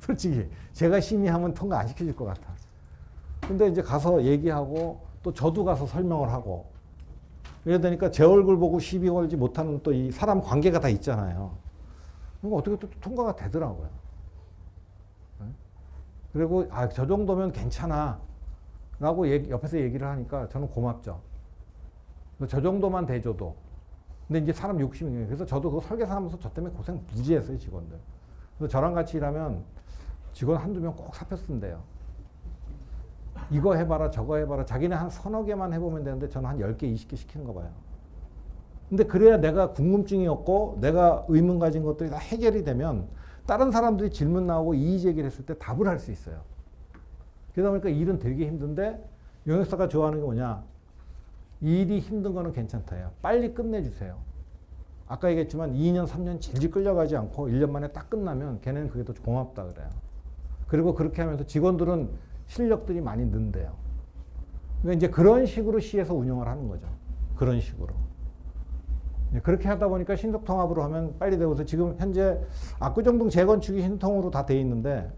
솔직히 제가 심의하면 통과 안 시켜줄 것 같아. 근데 이제 가서 얘기하고 또 저도 가서 설명을 하고 이러다 보니까 제 얼굴 보고 시비 걸지 못하는 또 이 사람 관계가 다 있잖아요. 그러니까 어떻게 또 통과가 되더라고요. 그리고 저 정도면 괜찮아 라고 옆에서 얘기를 하니까 저는 고맙죠. 저 정도만 대줘도. 근데 이제 사람 욕심이 있는 거예요. 그래서 저도 그 설계사하면서 저 때문에 고생 무지 했어요, 직원들. 그래서 저랑 같이 일하면 직원 한두 명 꼭 사표 쓴대요. 이거 해봐라 저거 해봐라. 자기네 한 서너 개만 해보면 되는데 저는 한 10개 20개 시키는 거 봐요. 근데 그래야 내가 궁금증이 없고 내가 의문 가진 것들이 다 해결이 되면 다른 사람들이 질문 나오고 이의 제기를 했을 때 답을 할 수 있어요. 그러다 보니까 일은 되게 힘든데 용역사가 좋아하는 게 뭐냐. 일이 힘든 거는 괜찮다요. 빨리 끝내주세요. 아까 얘기했지만 2년 3년 질질 끌려가지 않고 1년 만에 딱 끝나면 걔네는 그게 더 고맙다 그래요. 그리고 그렇게 하면서 직원들은 실력들이 많이 는대요. 그러니까 이제 그런 식으로 시에서 운영을 하는 거죠. 그런 식으로. 그렇게 하다 보니까 신속통합으로 하면 빨리 되고서 지금 현재 압구정동 재건축이 신통으로 다 돼 있는데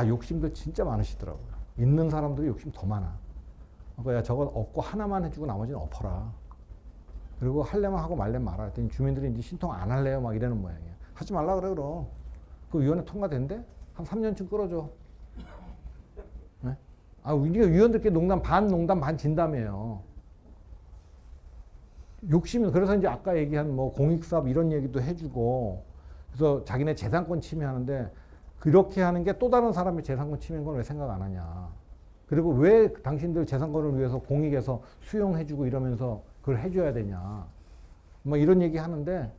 욕심들 진짜 많으시더라고요. 있는 사람들이 욕심 더 많아. 그러니까 야 저거 없고 하나만 해주고 나머지는 엎어라. 그리고 할래면 하고 말래면 말아. 했더니 주민들이 이제 신통 안 할래요 막 이러는 모양이에요. 하지 말라 그래 그럼. 그 위원회 통과된대? 한 3년쯤 끌어줘. 네? 아, 우리가 위원들끼리 농담 반 진담이에요. 욕심은, 그래서 이제 아까 얘기한 뭐 공익사업 이런 얘기도 해주고, 그래서 자기네 재산권 침해하는데, 그렇게 하는 게 또 다른 사람의 재산권 침해인 건 왜 생각 안 하냐. 그리고 왜 당신들 재산권을 위해서 공익에서 수용해주고 이러면서 그걸 해줘야 되냐. 뭐 이런 얘기 하는데,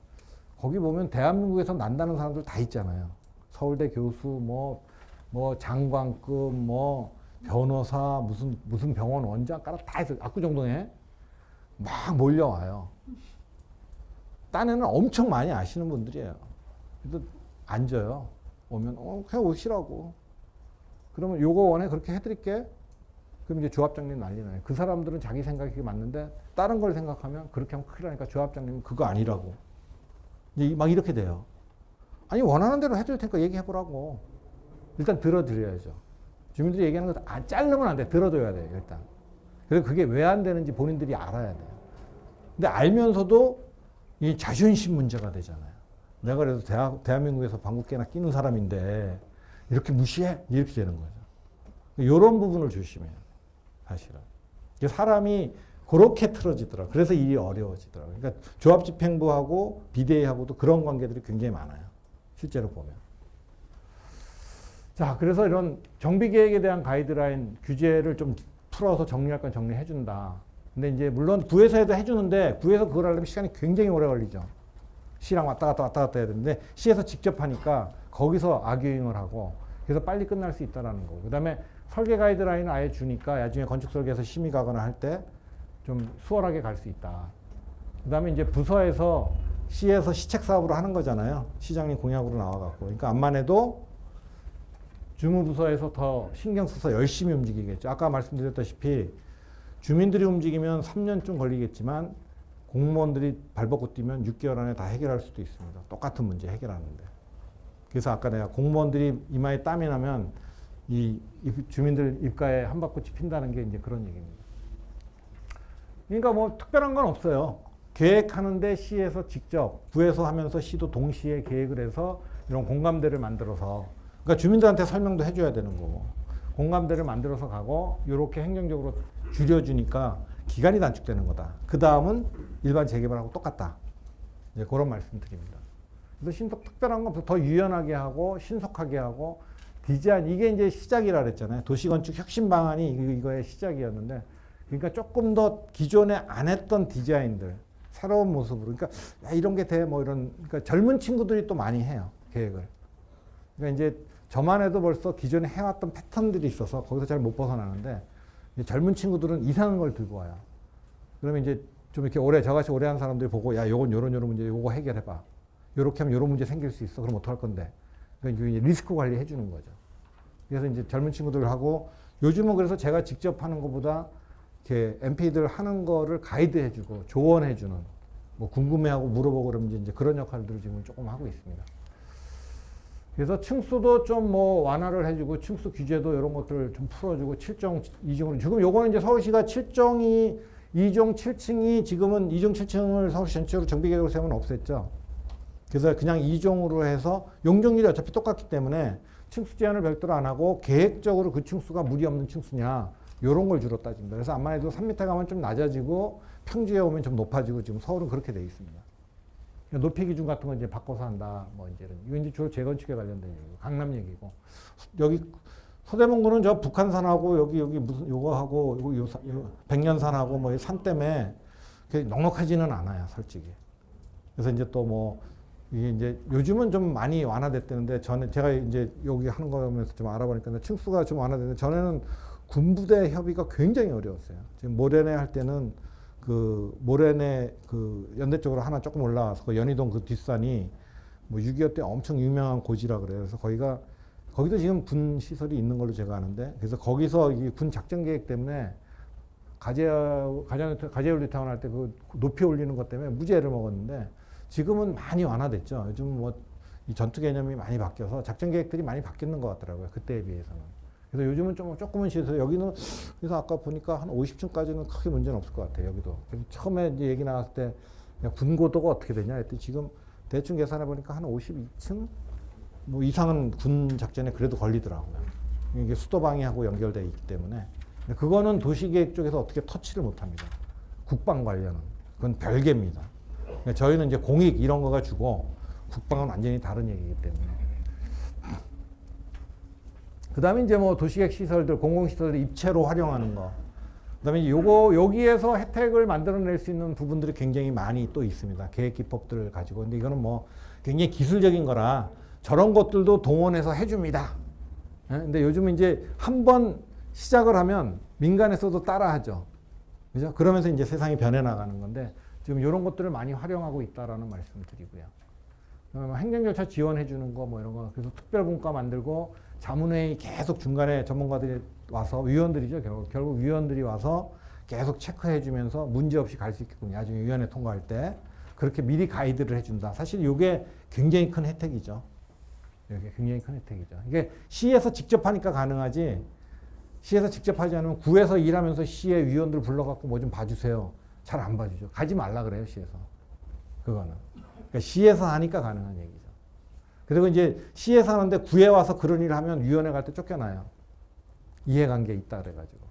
거기 보면 대한민국에서 난다는 사람들 다 있잖아요. 서울대 교수, 뭐 장관급, 뭐 변호사, 무슨 병원 원장, 까라 다 있어요. 압구정동에 막 몰려와요. 딴에는 엄청 많이 아시는 분들이에요. 그래서 앉아요. 오면, 그냥 오시라고. 그러면 요거 원해? 그렇게 해드릴게. 그럼 이제 조합장님 난리 나요. 그 사람들은 자기 생각이 맞는데, 다른 걸 생각하면 그렇게 하면 큰일 나니까 조합장님은 그거 아니라고. 이제 막 이렇게 돼요. 아니, 원하는 대로 해줄 테니까 얘기해보라고. 일단 들어드려야죠. 주민들이 얘기하는 거 자르면 안 돼. 들어줘야 돼요, 일단. 그래서 그게 왜 안 되는지 본인들이 알아야 돼요. 근데 알면서도 이 자존심 문제가 되잖아요. 내가 그래도 대한민국에서 방귀깨나 끼는 사람인데 이렇게 무시해? 이렇게 되는 거죠. 이런 부분을 조심해요, 사실은. 사람이 그렇게 틀어지더라고요. 그래서 일이 어려워지더라고요. 그러니까 조합집행부하고 비대위하고도 그런 관계들이 굉장히 많아요, 실제로 보면. 자, 그래서 이런 정비계획에 대한 가이드라인 규제를 좀 풀어서 정리할 건 정리해준다. 근데 이제 물론 구에서 해주는데, 구에서 그걸 하려면 시간이 굉장히 오래 걸리죠. 시랑 왔다 갔다 해야 되는데, 시에서 직접 하니까 거기서 악유행을 하고, 그래서 빨리 끝날 수 있다는 거고. 그 다음에 설계 가이드라인을 아예 주니까 나중에 건축 설계에서 심의 가거나 할 때 좀 수월하게 갈 수 있다. 그 다음에 이제 부서에서 시에서 시책 사업으로 하는 거잖아요. 시장님 공약으로 나와갖고. 그러니까 암만 해도 주무부서에서 더 신경 써서 열심히 움직이겠죠. 아까 말씀드렸다시피 주민들이 움직이면 3년쯤 걸리겠지만 공무원들이 발벗고 뛰면 6개월 안에 다 해결할 수도 있습니다. 똑같은 문제 해결하는데. 그래서 아까 내가 공무원들이 이마에 땀이 나면 이 주민들 입가에 한바꽃이 핀다는 게 이제 그런 얘기입니다. 그러니까 뭐 특별한 건 없어요. 계획하는데 시에서 직접, 구에서 하면서 시도 동시에 계획을 해서 이런 공감대를 만들어서, 그러니까 주민들한테 설명도 해줘야 되는 거고, 공감대를 만들어서 가고, 이렇게 행정적으로 줄여주니까 기간이 단축되는 거다. 그 다음은 일반 재개발하고 똑같다. 이제 그런 말씀 드립니다. 그래서 특별한 건 더 유연하게 하고, 신속하게 하고, 디자인, 이게 이제 시작이라 그랬잖아요. 도시건축 혁신 방안이 이거의 시작이었는데, 그러니까 조금 더 기존에 안 했던 디자인들, 새로운 모습으로. 그러니까 야, 이런 게 돼, 뭐 이런. 그러니까 젊은 친구들이 또 많이 해요, 계획을. 그러니까 이제 저만 해도 벌써 기존에 해왔던 패턴들이 있어서 거기서 잘 못 벗어나는데, 젊은 친구들은 이상한 걸 들고 와요. 그러면 이제 좀 이렇게 저같이 오래 한 사람들이 보고, 야, 요런 문제, 요거 해결해봐. 요렇게 하면 요런 문제 생길 수 있어. 그럼 어떡할 건데? 그러니까 이제 리스크 관리 해주는 거죠. 그래서 이제 젊은 친구들하고, 요즘은 그래서 제가 직접 하는 것보다 이렇게 MP들 하는 거를 가이드 해주고, 조언해주는, 뭐 궁금해하고 물어보고 그러면 이제 그런 역할들을 지금 조금 하고 있습니다. 그래서 층수도 좀 뭐 완화를 해주고, 층수 규제도 이런 것들을 좀 풀어주고, 7종, 2종으로. 지금 요거는 이제 서울시가 7종이, 2종 7층이 지금은 2종 7층을 서울시 전체로 정비계획으로 세우면 없앴죠. 그래서 그냥 2종으로 해서 용적률이 어차피 똑같기 때문에 층수 제한을 별도로 안 하고 계획적으로 그 층수가 무리 없는 층수냐, 요런 걸 주로 따집니다. 그래서 아마 해도 3m 가면 좀 낮아지고 평지에 오면 좀 높아지고, 지금 서울은 그렇게 돼 있습니다. 높이 기준 같은 건 이제 바꿔서 한다. 뭐 이제 이거 이제 주로 재건축에 관련된 얘기고, 강남 얘기고. 여기 서대문구는 저 북한산하고 여기 무슨 요거 하고 요거 백년산하고 뭐 산 때문에 넉넉하지는 않아요, 솔직히. 그래서 이제 또 뭐 이게 이제 요즘은 좀 많이 완화됐다는데, 전에 제가 이제 여기 하는 거면서 좀 알아보니까 층수가 좀 완화됐는데, 전에는 군부대 협의가 굉장히 어려웠어요. 지금 모래내 할 때는 그 모래내 그 연대 쪽으로 하나 조금 올라와서 그 연희동 그 뒷산이 뭐 6.25 때 엄청 유명한 고지라 그래요. 그래서 거기도 지금 군 시설이 있는 걸로 제가 아는데, 그래서 거기서 이 군 작전 계획 때문에 가재울 리타운 할 때 그 높이 올리는 것 때문에 무죄를 먹었는데, 지금은 많이 완화됐죠. 요즘 뭐 이 전투 개념이 많이 바뀌어서 작전 계획들이 많이 바뀌는 것 같더라고요, 그때에 비해서는. 그래서 요즘은 조금은 시에서 여기는, 그래서 아까 보니까 한 50층까지는 크게 문제는 없을 것 같아요, 여기도. 처음에 이제 얘기 나왔을 때 군고도가 어떻게 되냐 했더니 지금 대충 계산해 보니까 한 52층 뭐 이상은 군 작전에 그래도 걸리더라고요. 이게 수도방위하고 연결되어 있기 때문에. 근데 그거는 도시계획 쪽에서 어떻게 터치를 못합니다. 국방 관련은. 그건 별개입니다. 그러니까 저희는 이제 공익 이런 거가 주고 국방은 완전히 다른 얘기이기 때문에. 그 다음에 이제 뭐 도시계획 시설들, 공공시설들 입체로 활용하는 거. 그 다음에 여기에서 혜택을 만들어낼 수 있는 부분들이 굉장히 많이 또 있습니다. 계획 기법들을 가지고. 근데 이거는 뭐 굉장히 기술적인 거라 저런 것들도 동원해서 해줍니다. 근데 요즘은 이제 한번 시작을 하면 민간에서도 따라하죠. 그죠? 그러면서 이제 세상이 변해나가는 건데 지금 이런 것들을 많이 활용하고 있다라는 말씀을 드리고요. 행정절차 지원해주는 거 뭐 이런 거. 그래서 특별분과 만들고 자문회의 계속 중간에 전문가들이 와서 위원들이죠. 결국 위원들이 와서 계속 체크해주면서 문제없이 갈 수 있게끔 나중에 위원회 통과할 때 그렇게 미리 가이드를 해준다. 사실 이게 굉장히 큰 혜택이죠. 이게 굉장히 큰 혜택이죠. 이게 시에서 직접 하니까 가능하지. 시에서 직접 하지 않으면 구에서 일하면서 시의 위원들 불러갖고 뭐 좀 봐주세요. 잘 안 봐주죠. 가지 말라 그래요, 시에서. 그거는. 그러니까 시에서 하니까 가능한 얘기죠. 그리고 이제 시에서 하는데 구에 와서 그런 일을 하면 위원회 갈 때 쫓겨나요. 이해관계 있다 그래가지고.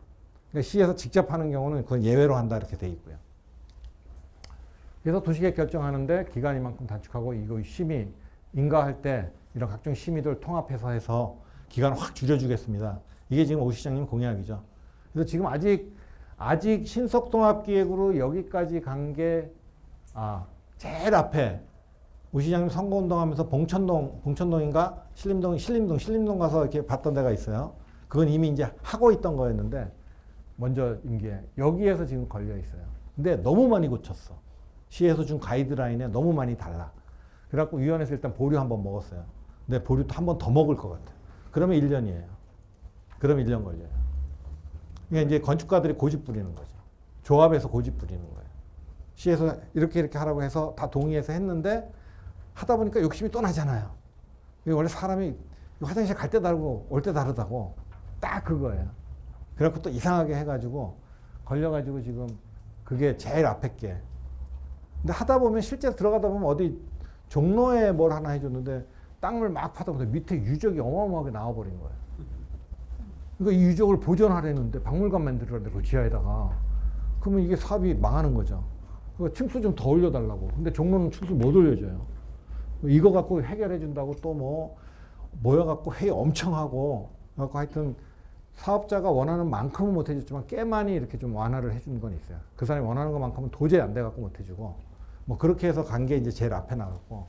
그러니까 시에서 직접 하는 경우는 그건 예외로 한다 이렇게 돼 있고요. 그래서 도시계획 결정하는데 기간 이만큼 단축하고 이거 심의 인가할 때 이런 각종 심의들 통합해서 해서 기간을 확 줄여주겠습니다. 이게 지금 오 시장님 공약이죠. 그래서 지금 아직 신속통합기획으로 여기까지 간 게 제일 앞에 오 시장님 선거운동하면서 봉천동인가 신림동 가서 이렇게 봤던 데가 있어요. 그건 이미 이제 하고 있던 거였는데 먼저 임기에 여기에서 지금 걸려 있어요. 근데 너무 많이 고쳤어. 시에서 준 가이드라인에 너무 많이 달라. 그래갖고 위원회에서 일단 보류 한번 먹었어요. 근데 보류 또 한 번 더 먹을 것 같아요. 그러면 1년이에요. 그럼 1년 걸려요. 그러니까 이제 건축가들이 고집 부리는 거죠. 조합에서 고집 부리는 거예요. 시에서 이렇게 하라고 해서 다 동의해서 했는데 하다 보니까 욕심이 또 나잖아요. 원래 사람이 화장실 갈 때 다르고 올 때 다르다고 딱 그거예요. 그래갖고 또 이상하게 해가지고 걸려가지고 지금 그게 제일 앞에 게. 근데 하다 보면 실제 들어가다 보면 어디 종로에 뭘 하나 해줬는데 땅을 막 파다 보니까 밑에 유적이 어마어마하게 나와버린 거예요. 그러니까 이 유적을 보존하려는데 박물관 만들으려는데 그 지하에다가 그러면 이게 사업이 망하는 거죠. 그러니까 층수 좀 더 올려달라고. 근데 종로는 층수 못 올려줘요. 이거 갖고 해결해 준다고 또 뭐 모여갖고 회의 엄청 하고 그래갖고 하여튼 사업자가 원하는 만큼은 못 해줬지만 꽤 많이 이렇게 좀 완화를 해준 건 있어요. 그 사람이 원하는 것만큼은 도저히 안 돼갖고 못 해주고 뭐 그렇게 해서 간 게 이제 제일 앞에 나갔고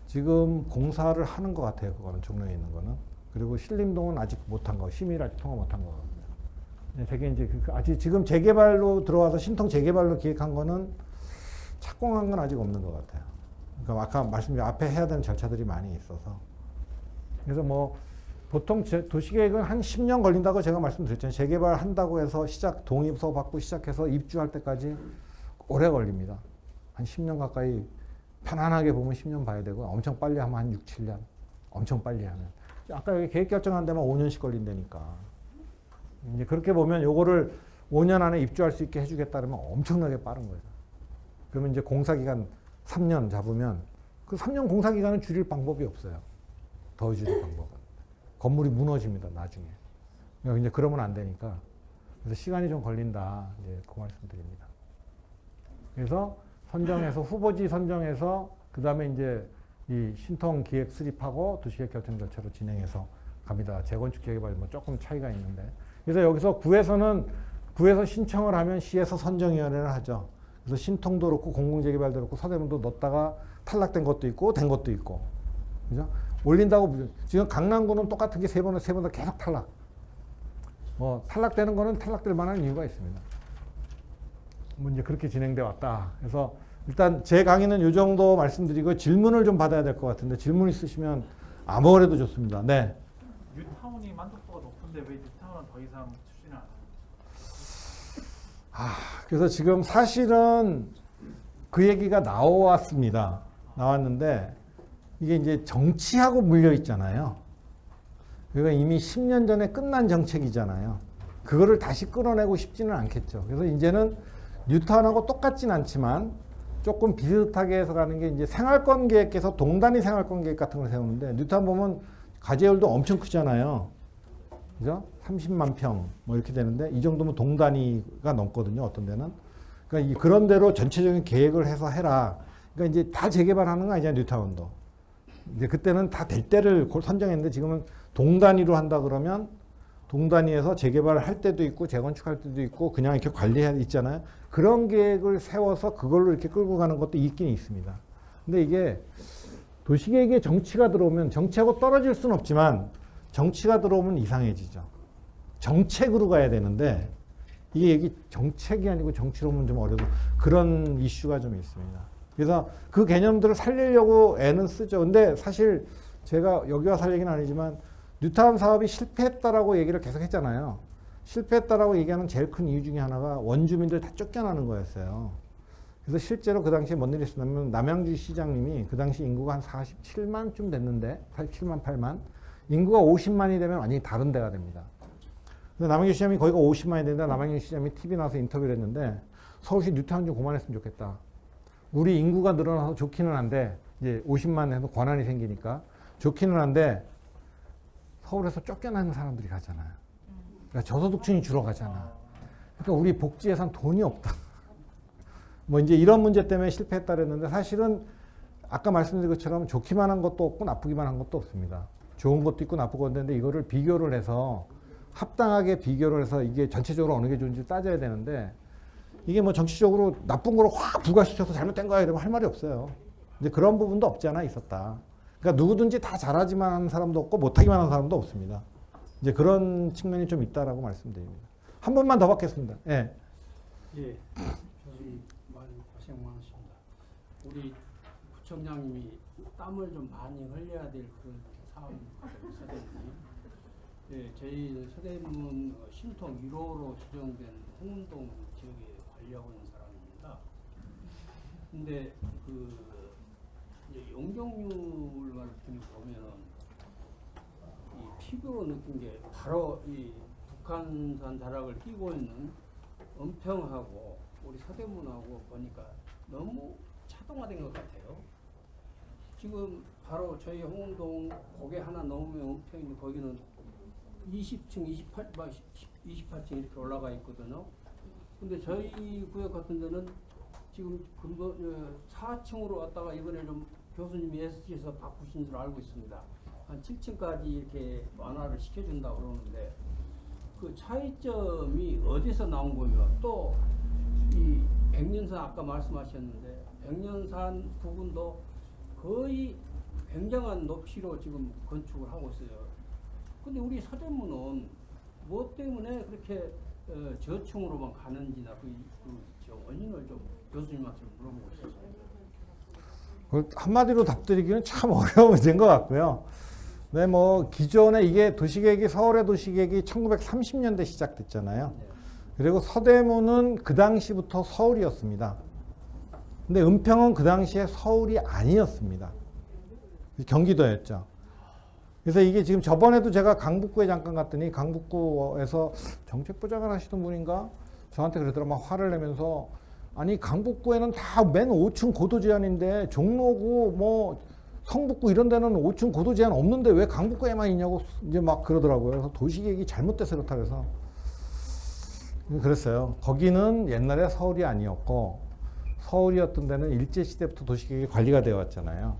지금 공사를 하는 것 같아요. 그거는 종로에 있는 거는. 그리고 신림동은 아직 못한 거, 심의를 아직 통과 못한 거거든요. 되게 이제 아직 지금 재개발로 들어와서 신통 재개발로 기획한 거는 착공한 건 아직 없는 것 같아요. 그러니까 아까 말씀드린 앞에 해야 되는 절차들이 많이 있어서. 그래서 뭐 보통 도시계획은 한 10년 걸린다고 제가 말씀드렸잖아요. 재개발 한다고 해서 동의서 받고 시작해서 입주할 때까지 오래 걸립니다. 한 10년 가까이 편안하게 보면 10년 봐야 되고 엄청 빨리 하면 한 6, 7년. 엄청 빨리 하면. 아까 여기 계획 결정한 데만 5년씩 걸린다니까. 이제 그렇게 보면 요거를 5년 안에 입주할 수 있게 해주겠다 그러면 엄청나게 빠른 거죠. 그러면 이제 공사기간 3년 잡으면 그 3년 공사기간은 줄일 방법이 없어요. 더 줄일 방법은. 건물이 무너집니다, 나중에. 이제 그러면 안 되니까. 그래서 시간이 좀 걸린다. 이제 그 말씀 드립니다. 그래서 선정해서, 후보지 선정해서, 그 다음에 이제 이 신통 기획 수립하고 도시계획 결정 절차로 진행해서 갑니다. 재건축 재개발 뭐 조금 차이가 있는데. 그래서 여기서 구에서 신청을 하면 시에서 선정위원회를 하죠. 그래서 신통도 그렇고 공공재개발도 그렇고 서대문도 넣었다가 탈락된 것도 있고 된 것도 있고. 그죠? 올린다고 지금 강남구는 똑같은 게 세 번 다 계속 탈락. 뭐 탈락되는 거는 탈락될 만한 이유가 있습니다. 뭐 이제 그렇게 진행돼 왔다. 그래서 일단 제 강의는 이 정도 말씀드리고 질문을 좀 받아야 될 것 같은데 질문 있으시면 아무래도 좋습니다. 네. 뉴타운이 만족도가 높은데 왜 뉴타운은 더 이상 추진을 안 하나요? 그래서 지금 사실은 그 얘기가 나왔는데 이게 이제 정치하고 물려 있잖아요. 그러니까 이미 10년 전에 끝난 정책이잖아요. 그거를 다시 끌어내고 싶지는 않겠죠. 그래서 이제는 뉴타운하고 똑같진 않지만 조금 비슷하게 해서 가는 게 이제 생활권 계획에서 동단위 생활권 계획 같은 걸 세우는데 뉴타운 보면 가제율도 엄청 크잖아요. 그죠? 30만 평 뭐 이렇게 되는데 이 정도면 동단위가 넘거든요. 어떤 데는. 그러니까 그런 대로 전체적인 계획을 해서 해라. 그러니까 이제 다 재개발하는 거 아니잖아요. 뉴타운도. 이제 그때는 다 될 때를 선정했는데 지금은 동단위로 한다 그러면 동단위에서 재개발을 할 때도 있고 재건축할 때도 있고 그냥 이렇게 관리해야 있잖아요. 그런 계획을 세워서 그걸로 이렇게 끌고 가는 것도 있긴 있습니다. 근데 이게 도시계획에 정치가 들어오면 정치하고 떨어질 수는 없지만 정치가 들어오면 이상해지죠. 정책으로 가야 되는데 이게 얘기 정책이 아니고 정치로 오면 좀 어려워. 그런 이슈가 좀 있습니다. 그래서 그 개념들을 살리려고 애는 쓰죠. 근데 사실 제가 여기 와서 할 얘기는 아니지만 뉴타운 사업이 실패했다라고 얘기를 계속 했잖아요. 실패했다라고 얘기하는 제일 큰 이유 중에 하나가 원주민들 다 쫓겨나는 거였어요. 그래서 실제로 그 당시에 뭔 일이 있었냐면 남양주 시장님이 그 당시 인구가 한 47만쯤 됐는데 47만 8만 인구가 50만이 되면 완전히 다른 데가 됩니다. 그래서 남양주 시장이 거기가 50만이 되는데 남양주 시장이 TV 나와서 인터뷰를 했는데 서울시 뉴타운 좀 그만했으면 좋겠다. 우리 인구가 늘어나서 좋기는 한데 이제 50만 해서 권한이 생기니까 좋기는 한데 서울에서 쫓겨나는 사람들이 가잖아요. 그러니까 저소득층이 줄어가잖아. 그러니까 우리 복지 예산 돈이 없다. 뭐 이제 이런 문제 때문에 실패했다 그랬는데 사실은 아까 말씀드린 것처럼 좋기만 한 것도 없고 나쁘기만 한 것도 없습니다. 좋은 것도 있고 나쁜 것도 있는데 이거를 비교를 해서 합당하게 비교를 해서 이게 전체적으로 어느 게 좋은지 따져야 되는데 이게 뭐 정치적으로 나쁜 거를 확 부과시켜서 잘못된 거야 이러면 할 말이 없어요. 이제 그런 부분도 없지 않아 있었다. 그러니까 누구든지 다 잘하지만 하는 사람도 없고 못하기만 하는 사람도 없습니다. 이제 그런 측면이 좀 있다라고 말씀드립니다. 한 번만 더 받겠습니다. 예. 예, 교수님 많이 고생 많으십니다. 우리 부총장님이 땀을 좀 많이 흘려야 될 그런 사업입니다. 서대문이. 예, 저희 서대문 신통 1호로 지정된 홍은동 지역에 관리하고 있는 사람입니다. 근데 그 이제 용적률 같은 거 보면은 이 피부로 느낀 게 바로 이 북한산 자락을 끼고 있는 은평하고 우리 서대문하고 보니까 너무 차동화된 것 같아요. 지금 바로 저희 홍은동 고개 하나 넘으면 은평인데 거기는 20층, 28층 이렇게 올라가 있거든요. 근데 저희 구역 같은 데는 지금 근본 4층으로 왔다가 이번에 좀 교수님이 SG에서 바꾸신 줄 알고 있습니다. 한 7층까지 이렇게 완화를 시켜준다고 그러는데 그 차이점이 어디서 나온 거며 또 이 백년산 아까 말씀하셨는데 백년산 부분도 거의 굉장한 높이로 지금 건축을 하고 있어요. 근데 우리 서대문은 뭐 때문에 그렇게 저층으로만 가는지나 저 원인을 좀 교수님한테 물어보고 싶습니다. 한마디로 답드리기는 참 어려운 문제인 것 같고요. 네, 뭐 기존에 이게 도시계획이 서울의 도시계획이 1930년대 시작됐잖아요. 네. 그리고 서대문은 그 당시부터 서울이었습니다. 근데 은평은 그 당시에 서울이 아니었습니다. 경기도였죠. 그래서 이게 지금 저번에도 제가 강북구에 잠깐 갔더니 강북구에서 정책부장을 하시던 분인가 저한테 그러더라고요. 막 화를 내면서 아니 강북구에는 다 맨 5층 고도 제한인데 종로구 뭐 성북구 이런 데는 5층 고도 제한 없는데 왜 강북구에만 있냐고 이제 막 그러더라고요. 그래서 도시계획이 잘못돼서 그렇다 그래서 그랬어요. 거기는 옛날에 서울이 아니었고 서울이었던 데는 일제시대부터 도시계획이 관리가 되어 왔잖아요.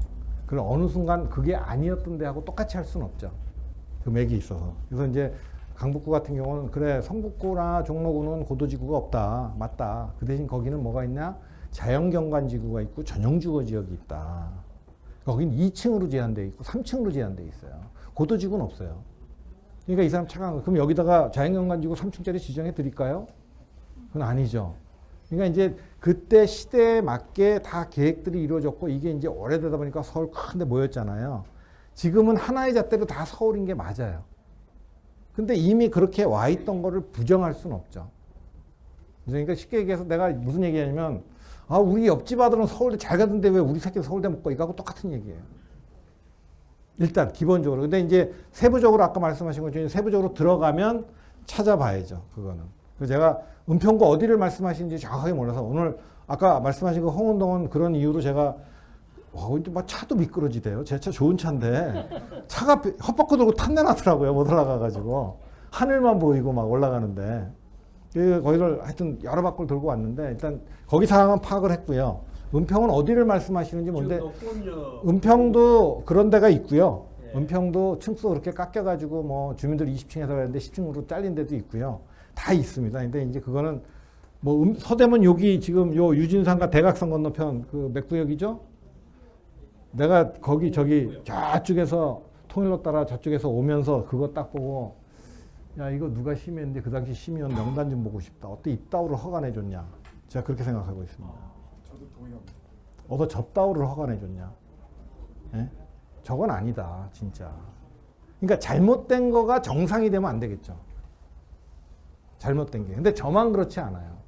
그럼 어느 순간 그게 아니었던 데하고 똑같이 할 수는 없죠. 그 맥이 있어서. 그래서 이제 강북구 같은 경우는 그래 성북구나 종로구는 고도지구가 없다. 맞다. 그 대신 거기는 뭐가 있냐? 자연경관지구가 있고 전용주거지역이 있다. 거긴 2층으로 제한되어 있고 3층으로 제한되어 있어요. 고도지구는 없어요. 그러니까 이 사람 착한 거. 그럼 여기다가 자연경관지구 3층짜리 지정해 드릴까요? 그건 아니죠. 그러니까 이제 그때 시대에 맞게 다 계획들이 이루어졌고 이게 이제 오래되다 보니까 서울 큰데 모였잖아요. 지금은 하나의 잣대로 다 서울인 게 맞아요. 근데 이미 그렇게 와 있던 거를 부정할 수는 없죠. 그러니까 쉽게 얘기해서 내가 무슨 얘기하냐면 아 우리 옆집 아들은 서울대 잘 가던데 왜 우리 새끼는 서울대 못 가? 이거하고 똑같은 얘기예요. 일단 기본적으로. 근데 이제 세부적으로 아까 말씀하신 것처럼 세부적으로 들어가면 찾아봐야죠. 그거는. 그래서 제가 은평구 어디를 말씀하시는지 정확하게 몰라서 오늘 아까 말씀하신 그 홍은동은 그런 이유로 제가 근데 막 차도 미끄러지대요. 제 차 좋은 차인데 차가 헛바퀴 돌고 탄내 나더라고요. 못 올라가가지고 하늘만 보이고 막 올라가는데 거기를 하여튼 여러 바퀴를 돌고 왔는데 일단 거기 상황은 파악을 했고요. 은평은 어디를 말씀하시는지 뭔데 은평도 그런 데가 있고요. 은평도 층수 그렇게 깎여가지고 뭐 주민들 20층에서 가는데 10층으로 잘린 데도 있고요. 다 있습니다. 근데 이제 그거는 뭐 서대문 여기 지금 요 유진산과 대각선 건너편 그 몇 구역이죠? 내가 거기 저기 저쪽에서 통일로 따라 저쪽에서 오면서 그거 딱 보고 야 이거 누가 심의했는데 그 당시 심의원 명단 좀 보고 싶다. 어떻게 이따구를 허가내 줬냐. 제가 그렇게 생각하고 있습니다. 저도 동의합니다. 어서 저따구를 허가내 줬냐. 예? 저건 아니다 진짜. 그러니까 잘못된 거가 정상이 되면 안 되겠죠. 잘못된 게. 근데 저만 그렇지 않아요.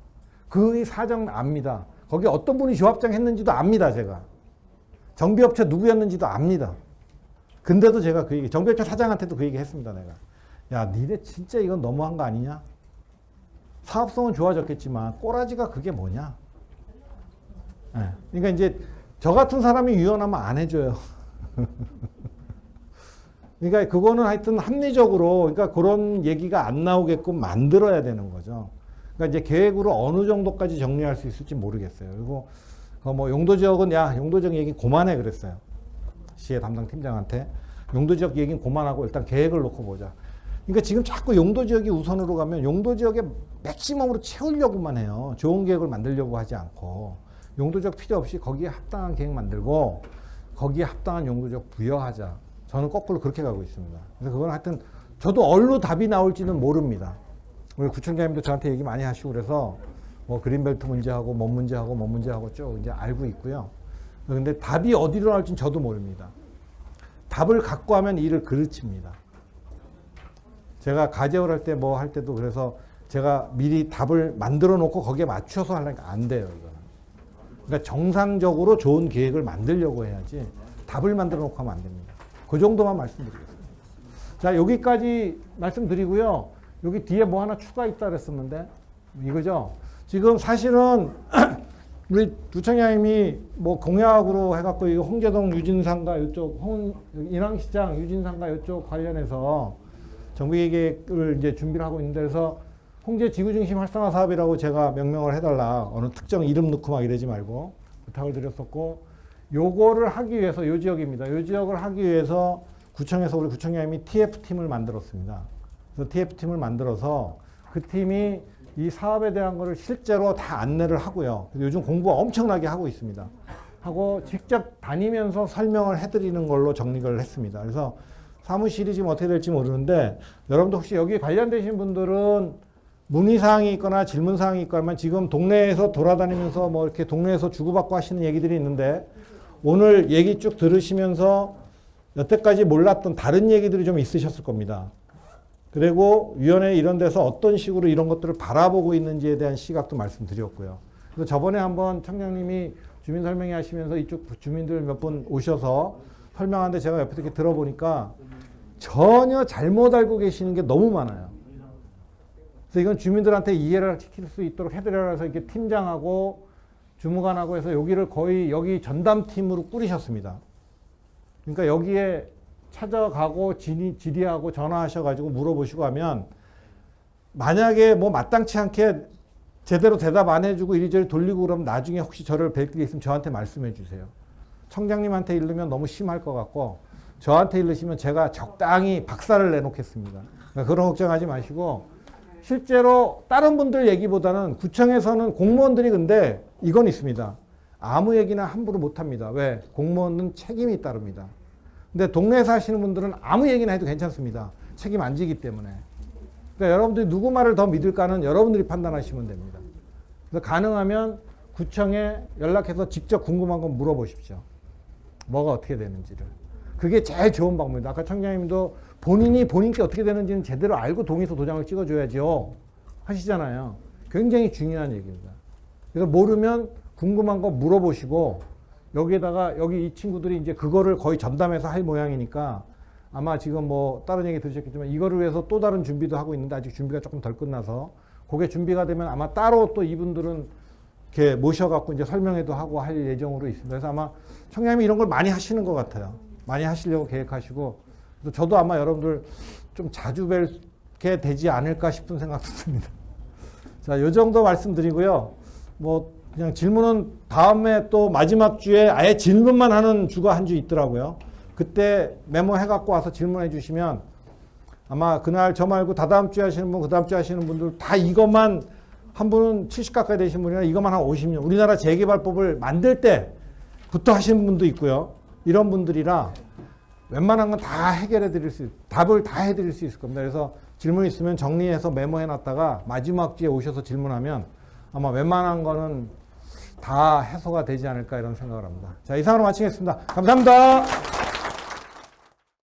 그 사정 압니다. 거기 어떤 분이 조합장 했는지도 압니다 제가. 정비업체 누구였는지도 압니다. 근데도 제가 그 얘기, 정비업체 사장한테도 그 얘기 했습니다, 내가. 야, 니네 진짜 이건 너무한 거 아니냐? 사업성은 좋아졌겠지만, 꼬라지가 그게 뭐냐? 네. 그러니까 이제, 저 같은 사람이 유연하면 안 해줘요. 그러니까 그거는 하여튼 합리적으로, 그러니까 그런 얘기가 안 나오게끔 만들어야 되는 거죠. 그러니까 이제 계획으로 어느 정도까지 정리할 수 있을지 모르겠어요. 그리고 뭐 용도 지역은 야 용도 지역 얘기 그만해 그랬어요. 시의 담당 팀장한테 용도 지역 얘기는 그만하고 일단 계획을 놓고 보자. 그러니까 지금 자꾸 용도 지역이 우선으로 가면 용도 지역에 맥시멈으로 채우려고만 해요. 좋은 계획을 만들려고 하지 않고 용도 지역 필요 없이 거기에 합당한 계획 만들고 거기에 합당한 용도 지역 부여하자. 저는 거꾸로 그렇게 가고 있습니다. 그래서 그건 하여튼 저도 얼로 답이 나올지는 모릅니다. 우리 구청장님도 저한테 얘기 많이 하시고 그래서 뭐 그린벨트 문제하고 뭔 문제하고 뭔 문제하고 쭉 이제 알고 있고요. 근데 답이 어디로 나올지는 저도 모릅니다. 답을 갖고 하면 일을 그르칩니다. 제가 가제월 할 때 뭐 할 때도 그래서 제가 미리 답을 만들어 놓고 거기에 맞춰서 하려니까 안 돼요, 이거는. 그러니까 정상적으로 좋은 계획을 만들려고 해야지 답을 만들어 놓고 하면 안 됩니다. 그 정도만 말씀드리겠습니다. 자, 여기까지 말씀드리고요. 여기 뒤에 뭐 하나 추가 있다 그랬었는데 이거죠. 지금 사실은 우리 부청장님이 뭐 공약으로 해갖고 이 홍제동 유진상가 이쪽 인왕시장 유진상가 이쪽 관련해서 정비계획을 이제 준비를 하고 있는데 그래서 홍제 지구중심 활성화 사업이라고 제가 명명을 해달라. 어느 특정 이름 넣고 막 이러지 말고 부탁을 드렸었고 요거를 하기 위해서 요 지역입니다. 요 지역을 하기 위해서 구청에서 우리 구청장님이 TF팀을 만들었습니다. 그래서 TF팀을 만들어서 그 팀이 이 사업에 대한 거를 실제로 다 안내를 하고요. 요즘 공부 엄청나게 하고 있습니다. 하고 직접 다니면서 설명을 해드리는 걸로 정리를 했습니다. 그래서 사무실이 지금 어떻게 될지 모르는데 여러분도 혹시 여기 관련되신 분들은 문의사항이 있거나 질문사항이 있거나 지금 동네에서 돌아다니면서 뭐 이렇게 동네에서 주고받고 하시는 얘기들이 있는데 오늘 얘기 쭉 들으시면서 여태까지 몰랐던 다른 얘기들이 좀 있으셨을 겁니다. 그리고 위원회 이런 데서 어떤 식으로 이런 것들을 바라보고 있는지에 대한 시각도 말씀드렸고요. 그래서 저번에 한번 청장님이 주민 설명회 하시면서 이쪽 주민들 몇 분 오셔서 설명하는데 제가 옆에서 이렇게 들어보니까 전혀 잘못 알고 계시는 게 너무 많아요. 그래서 이건 주민들한테 이해를 시킬 수 있도록 해드려라 해서 이렇게 팀장하고 주무관하고 해서 여기를 거의 여기 전담팀으로 꾸리셨습니다. 그러니까 여기에 찾아가고 질의하고 전화하셔가지고 물어보시고 하면 만약에 뭐 마땅치 않게 제대로 대답 안 해주고 이리저리 돌리고 그러면 나중에 혹시 저를 뵐 게 있으면 저한테 말씀해 주세요. 청장님한테 이르면 너무 심할 것 같고 저한테 이르시면 제가 적당히 박살을 내놓겠습니다. 그러니까 그런 걱정하지 마시고 실제로 다른 분들 얘기보다는 구청에서는 공무원들이 근데 이건 있습니다. 아무 얘기나 함부로 못합니다. 왜? 공무원은 책임이 따릅니다. 근데 동네에 사시는 분들은 아무 얘기나 해도 괜찮습니다. 책임 안 지기 때문에. 그러니까 여러분들이 누구 말을 더 믿을까는 여러분들이 판단하시면 됩니다. 그래서 가능하면 구청에 연락해서 직접 궁금한 건 물어보십시오. 뭐가 어떻게 되는지를. 그게 제일 좋은 방법입니다. 아까 청장님도 본인이 본인께 어떻게 되는지는 제대로 알고 동의서 도장을 찍어줘야죠. 하시잖아요. 굉장히 중요한 얘기입니다. 그래서 모르면 궁금한 거 물어보시고 여기에다가 여기 이 친구들이 이제 그거를 거의 전담해서 할 모양이니까 아마 지금 뭐 다른 얘기 들으셨겠지만 이거를 위해서 또 다른 준비도 하고 있는데 아직 준비가 조금 덜 끝나서 그게 준비가 되면 아마 따로 또 이분들은 이렇게 모셔갖고 이제 설명회도 하고 할 예정으로 있습니다. 그래서 아마 청장님이 이런 걸 많이 하시는 것 같아요. 많이 하시려고 계획하시고, 그래서 저도 아마 여러분들 좀 자주 뵙게 되지 않을까 싶은 생각도 듭니다. 자, 요 정도 말씀드리고요. 뭐 그냥 질문은 다음에 또 마지막 주에 아예 질문만 하는 주가 한 주 있더라고요. 그때 메모해 갖고 와서 질문해 주시면 아마 그날 저 말고 다다음 주에 하시는 분, 그 다음 주에 하시는 분들 다 이것만, 한 분은 70 가까이 되신 분이나 이것만 한 50년, 우리나라 재개발법을 만들 때부터 하시는 분도 있고요. 이런 분들이라 웬만한 건 다 해결해 드릴 수, 답을 다 해 드릴 수 있을 겁니다. 그래서 질문 있으면 정리해서 메모해 놨다가 마지막 주에 오셔서 질문하면 아마 웬만한 거는 다 해소가 되지 않을까 이런 생각을 합니다. 자, 이상으로 마치겠습니다. 감사합니다.